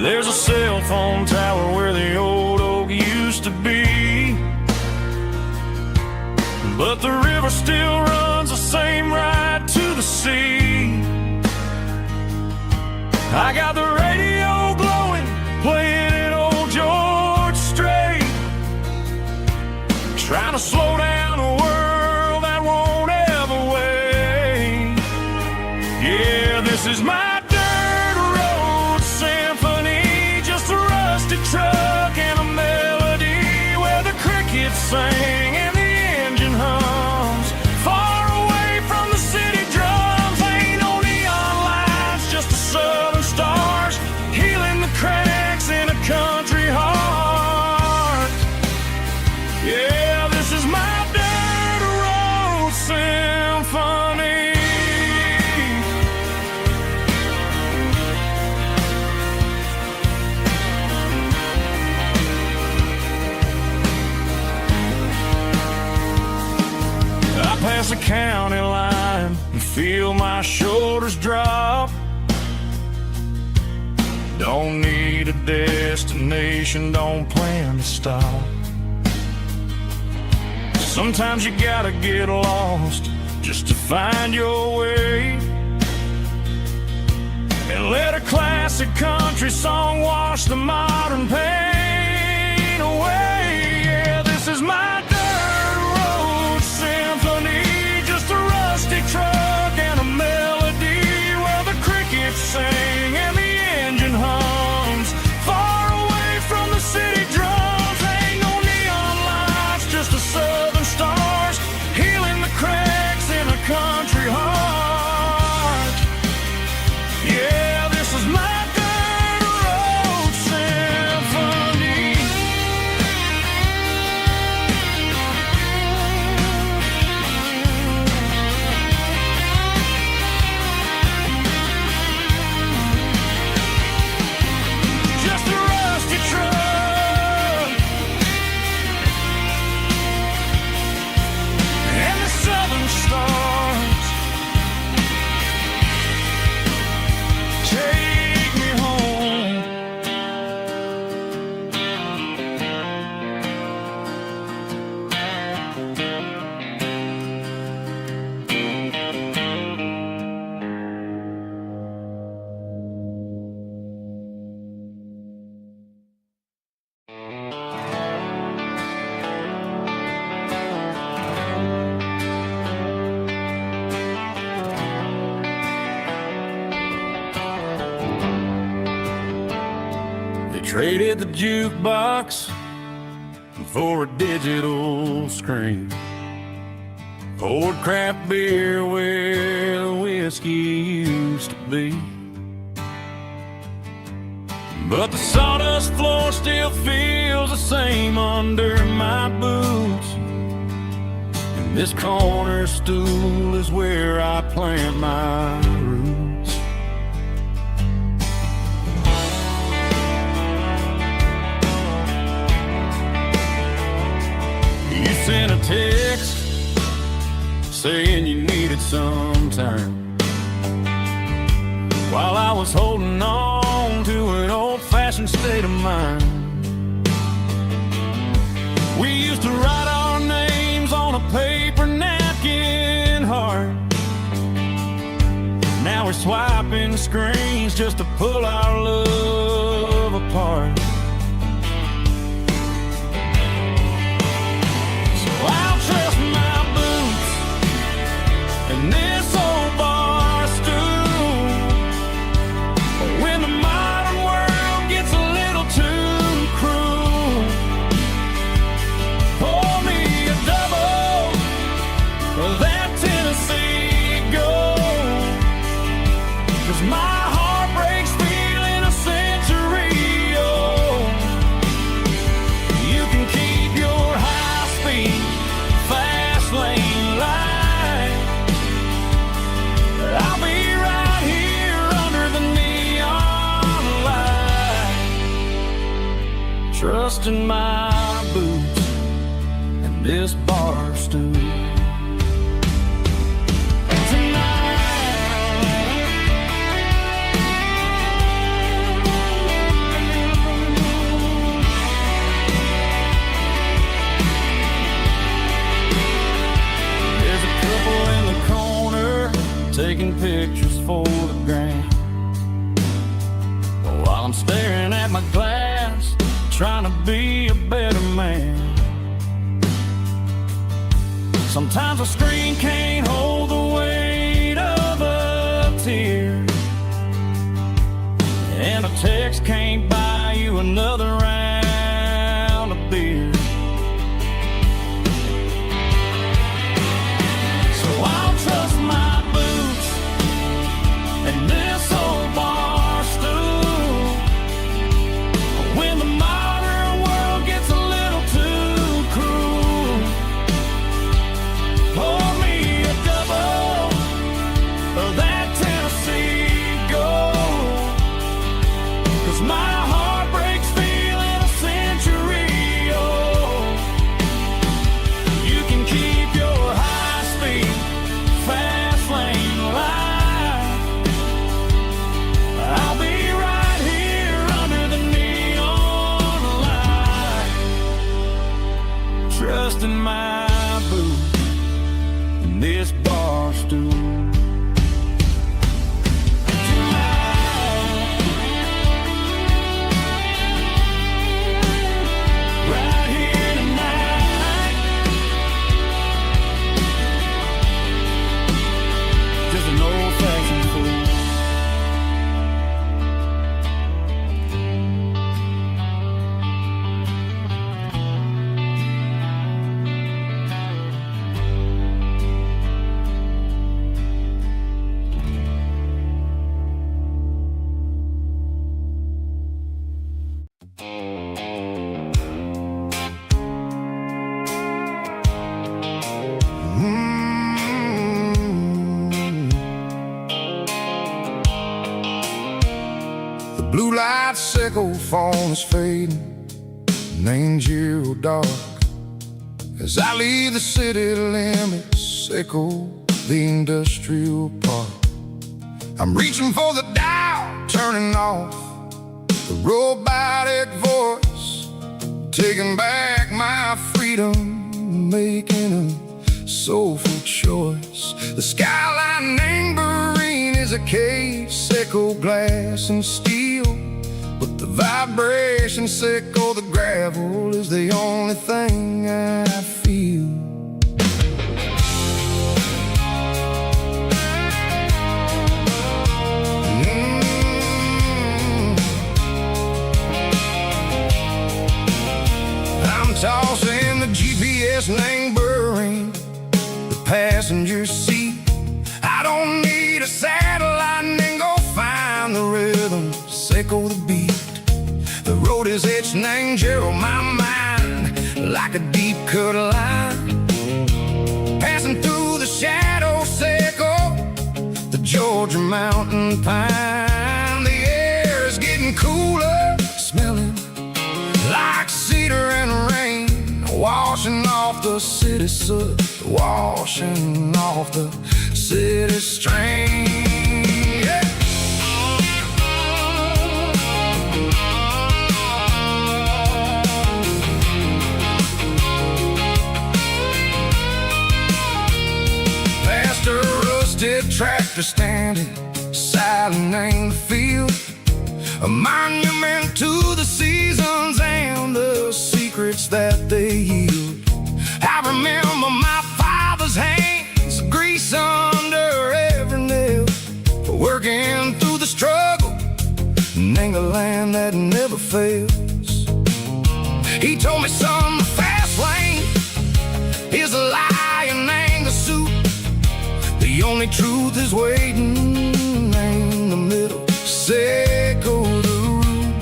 There's a cell phone tower where the old oak used to be, but the river still runs the same right to the sea. I got the radio glowing, playing it old George Strait, trying to slow down a world that won't ever wait. Yeah, this is my truck and a melody where the crickets sing and the engine hums, far away from the city drums. Ain't no neon lights, just the southern stars healing the cracks in a country heart. Yeah, this is my dirt road symphony. past the county line and feel my shoulders drop. Don't need a destination, don't plan to stop. Sometimes you gotta get lost just to find your way, and let a classic country song wash the modern pain away. Yeah, this is my dirt road symphony, just a rusty truck and a melody where the crickets sing and the engine hums far away from the city drums. Ain't no neon lights, just the southern stars healing the cracks in a country heart. Yeah, this is my dirt road symphony. Just a rusty truck and the southern stars take me home. They traded the jukebox for a digital screen, poured craft beer where the whiskey used to be. But the sawdust floor still feels the same under my boots, and this corner stool is where I plant my roots. You sent a text saying you needed some time, while I was holding on to an old-fashioned state of mind. We used to write our names on a paper napkin heart. Now we're swiping screens just to pull our love apart. I'll trust my boots and this old bar stool when the modern world gets a little too cruel. Pour me a double of that Tennessee Gold, 'cause my heart breaks feeling a century old. You can keep your high-speed fast lane light, I'll be right here under the neon light, trusting my boots and this bar stool. There's a couple in the corner taking pictures for the gram, while I'm staring at my glass, trying to be a better man. Sometimes a screen can't hold the weight of a tear, and a text can't buy you another round of beer. So I'll trust my boots and this old bar stool when the modern world gets a little too cruel. Pour me a double of that Tennessee Gold, 'cause my heart breaks feeling Seco phone is fading, named Giro dark. As I leave the city limits, echo the industrial park. I'm reaching for the dial, turning off the robotic voice, taking back my freedom, making a soulful choice. The skyline named Marine is a cave, Seco glass and steel, but the vibration, Seco the gravel, is the only thing I feel. I'm tossing the GPS named Burring, the passenger seat. I don't need a satellite and go find the rhythm, Seco the beat. The road is etched named Gerald, my mind, like a deep cut line. Passing through the shadow, Seco, the Georgia mountain pine. The air is getting cooler, smelling like cedar and rain, washing off the city soot, washing off the city strain. Yeah. Past a rusted tractor standing silent in the field, a monument to the seasons and the secrets that they yield. I remember my father's hands, grease under every nail, working through the struggle, and a land that never fails. He told me, son, the fast lane is a lie and ain't the suit. The only truth is waiting in the middle, Seco the root.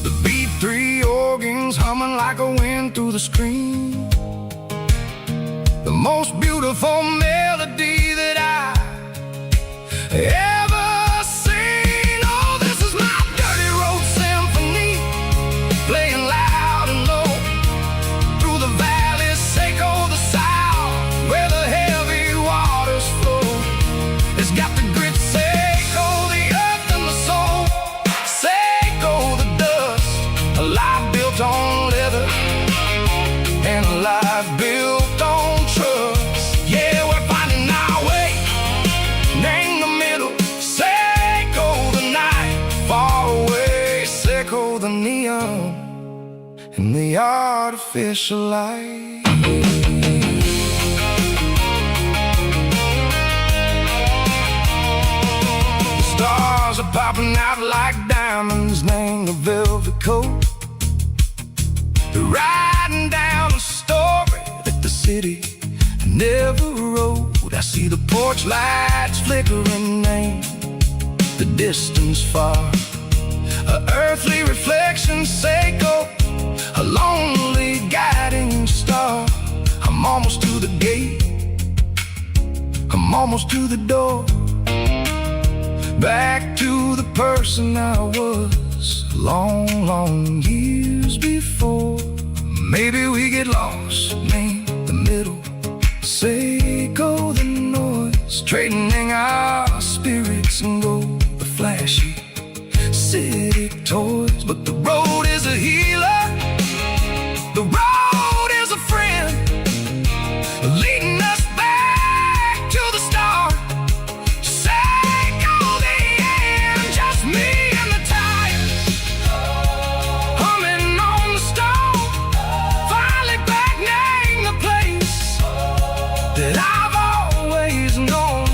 The B3 organs humming like a wind through the screen, the most beautiful melody that I ever seen. Oh, this is my dirty road symphony, playing loud and low through the valleys, Seco the south, where the heavy waters flow. It's got the grit, Seco the earth and the soul, Seco the dust, a life built on leather and a life built on trust. Yeah, we're finding our way, name the middle, Seco the night, far away, Seco the neon and the artificial light. The stars are popping out like diamonds, name the velvet coat. They're riding down a story that the city never wrote. I see the porch lights flickering, name the distance far, a earthly reflection, Seco, a lonely guiding star. I'm almost to the gate, I'm almost to the door, back to the person I was long, long years before. Maybe we get lost, name the middle, Seco the noise, trading our spirits and go the flashy city toys. But the road is a healer, the road is a friend, leading us back to the start, Seco the end. Just me and the tires, humming on the stove, finally back, name the place that I've always known,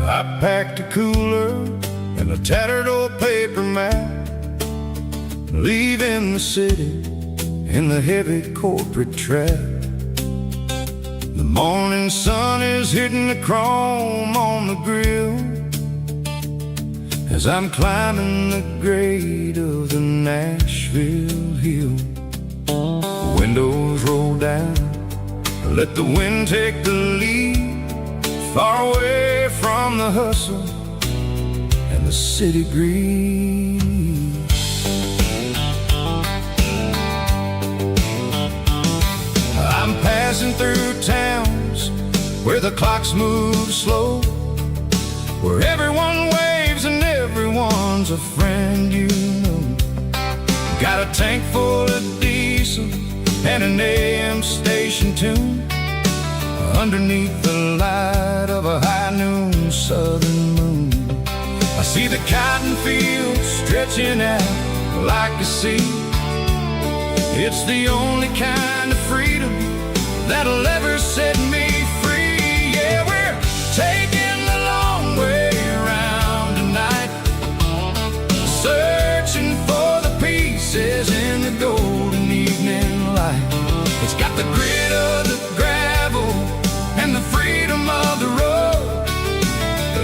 I packed a cooler and a tattered old paper map, leaving the city in the heavy corporate trap. The morning sun is hitting the chrome on the grill as I'm climbing the grade of the Nashville hill. Windows roll down, let the wind take the lead, far away from the hustle and the city breeze. I'm passing through towns where the clocks move slow, where everyone waves and everyone's a friend you know. Got a tank full of diesel and an AM station tune underneath the light of a high noon southern moon. I see the cotton fields stretching out like a sea. It's the only kind of freedom that'll ever set me free. Yeah, we're taking the long way around tonight, searching for the pieces in the golden evening light. It's got the grit of the gravel and the freedom of the road,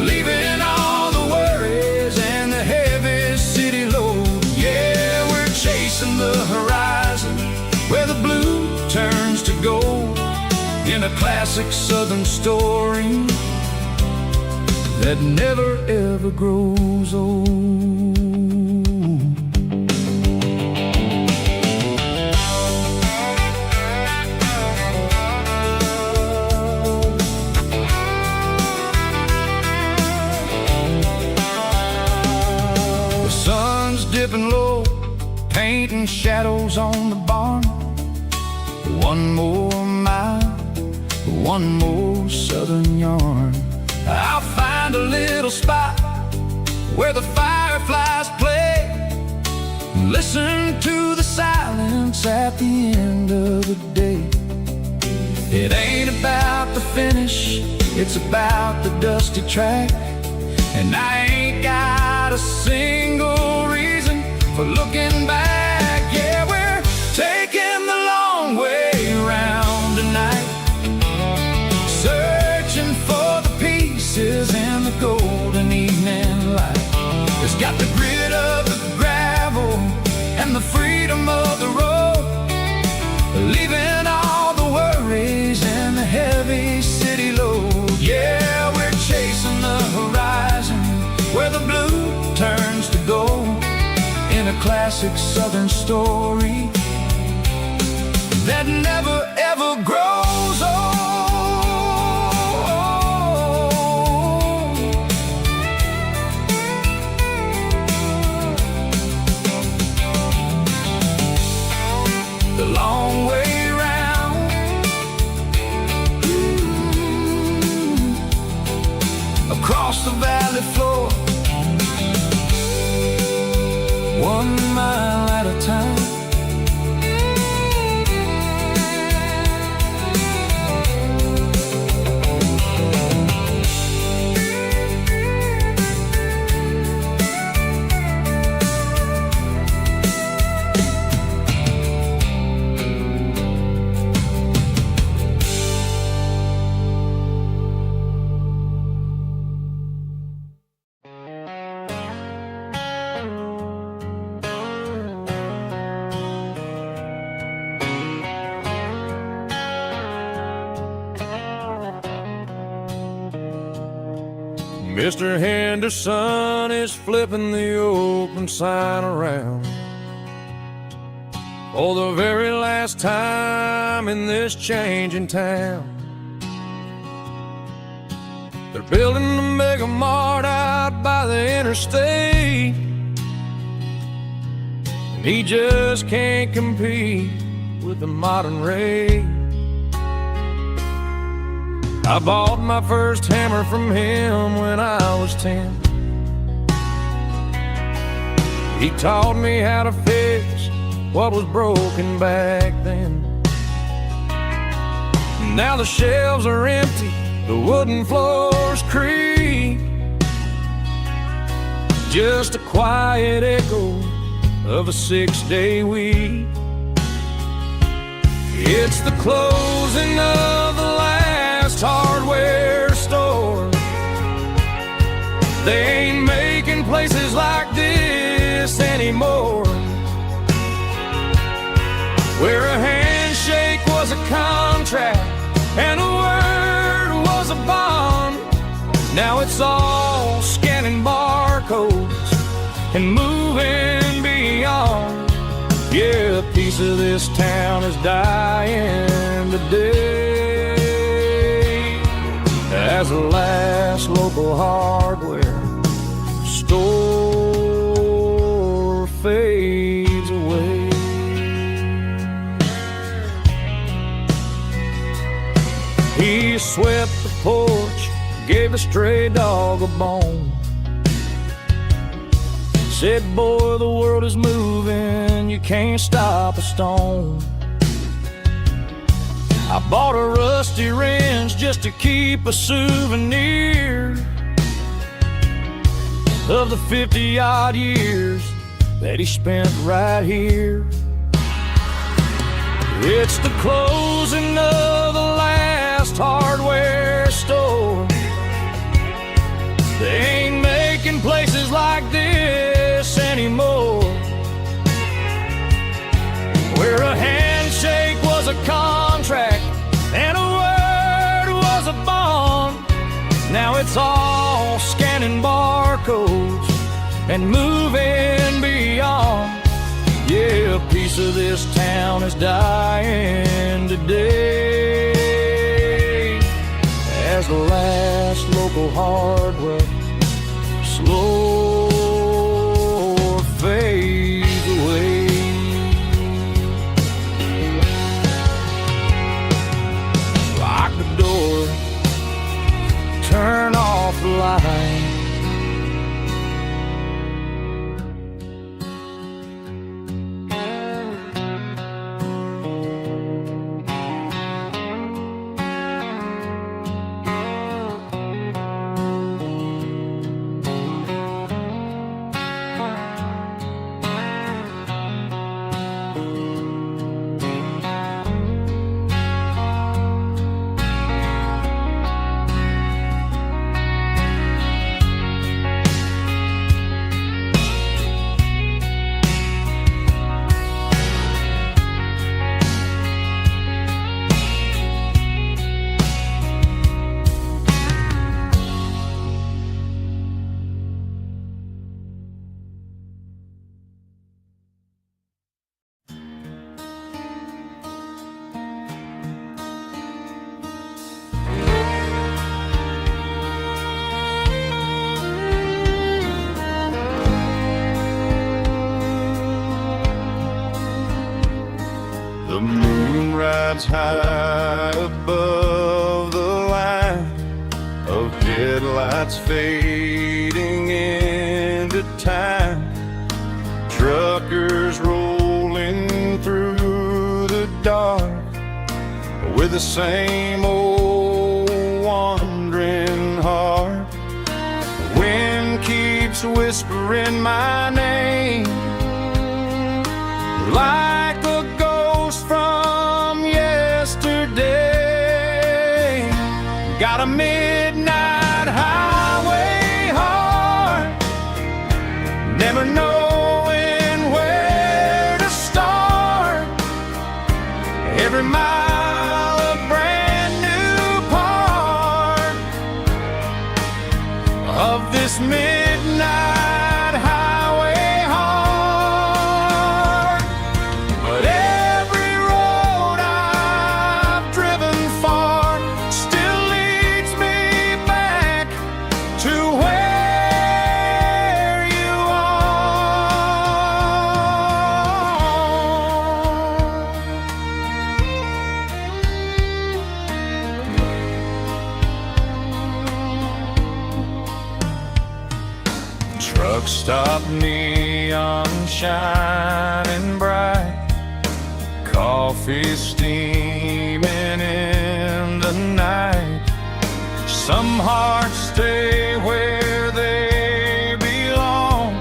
leaving all the worries and the heavy city load. Yeah, we're chasing the horizon where the blue turns to gold, in a classic southern story that never ever grows old. The sun's dipping low, painting shadows on the barn. One more mile, one more southern yarn. I'll find a little spot where the fireflies play, listen to the silence at the end of the day. It ain't about the finish, it's about the dusty track, and I ain't got a single reason for looking back. Yeah, we're taking the long way around tonight, searching for the pieces in the golden evening light. It's got the grit of the gravel and the freedom of the road, leaving all the worries and the heavy city load. Yeah, we're chasing the horizon where the blue turns to gold, in a classic southern story that never ever grows old. The long way round, across the valley floor, 1 mile at a time. Mr. Henderson is flipping the open sign around for the very last time in this changing town. They're building a mega mart out by the interstate, and he just can't compete with the modern rate. I bought my first hammer from him when I was 10. He taught me how to fix what was broken back then. Now the shelves are empty, the wooden floors creak, just a quiet echo of a 6-day week. It's the closing of the last hardware store. They ain't making places like this anymore, where a handshake was a contract and a word was a bond. Now it's all scanning barcodes and moving beyond. Yeah, a piece of this town is dying today as the last local hardware store fades away. He swept the porch, gave a stray dog a bone, said, boy, the world is moving, you can't stop a stone. I bought a rusty wrench just to keep a souvenir of the 50-odd years that he spent right here. It's the closing of the last hardware store. They ain't making places like this anymore, where a handshake was a contract and a word was a bond. Now it's all scanning barcodes and moving beyond. Yeah, a piece of this town is dying today as the last local hardware slow fades away. Lock the door, turn off the light. The moon rides high above the line of headlights fading into time. Truckers rolling through the dark with the same old wandering heart. The wind keeps whispering my name like a ghost from yesterday. Got a midnight highway heart, never knowing where to start. Every mile a brand new part of this midnight highway heart. But every road I've driven far still leads me back to where you are. Truck stop, neon shining bright, coffee steaming in the night. Some hearts stay where they belong,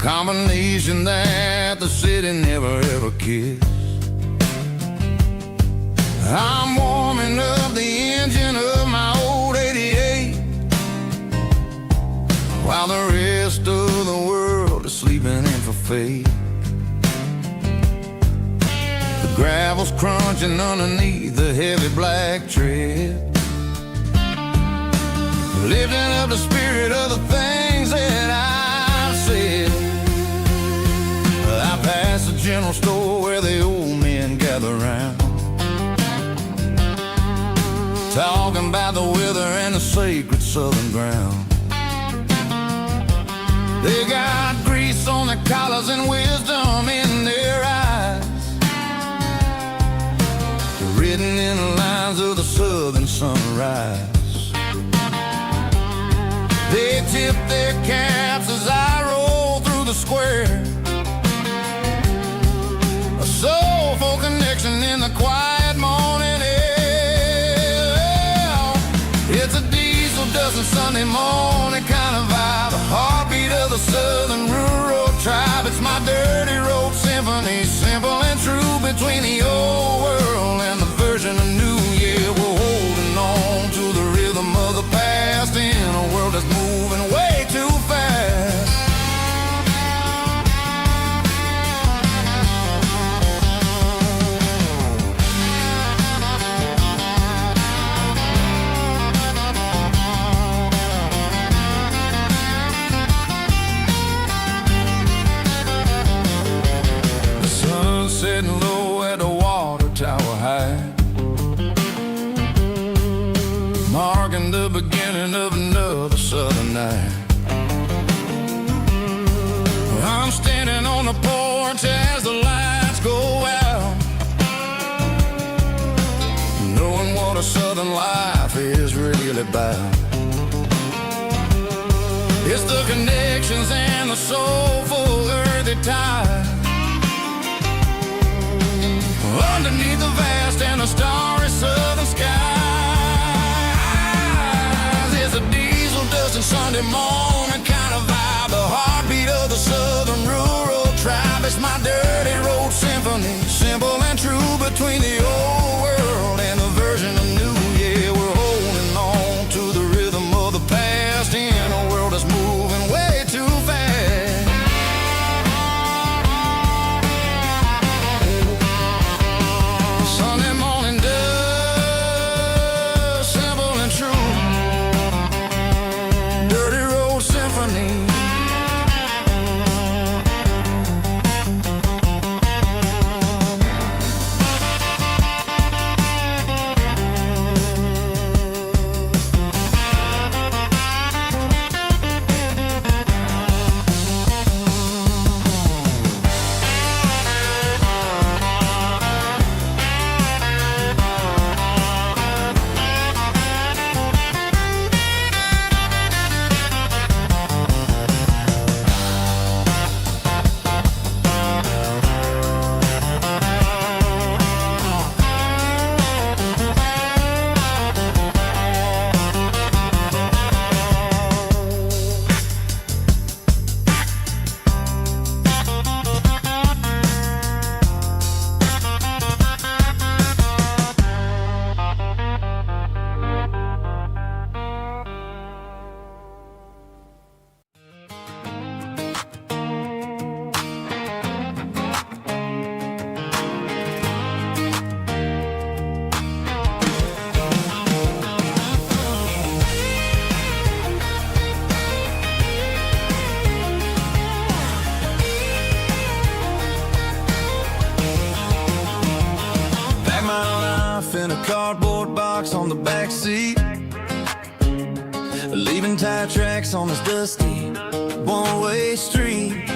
combination that the city never ever kissed. I'm warming up the engine of my old 88, while the rest of the world is sleeping in for fate. The gravel's crunching underneath the heavy black tread, lifting up the spirit of the things that I've said. I pass the general store where the old men gather round, talking about the weather and the sacred southern ground. They got grease on their collars and wisdom in their eyes, written in the lines of the southern sunrise. They tip their caps as I roll through the square, a soulful connection in the quiet morning air. It's a diesel dozen Sunday morning kind of vibe, a heartbeat of the southern rural tribe. It's my dirty road symphony, simple and true, between the old world and the version of new. Yeah, we're holding on to the rhythm of the past in a world that's moving way too fast. The sun's setting low at the water tower high, marking the beginning of another southern night. I'm standing on the porch as the lights go out, knowing what a southern life is really about. It's the connections and the soulful earthy tide, underneath the vast and the starry southern skies. It's a diesel dusting Sunday morning kind of vibe, the heartbeat of the southern rural tribe. It's my dirty road symphony, simple and true, between the old world and the version of new. Yeah, we're holding on to the rhythm of the past in a world that's moving way too fast. Sunday morning dust, simple and true, dirty road symphony. In a cardboard box on the back seat, leaving tire tracks on this dusty one-way street.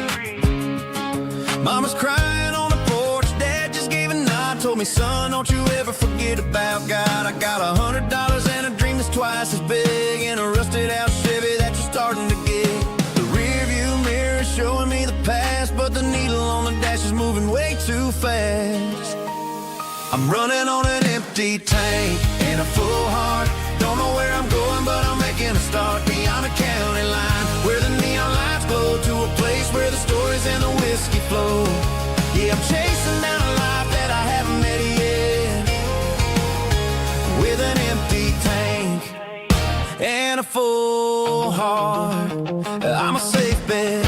Mama's crying on the porch, Dad just gave a nod, told me, son, don't you ever forget about God. I got $100 and a dream that's twice as big, and a rusted out Chevy that you're starting to get. The rear view mirror is showing me the past, but the needle on the dash is moving way too fast. I'm running on an empty tank and a full heart. Don't know where I'm going, but I'm making a start beyond a county line, where the neon lights glow, to a place where the story heart, I'm a safe bet.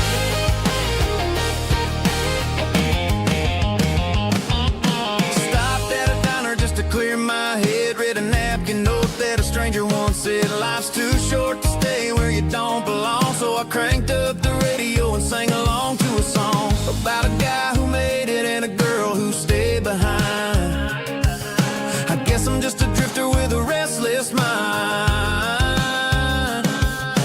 Stopped at a diner just to clear my head. Read a napkin note that a stranger once said, life's too short to stay where you don't belong. So I cranked up the radio and sang along to a song about a guy who made it and a girl who stayed behind. I guess I'm just a drifter with a restless mind.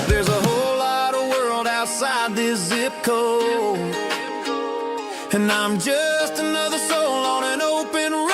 There's a whole lot of world outside this zip code, and I'm just another soul on an open road.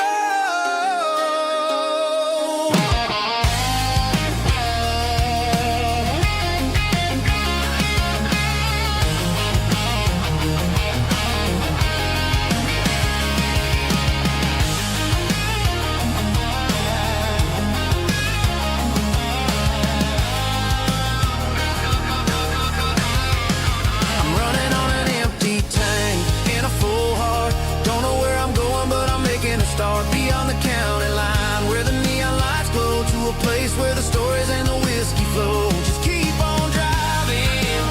I'm running on an empty tank in a full heart. Don't know where I'm going, but I'm making a start beyond the county line, where the neon lights glow, to a place where the stories and the whiskey flow. Just keep on driving,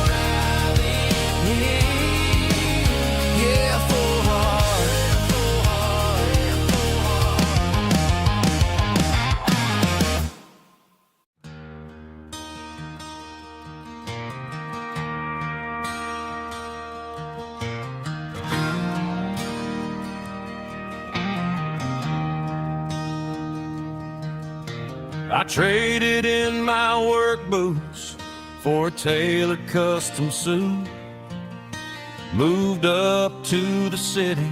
yeah, full heart. I traded in my work boots for a tailored custom suit. Moved up to the city,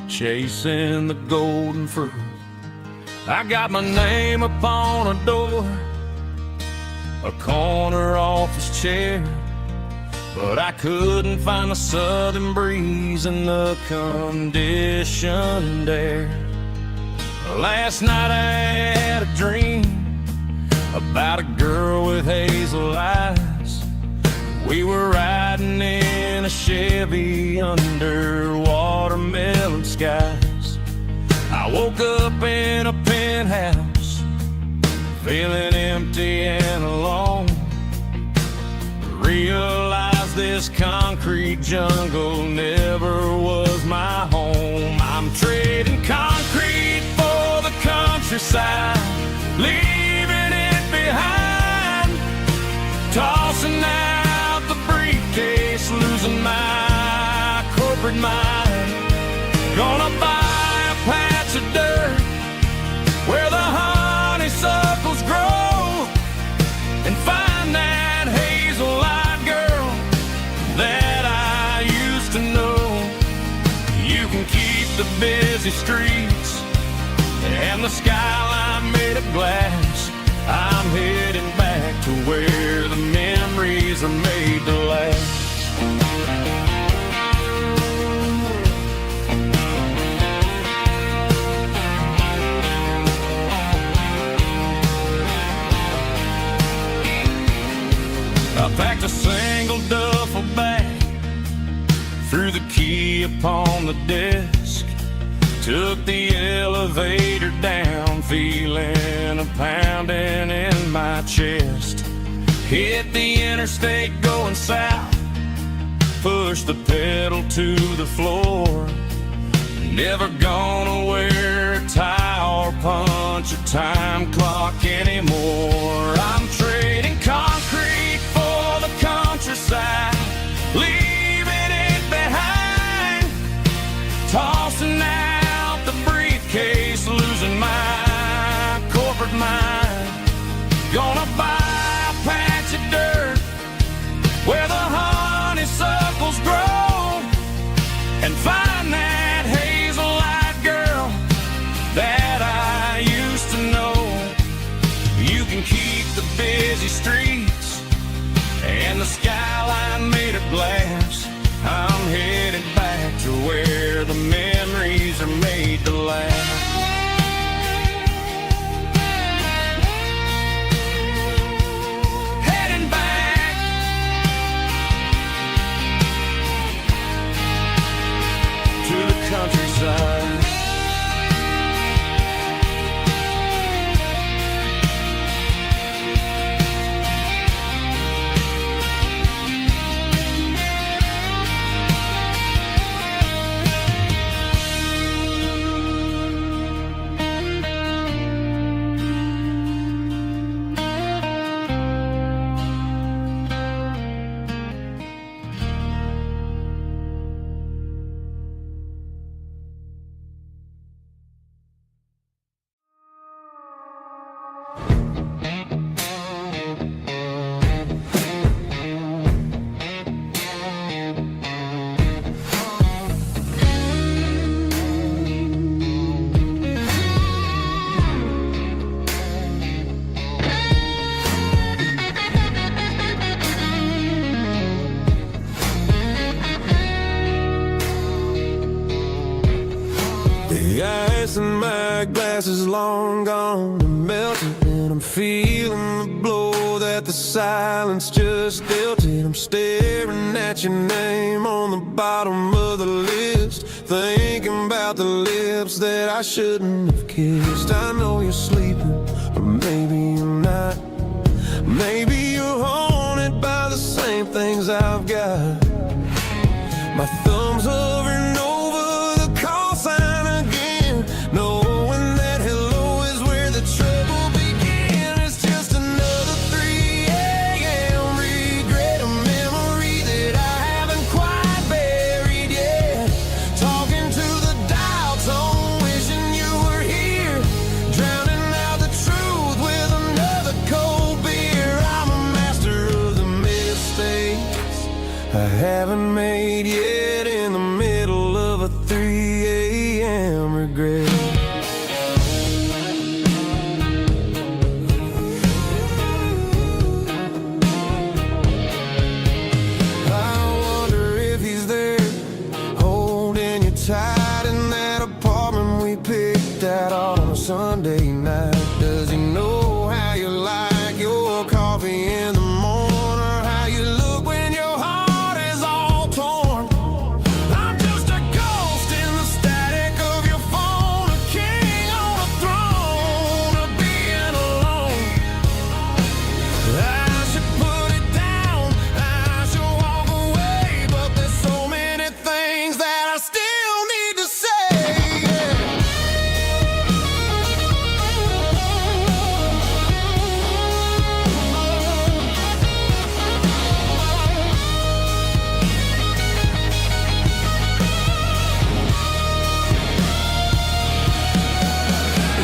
chasing the golden fruit. I got my name upon a door, a corner office chair, but I couldn't find the southern breeze in the conditioned air. Last night I had a dream about a girl with hazel eyes. We were riding in a Chevy under watermelon skies. I woke up in a penthouse, feeling empty and alone. Realized this concrete jungle never was my home. I'm trading concrete for the countryside, leaving it behind. Tossing out the briefcase, losing my corporate mind. Gonna buy a patch of dirt where the honeysuckles grow, and find that hazel-eyed girl that I used to know. You can keep the busy streets and the skyline made of glass. I'm heading back to where the memories are made to last. I packed a single duffel bag, threw the key upon the desk, took the elevator down, feeling a pounding in my chest. Hit the interstate going south, pushed the pedal to the floor. Never gonna wear a tie or punch a time clock anymore. I'm trading concrete for the countryside, leaving it behind. Tossing out the briefcase, losing my corporate mind. Gonna buy a patch of dirt where the honeysuckles grow, and find that hazel-eyed girl that I used to know. You can keep the busy streets that glass is long gone and melted, and I'm feeling the blow that the silence just dealt it. I'm staring at your name on the bottom of the list, thinking about the lips that I shouldn't have kissed. I know you're sleeping, or maybe you're not. Maybe you're haunted by the same things I've got. My thumb's hovering over the call sign again, knowing that hello is where the trouble began. It's just another 3 a.m. regret, a memory that I haven't quite buried yet. Talking to the dial tone, wishing you were here, drowning out the truth with another cold beer. I'm a master of the mistakes I haven't made yet, in the middle of a 3 a.m. regret. I wonder if he's there, holding you tight in that apartment we picked out on a Sunday night. Does he know how you like your coffee in the morning, or how you look when your heart is all torn? I'm just a ghost in the static of your phone, a king on a throne of being alone. I should put it down, I should walk away, but there's so many things that I still need to say.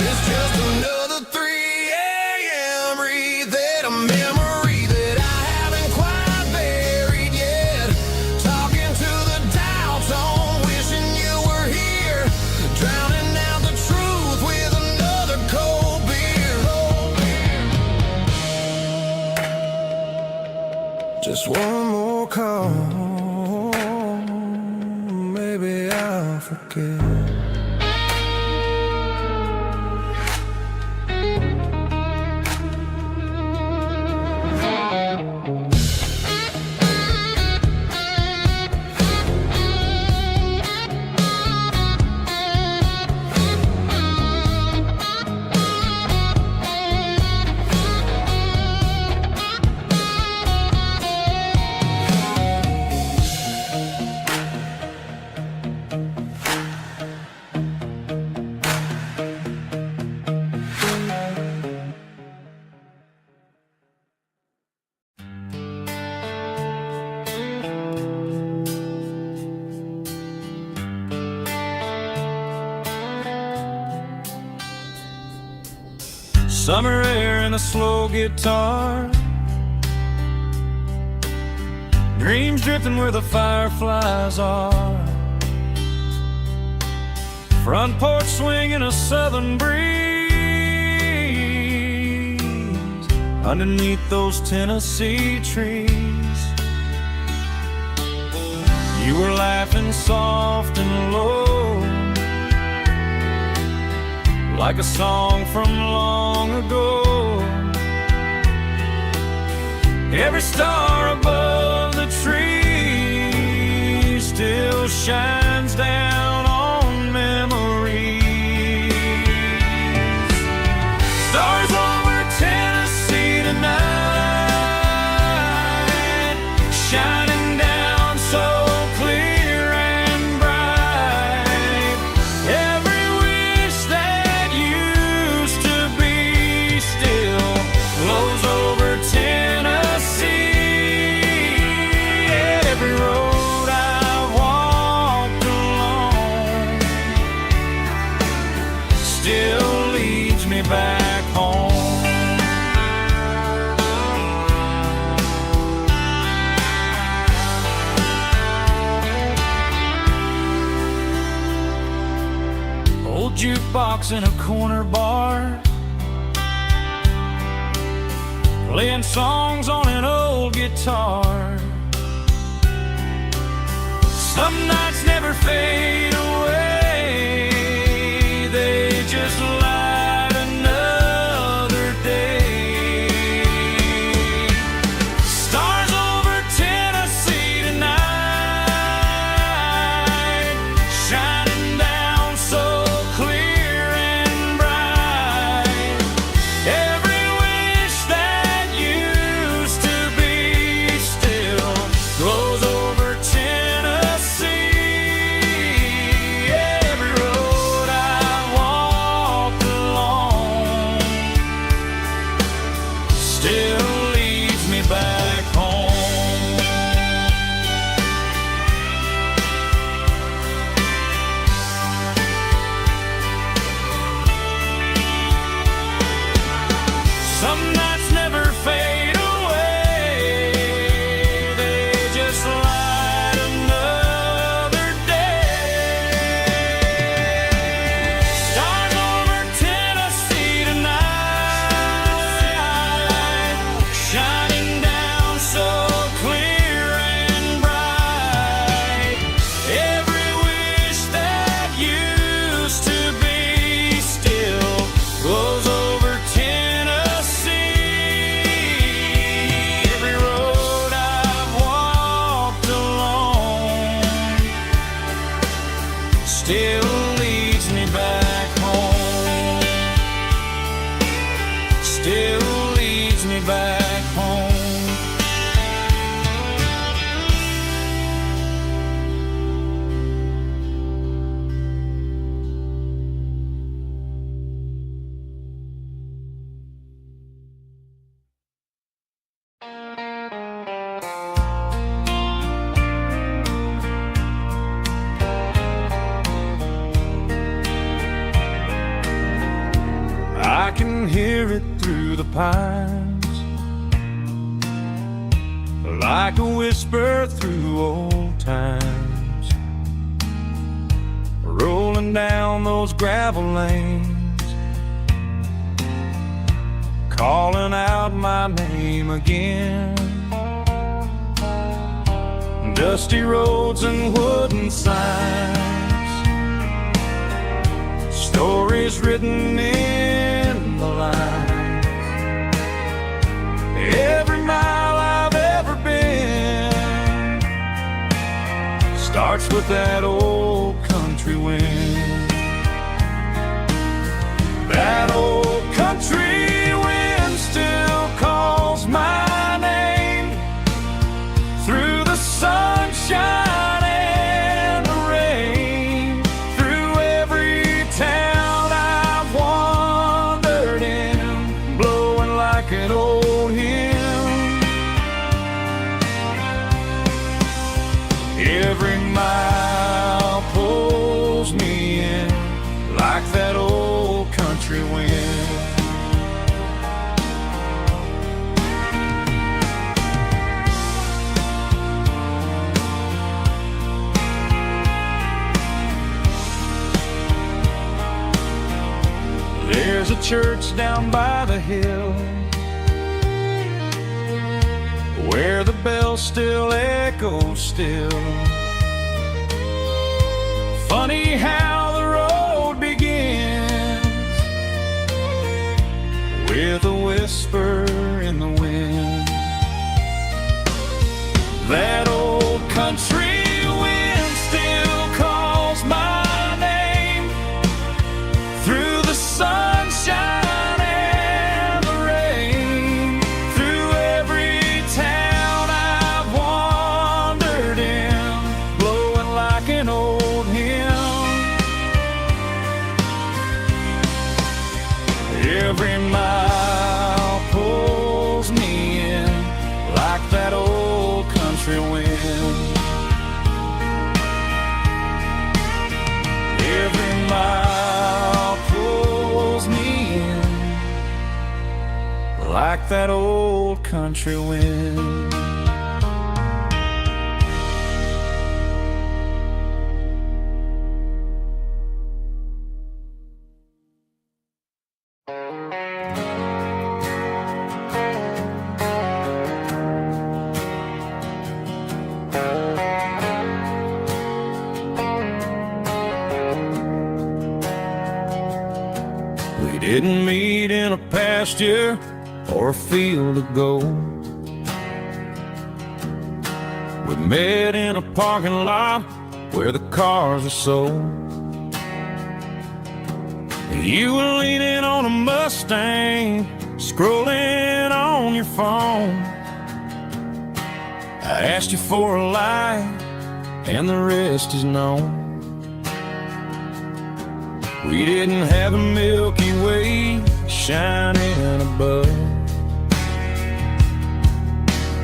It's just another 3 a.m. read, a memory that I haven't quite buried yet. Talking to the dial tone, wishing you were here, drowning out the truth with another cold beer. Just one more call, maybe I'll forget. Summer air and a slow guitar, dreams drifting where the fireflies are. Front porch swinging a southern breeze underneath those Tennessee trees. You were laughing soft and low, like a song from long ago. Every star above the tree still shines down on memories. Stars over Tennessee tonight, shining down so clear and bright. Every wish that used to be still flows over Tennessee. Every road I've walked along still leads me back home. Old jukebox in a corner bar, playing songs on an old guitar. Some nights never fade away, they just hear it through the pines, like a whisper through old times, rolling down those gravel lanes, calling out my name again. Dusty roads and wooden signs, stories written in the lines. Every mile I've ever been starts with that old country wind. That old country wind still calls my name through the sunshine and the rain, through every town I've wandered in, blowing like an old hymn. Every mile pulls me in like that old country wind. There's a church down by the hill where the bells still echo still. Funny how the road begins with a whisper in the wind. That old country wind still calls my name through the sunshine and the rain, through every town I've wandered in, blowing like an old hymn. Every mile pulls me in like that old country wind. Every mile pulls me in like that old country wind. We didn't meet in a pasture or a field of gold. We met in a parking lot where the cars are sold. You were leaning on a Mustang, scrolling on your phone. I asked you for a light, and the rest is known. We didn't have a Milky Way shining above,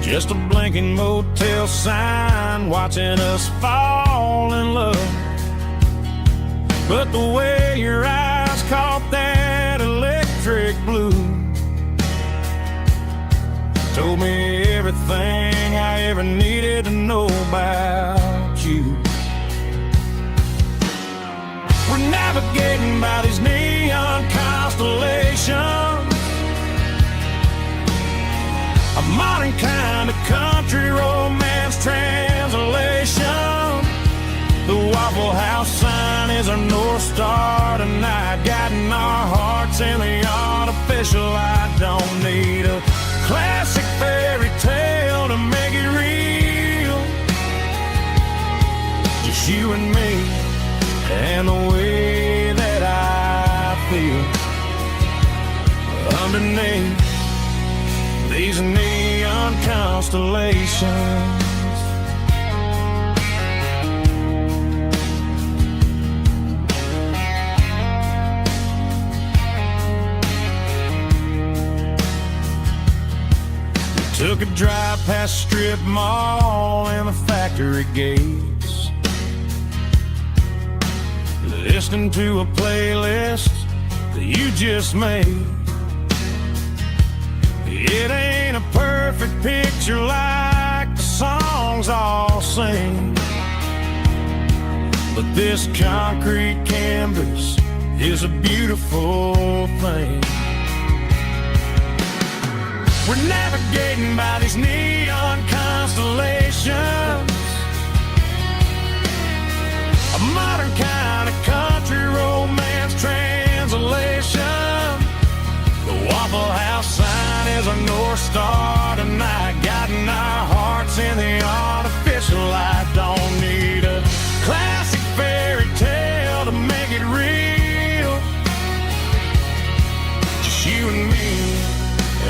just a blinking motel sign watching us fall in love. But the way your eyes caught that electric blue told me everything I ever needed to know about you. We're navigating by these neon constellations, a modern kind of country romance translation. The Waffle House sign is our North Star tonight, guiding our hearts in the artificial light. Don't need a classic fairy tale to make it real, just you and me and the way that I feel underneath these neon constellations. We took a drive past strip mall and the factory gates, listening to a playlist that you just made. It ain't a perfect picture like the songs all sing, but this concrete canvas is a beautiful thing. We're navigating by these neon constellations, a modern kind of country romance translation. The Waffle House sign is a North Star tonight, guiding our hearts in the artificial light. Don't need a classic fairy tale to make it real, just you and me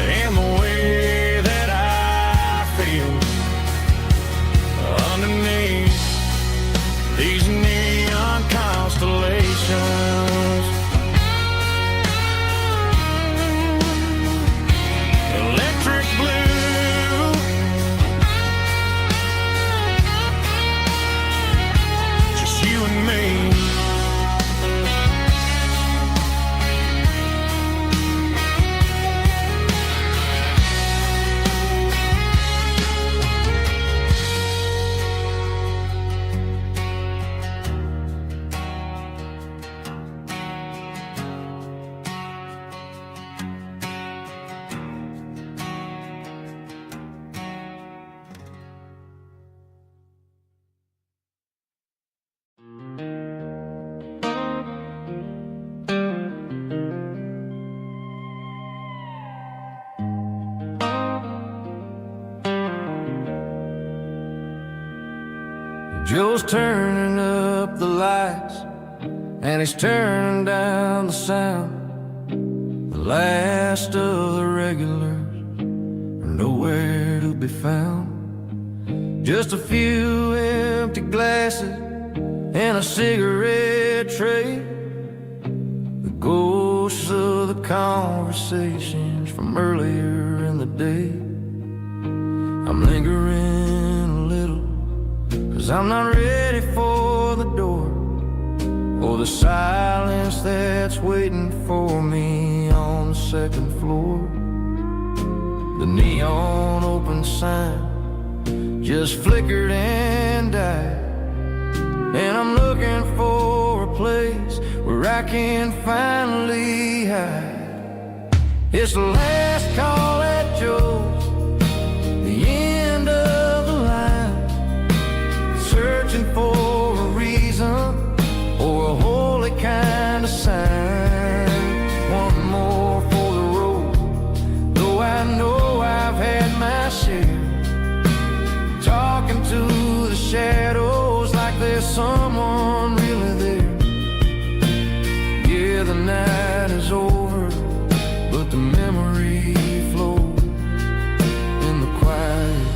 and the way that I feel underneath these neon constellations. Electric blue, just you and me. Joe's turning up the lights, and he's turning down the sound. The last of the regulars are nowhere to be found. Just a few empty glasses and a cigarette tray, the ghosts of the conversations from earlier in the day. I'm lingering a little, 'cause I'm not ready for the door, or the silence that's waiting for me on the second floor. The neon open sign just flickered and died, and I'm looking for a place where I can finally hide. It's the last call at Joe's, the end of the line, searching for a reason or a holy kind of sign. One more for the road, though I know I've had my share, talking to the shadows like there's someone really there. Yeah, the night is over, but the memory flows in the quiet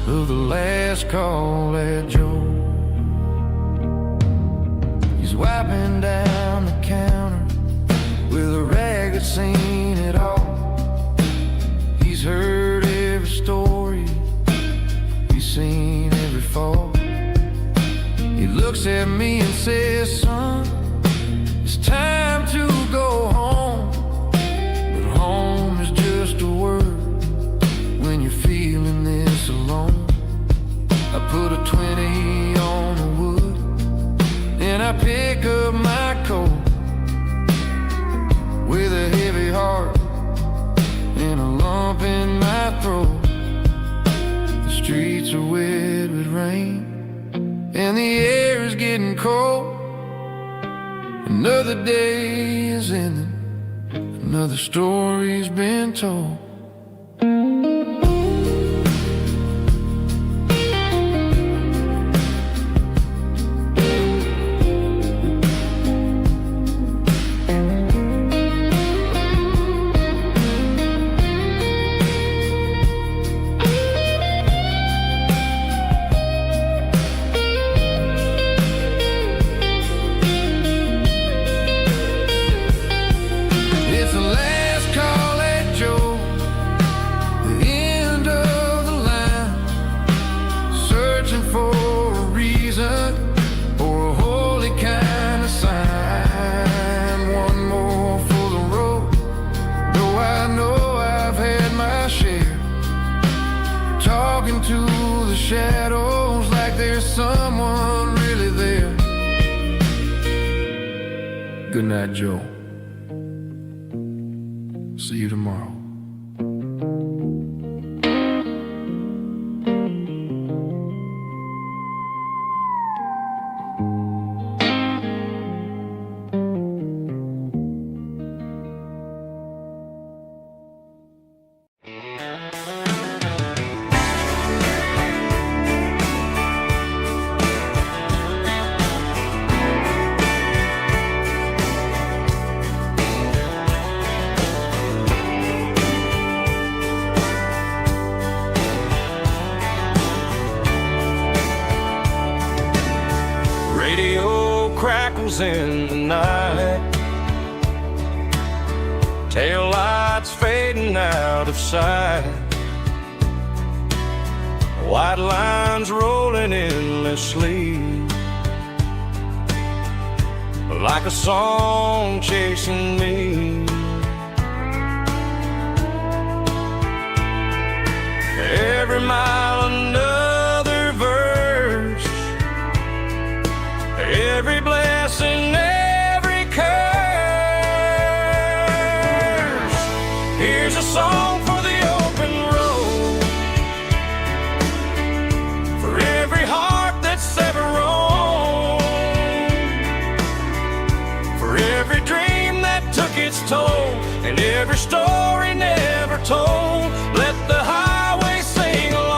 of the last call at Joe. He's wiping down the counter with a rag that's seen it all. He's heard every story, he's seen every fall. He looks at me and says, son, it's time to go home. But home is just a word when you're feeling this alone. I put a 20 on the wood, and I pick up my coat with a heavy heart and a lump in my throat. The streets are wet with rain, and the air is getting cold. Another day is ending, another story's been told. It's the last call at Joe, shadows like there's someone really there. Good night, Joe. See you tomorrow. Radio crackles in the night, tail lights fading out of sight, white lines rolling endlessly, like a song chasing me. Every mile another verse, every blessing, every curse. Here's a song for the open road, for every heart that's ever roamed, for every dream that took its toll, and every story never told. Let the highway sing along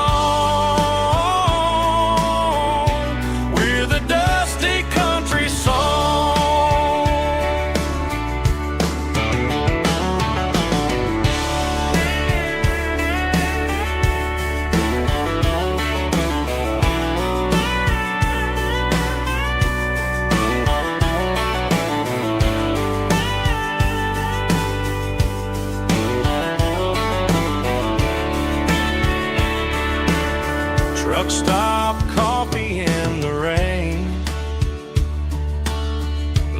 with a dusty country song. Truck stop, coffee in the rain,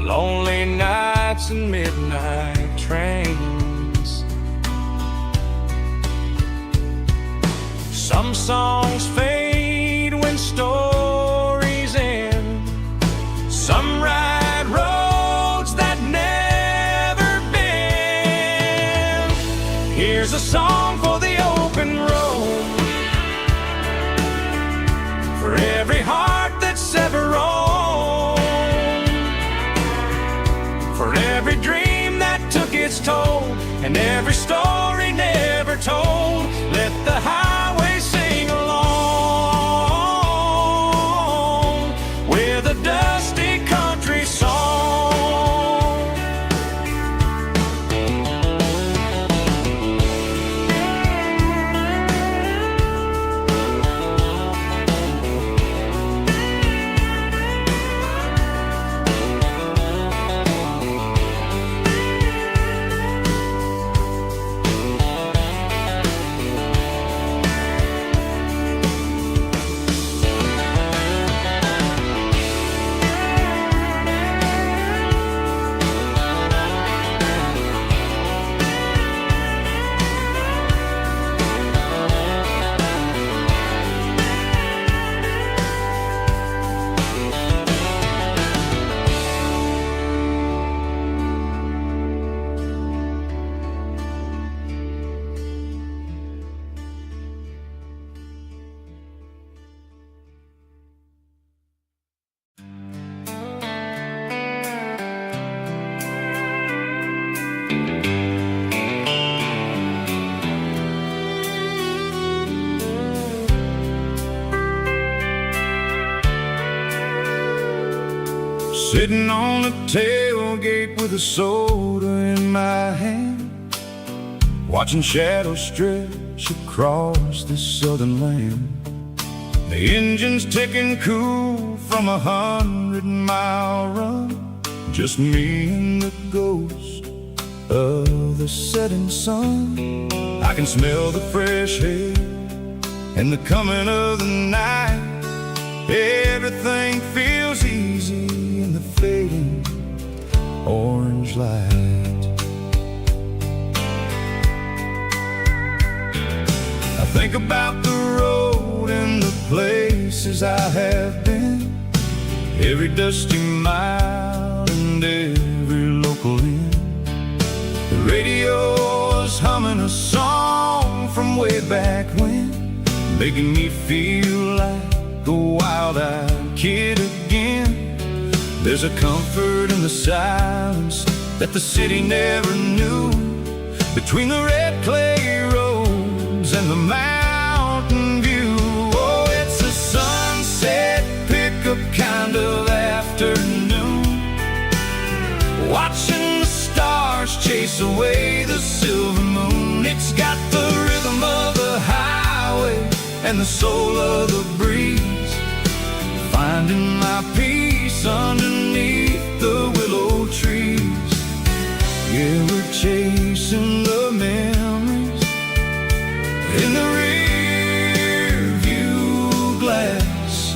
lonely nights and midnight trains. Some songs fade when stories end, some ride roads that never bend. Here's a song for the open road, for every heart that's ever roamed, for every dream that took its toll, and every story never told. Let the highway sing along with a dusty country song. Sitting on the tailgate with a soda in my hand, watching shadows stretch across this southern land. The engine's ticking cool from 100-mile run, just me and the ghost of the setting sun. I can smell the fresh air and the coming of the night. Everything feels easy in the fading orange light. I think about the road and the place places I have been, every dusty mile and every local inn. The radio was humming a song from way back when, making me feel like a wild-eyed kid again. There's a comfort in the silence that the city never knew, between the red clay roads and the mountain view. Oh, it's a sunset pickup kind of afternoon, watching the stars chase away the silver moon. It's got the rhythm of the highway and the soul of the breeze, finding my peace underneath the willow trees. Yeah, we're chasing the memories in the rear view glass,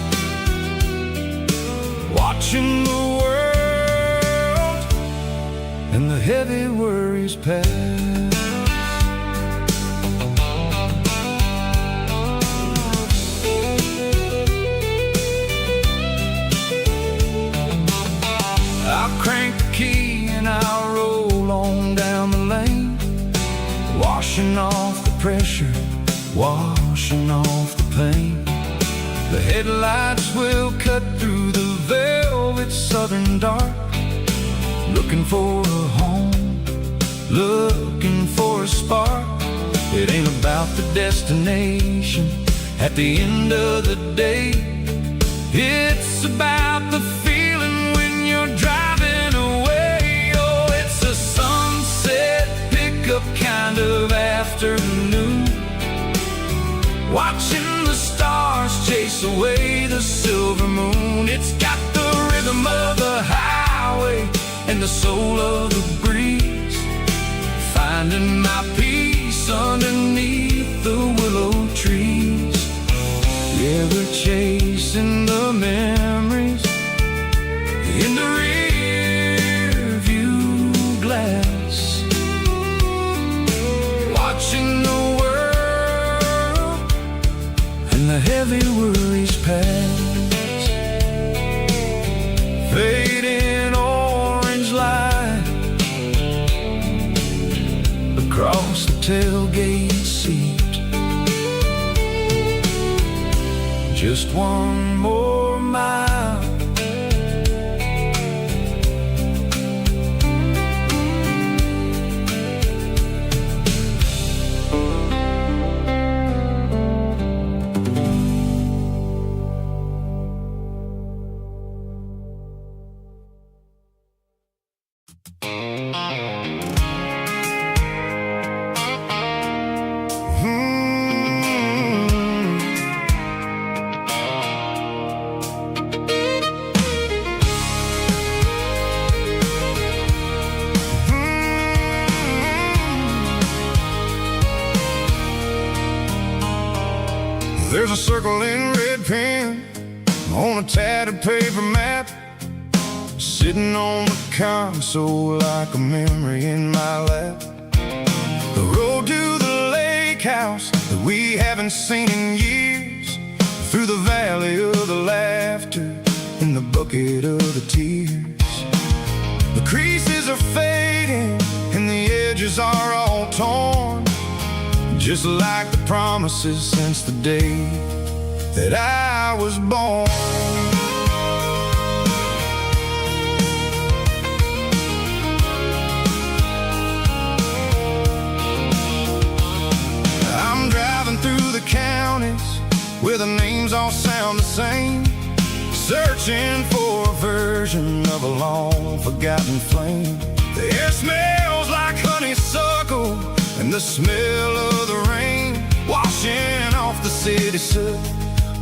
watching the world and the heavy worries pass. I'll crank the key and I'll roll on down the lane, washing off the pressure, washing off the pain. The headlights will cut through the velvet southern dark, looking for a home, looking for a spark. It ain't about the destination at the end of the day, it's about the feeling when you're driving away. Oh, it's a sunset pickup kind of afternoon, watching the stars chase away the silver moon. It's got the rhythm of the highway and the soul of the breeze, finding my peace underneath the willow trees. Yeah, we're chasing the memories in the rear view glass, watching the world and the heavy worries pass. Fading orange light across the tailgate seat, just one more mile. There's a circle in red pen on a tattered paper map, sitting on the console like a memory in my lap. The road to the lake house that we haven't seen in years, through the valley of the laughter in the bucket of the tears. The creases are fading and the edges are all torn, just like the promises since the day that I was born. I'm driving through the counties where the names all sound the same, searching for a version of a long forgotten flame. The air smells like honeysuckle and the smell of the rain, washing off the city soot,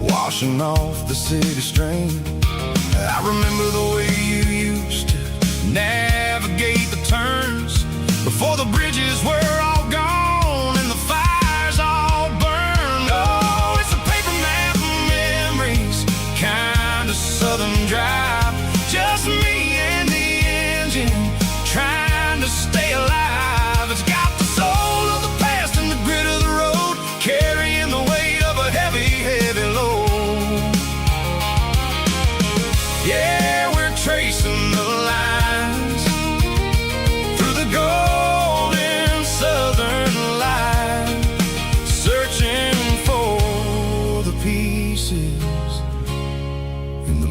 washing off the city strain. I remember the way you used to navigate the turns before the bridges were all gone and the fires all burned. Oh, it's a paper map of memories, kind of southern drive, just me and the engine trying to stay alive. It's got the soul of the past and the grit of the road, carrying the weight of a heavy, heavy load.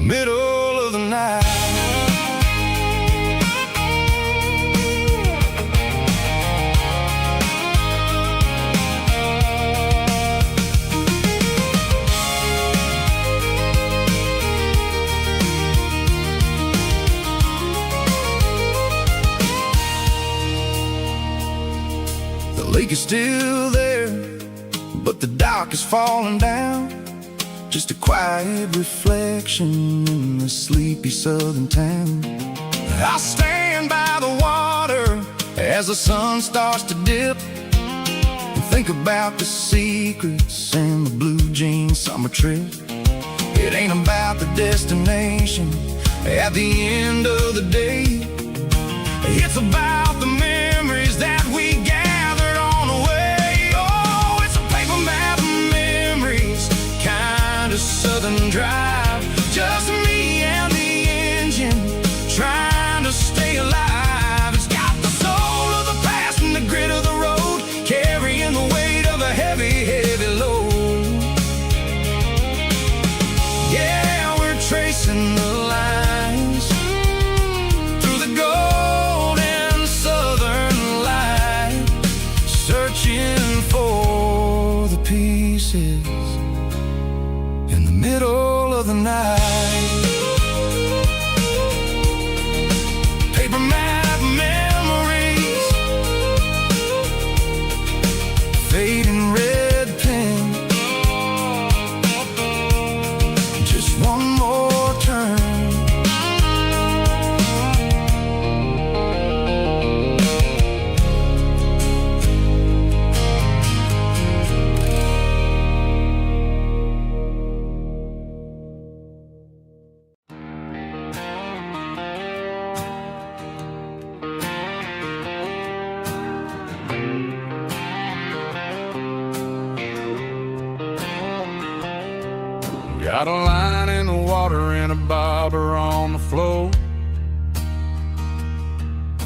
middle of the night. The lake is still there, but the dock is falling down. Just a quiet reflection in the sleepy southern town. I stand by the water as the sun starts to dip, and think about the secrets and the blue jean summer trip. It ain't about the destination at the end of the day. It's about the memories that we gathered on the way. Oh, it's a paper map of memories, kind of southern drive. Just me and the engine, trying to stay alive. It's got the soul of the past and the grit of the road, carrying the weight of a heavy, heavy load. Yeah, we're tracing the lines through the golden southern light, searching for the pieces in the middle of the night. Paper map memories, fading red pen, just one more turn. Got a line in the water and a bobber on the floor,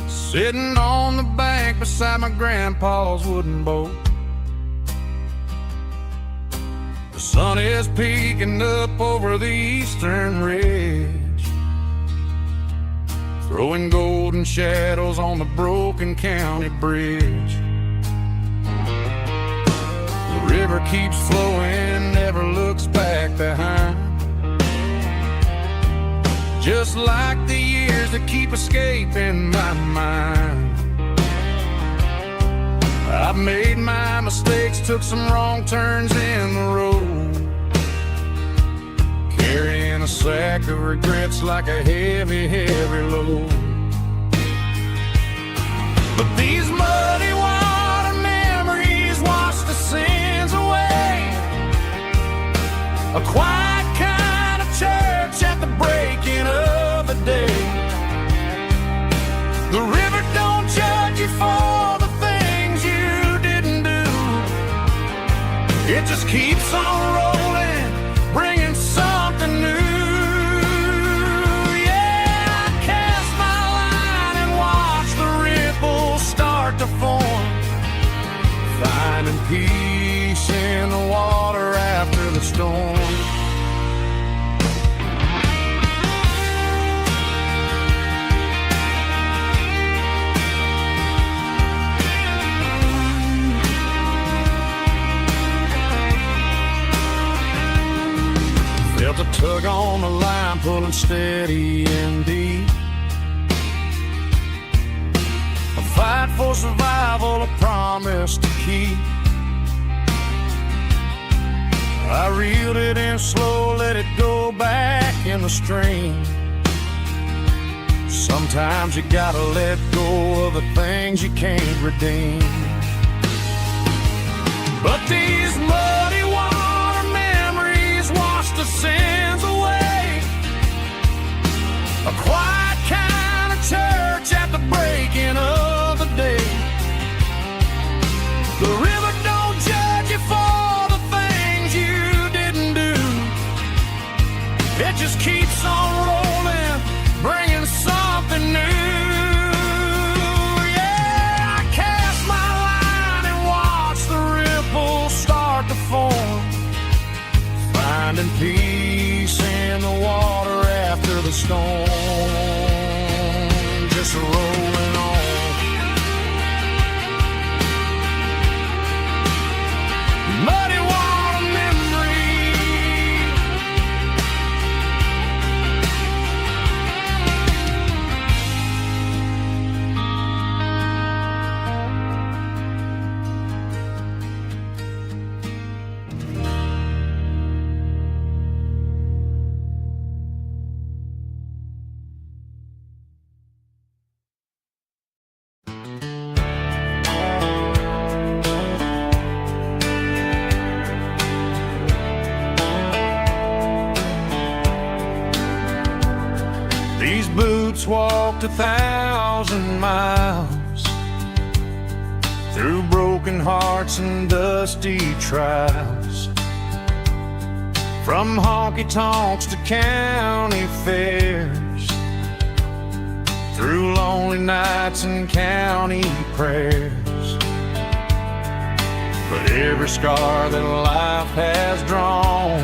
sitting on the bank beside my grandpa's wooden boat. The sun is peeking up over the eastern ridge, throwing golden shadows on the broken county bridge. The river keeps flowing, never looks back behind, just like the years that keep escaping my mind. I've made my mistakes, took some wrong turns in the road, carrying a sack of regrets like a heavy, heavy load. But these muddy water memories wash the sins away. A quiet kind of church at the breaking of the day. The river don't judge you for the things you didn't do. It just keeps on rolling, bringing something new. Yeah, I cast my line and watch the ripples start to form, finding peace in the water after the storm. Felt a tug on the line, pulling steady and deep. A fight for survival, a promise to keep. I reeled it in slow, let it go back in the stream. Sometimes you gotta let go of the things you can't redeem. But these muddy water memories wash the sins away. A quiet kind of church at the breaking of the day. The river don't judge you for the things you didn't do. It just keeps on rolling, bringing something new. Yeah, I cast my line and watch the ripples start to form, finding peace in the water storm, just rolling on. Muddy water memory, these boots walked 1,000 miles through broken hearts and dusty trials, from honky-tonks to county fairs, through lonely nights and county prayers. But every scar that life has drawn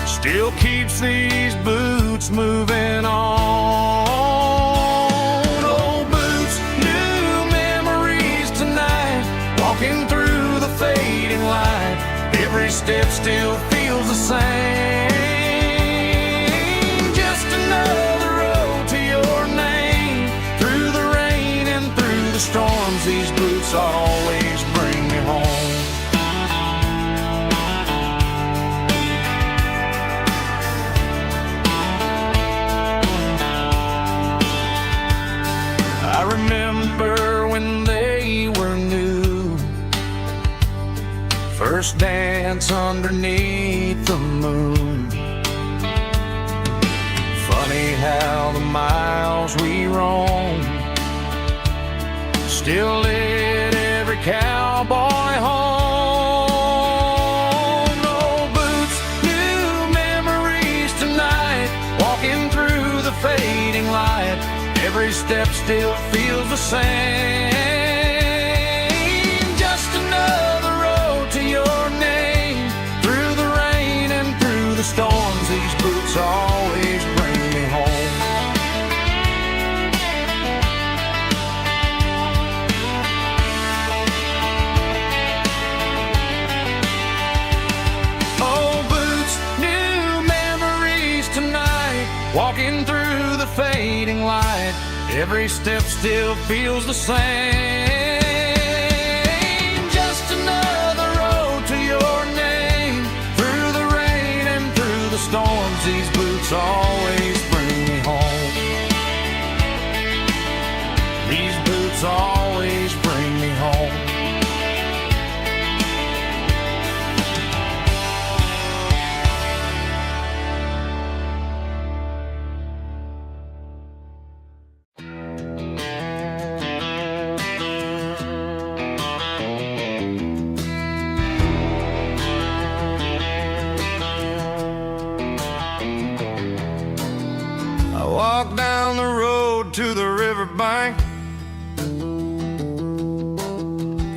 still keeps these boots moving on. Old boots, new memories tonight, walking through the fading light. Every step still feels the same. Just another road to your name. Through the rain and through the storms, these boots always bring me home. I remember when they were new, first dance underneath the moon. Funny how the miles we roam still lit every cowboy home. Old boots, new memories tonight, walking through the fading light. Every step still feels the same. Just another road to your name. Through the rain and through the storms, these boots always bring me home. Old boots, new memories tonight, walking through the fading light. Every step still feels the same. Just another road to your name. Through the rain and through the storms, these boots always bring me home. These boots always bring me home. Walk down the road to the riverbank,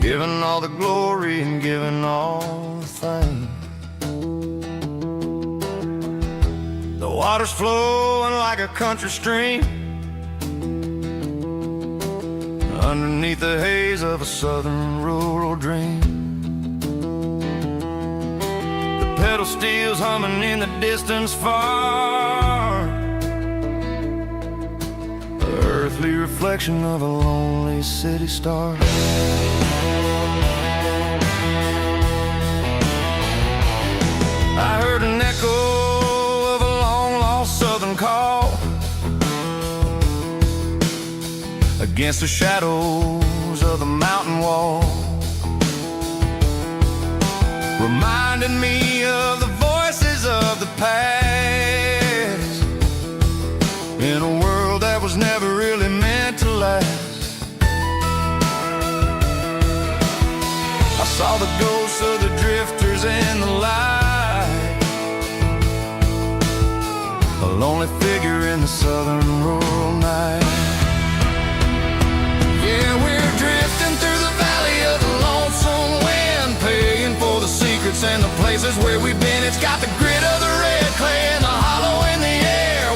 giving all the glory and giving all the thanks. The water's flowing like a country stream underneath the haze of a southern rural dream. The pedal steel's humming in the distance far, earthly reflection of a lonely city star. I heard an echo of a long-lost southern call against the shadows of the mountain wall, reminding me of the voices of the past in a world that was never really meant to last. I saw the ghosts of the drifters in the light, a lonely figure in the southern rural night. Yeah, we're drifting through the valley of the lonesome wind, paying for the secrets and the places where we've been. It's got the grit of the red clay and the hollow in the air.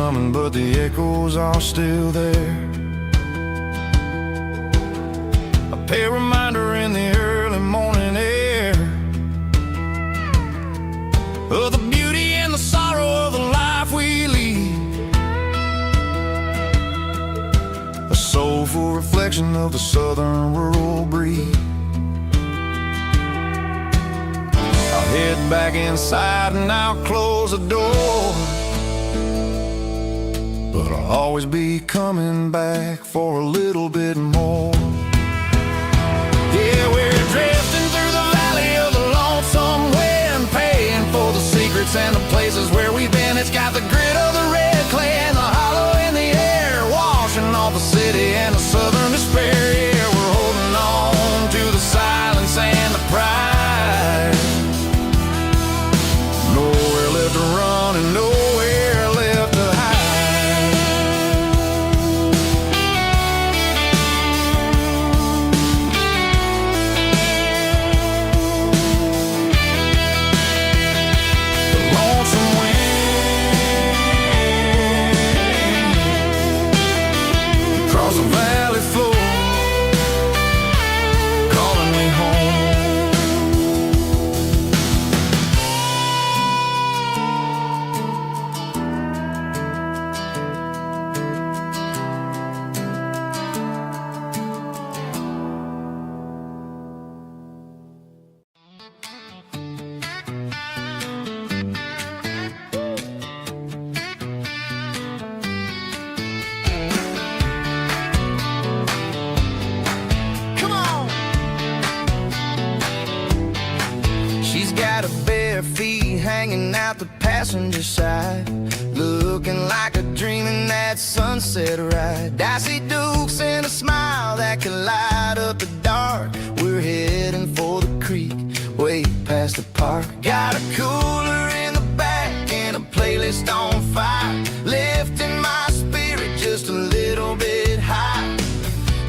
coming, but the echoes are still there. A pale reminder in the early morning air of the beauty and the sorrow of the life we lead. A soulful reflection of the southern rural breed. I'll head back inside and I'll close the door, but I'll always be coming back for a little bit more. Yeah, we're drifting through the valley of the lonesome wind, paying for the secrets and the places where we've been. It's got the grit of the red clay and the hollow in the air, washing off the city and the southern despair. Yeah, we're holding on to the silence and the pride. Nowhere left to run and nowhere left to hide. The lonesome wind across the valley floor, calling me home. Come on. She's got her bare feet hanging out the passenger side, looking like a dream in that sunset ride. I see Dukes and a smile that can light up the dark. We're heading for the creek, way past the park. Got a cooler in the back and a playlist on fire, lifting my spirit just a little bit high.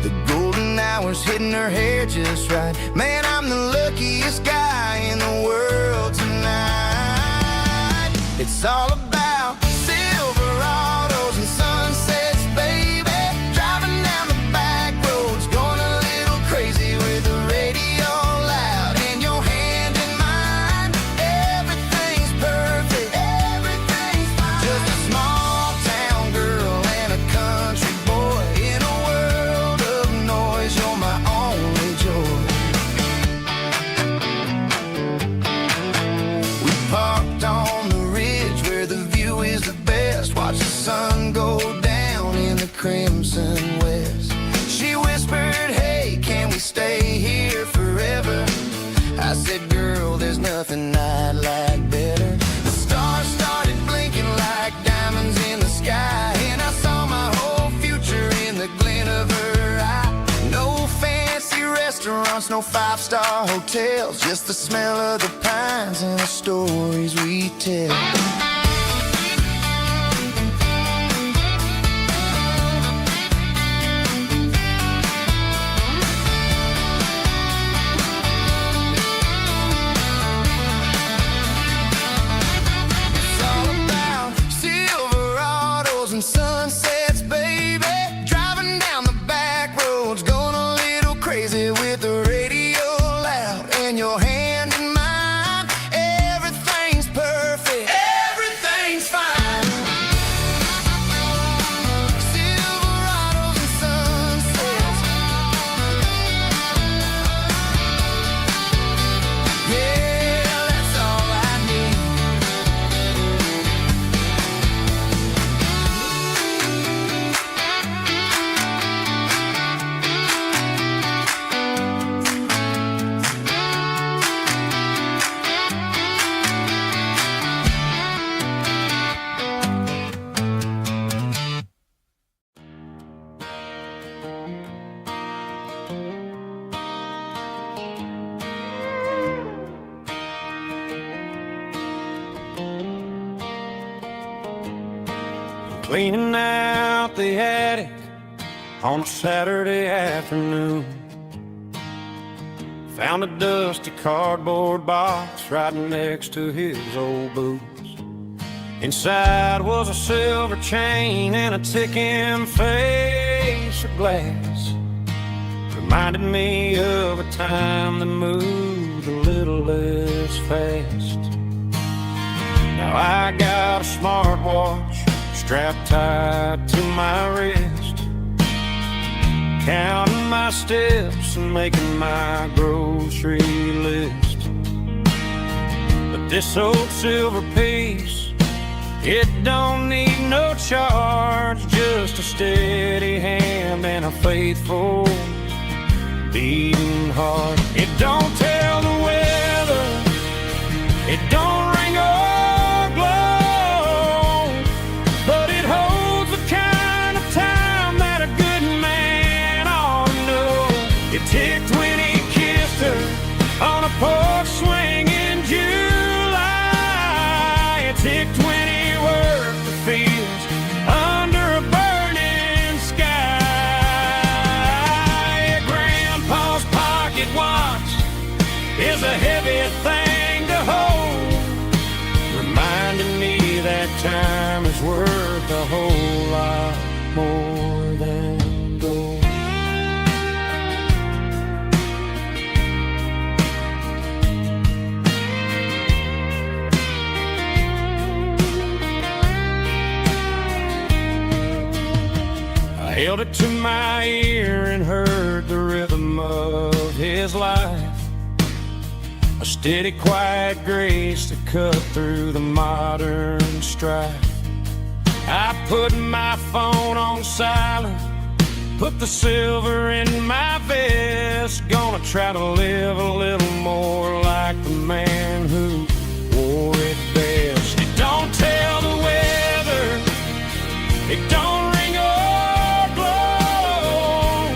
The golden hours hitting her hair just right. Man, I'm the luckiest guy in the world tonight. It's all about Silverados and sunsets, baby. Driving down the back roads, going a little crazy with the radio loud and your hand in mine. Everything's perfect, everything's fine. Just a small town girl and a country boy in a world of noise. You're my only joy. We parked on the ridge where the view is the best. Watch the sun go down in the crimson west. She whispered, hey, can we stay here forever? I said, girl, there's nothing I'd like better. The stars started blinking like diamonds in the sky, and I saw my whole future in the glint of her eye. No fancy restaurants, no five-star hotels, just the smell of the pines and the stories we tell. It's all about Silverados and sunsets, baby. Driving down the back roads, going a little crazy with the radio loud and your hand in mine. Everything's perfect, everything's fine. Silverados and sunsets. Yeah, that's all I need. Cleaning out the attic on a Saturday afternoon. Found a dusty cardboard box right next to his old boots. Inside was a silver chain and a ticking face of glass. Reminded me of a time that moved a little less fast. Now I got a smartwatch strapped tight to my wrist, counting my steps and making my grocery list. But this old silver piece, it don't need no charge, just a steady hand and a faithful beating heart. It don't tell the weather, it don't ring or glow, but it holds the kind of time that a good man ought to know. It ticked when he kissed her on a porch swing in July. It ticked when he worked the fields under a burning sky. Grandpa's pocket watch is a heavy thing to hold, reminding me that time is worth a whole lot more than gold. I held it to my ear and heard the rhythm of his life, a steady, quiet grace to cut through the modern strife. I put my phone on silent, put the silver in my vest, gonna try to live a little more like the man who wore it best. It don't tell the weather, it don't ring or blow,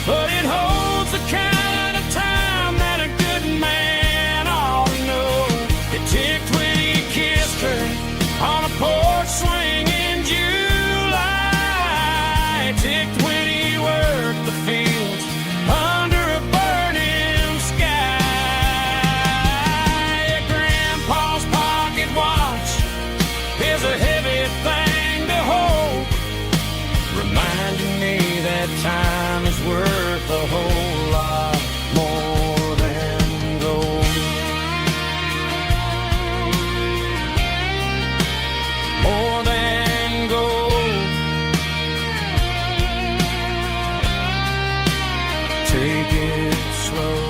but it holds the kind of time that a good man ought to know. It ticked when he kissed her on a porch swing in July. It ticked when he worked the fields under a burning sky. Grandpa's pocket watch is a heavy thing to hold, reminding me that time is worth a whole lot more than gold. More than gold. Take it slow.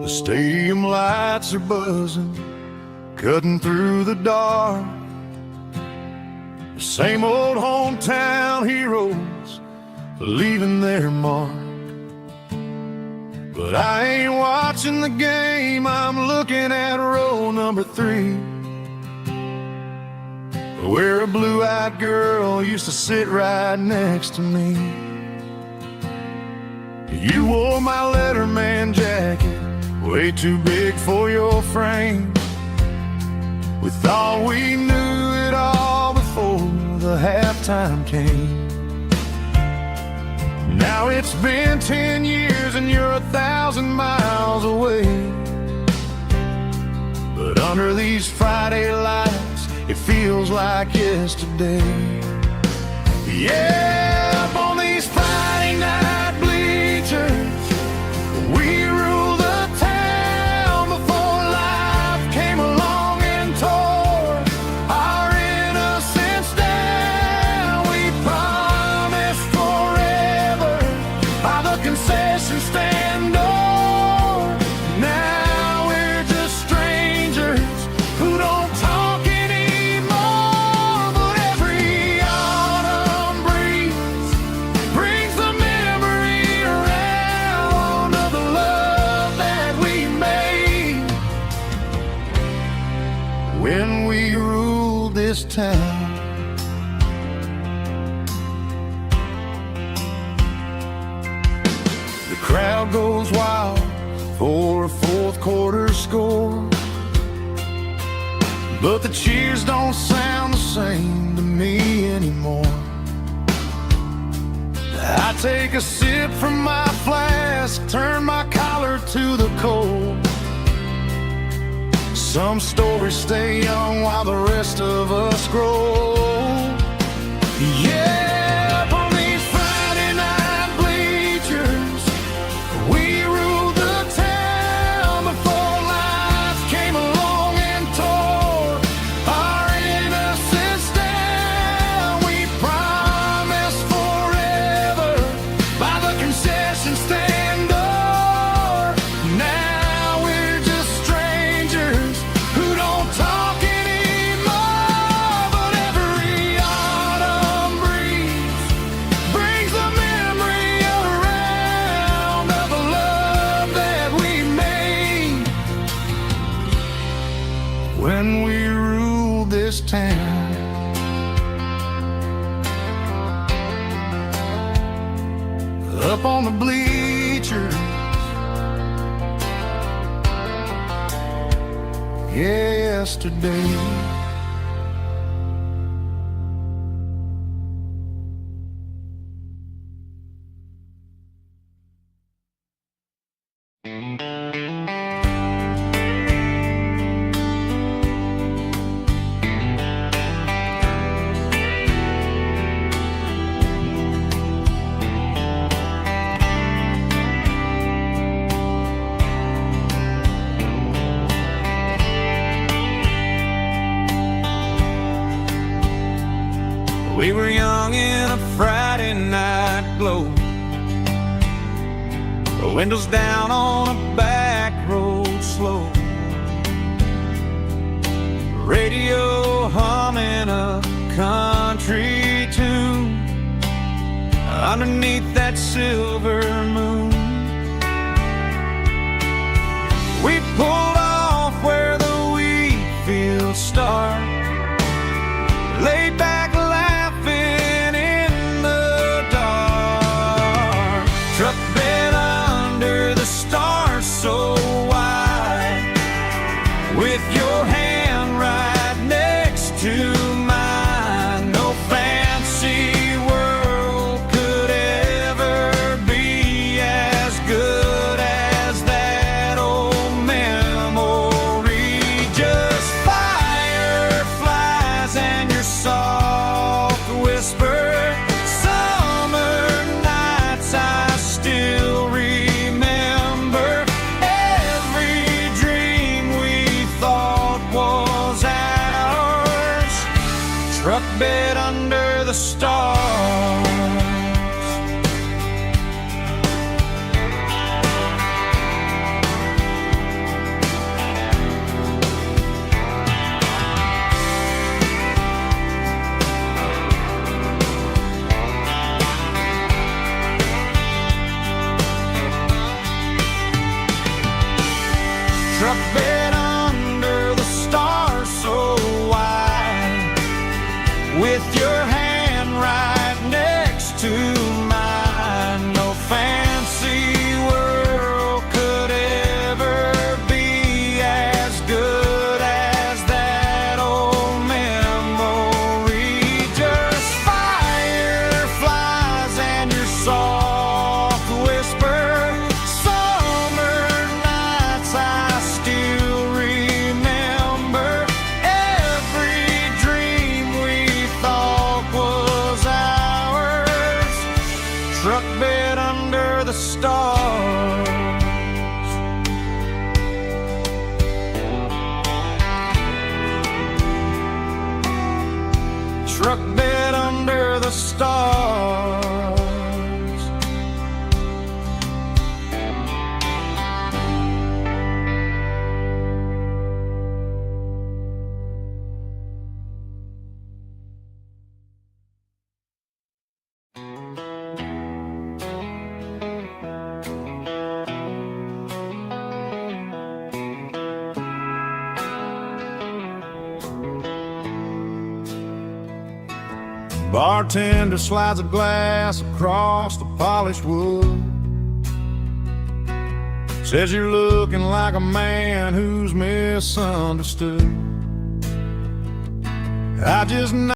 The stadium lights are buzzing, cutting through the dark. The same old hometown heroes leaving their mark. But I ain't watching the game, I'm looking at row number 3, where a blue-eyed girl used to sit right next to me. You wore my Letterman jacket, way too big for your frame. We thought we knew it all before the halftime came. Now it's been 10 years and you're 1,000 miles away, but under these Friday lights it feels like yesterday. Yeah, up on these Friday night bleachers, we rule the town before life came along and tore our innocence down. We promised forever by the concession stand door. Now we're just strangers who don't talk anymore. But every autumn breeze crowd goes wild for a fourth quarter score. But the cheers don't sound the same to me anymore. I take a sip from my flask, turn my collar to the cold. Some stories stay young while the rest of us grow. Yeah, up on these Friday night bleachers, we ruled the town before life came along and tore our innocence down. We promised forever by the concession stand door. Now we're just strangers who don't talk anymore. But every autumn breeze brings the memory around of the love that we made when we ruled this town. Up on the bleachers, yesterday. We were young in a Friday night glow, the windows down on a back road slow, radio humming a country tune underneath that silver moon. We pulled off where the wheat fields start, laid back laughing in the dark. Truck bed under the stars so wide, with your hand right next to mine. No fancy world could ever be as good as that old memory. Just fireflies and your soft whisper. Summer nights I still remember. Every dream we thought was ours. Truck bed under the stars. Truck bed under the stars so wide, with your hand right next to mine. No fancy world could ever be as good as that old memory. Just fireflies and your soft whisper. Summer nights I still remember. Every dream we thought was ours. Truck bed under the stars. Truck bed under the stars. Bartender slides a glass across the polished wood. Says you're looking like a man who's misunderstood. I just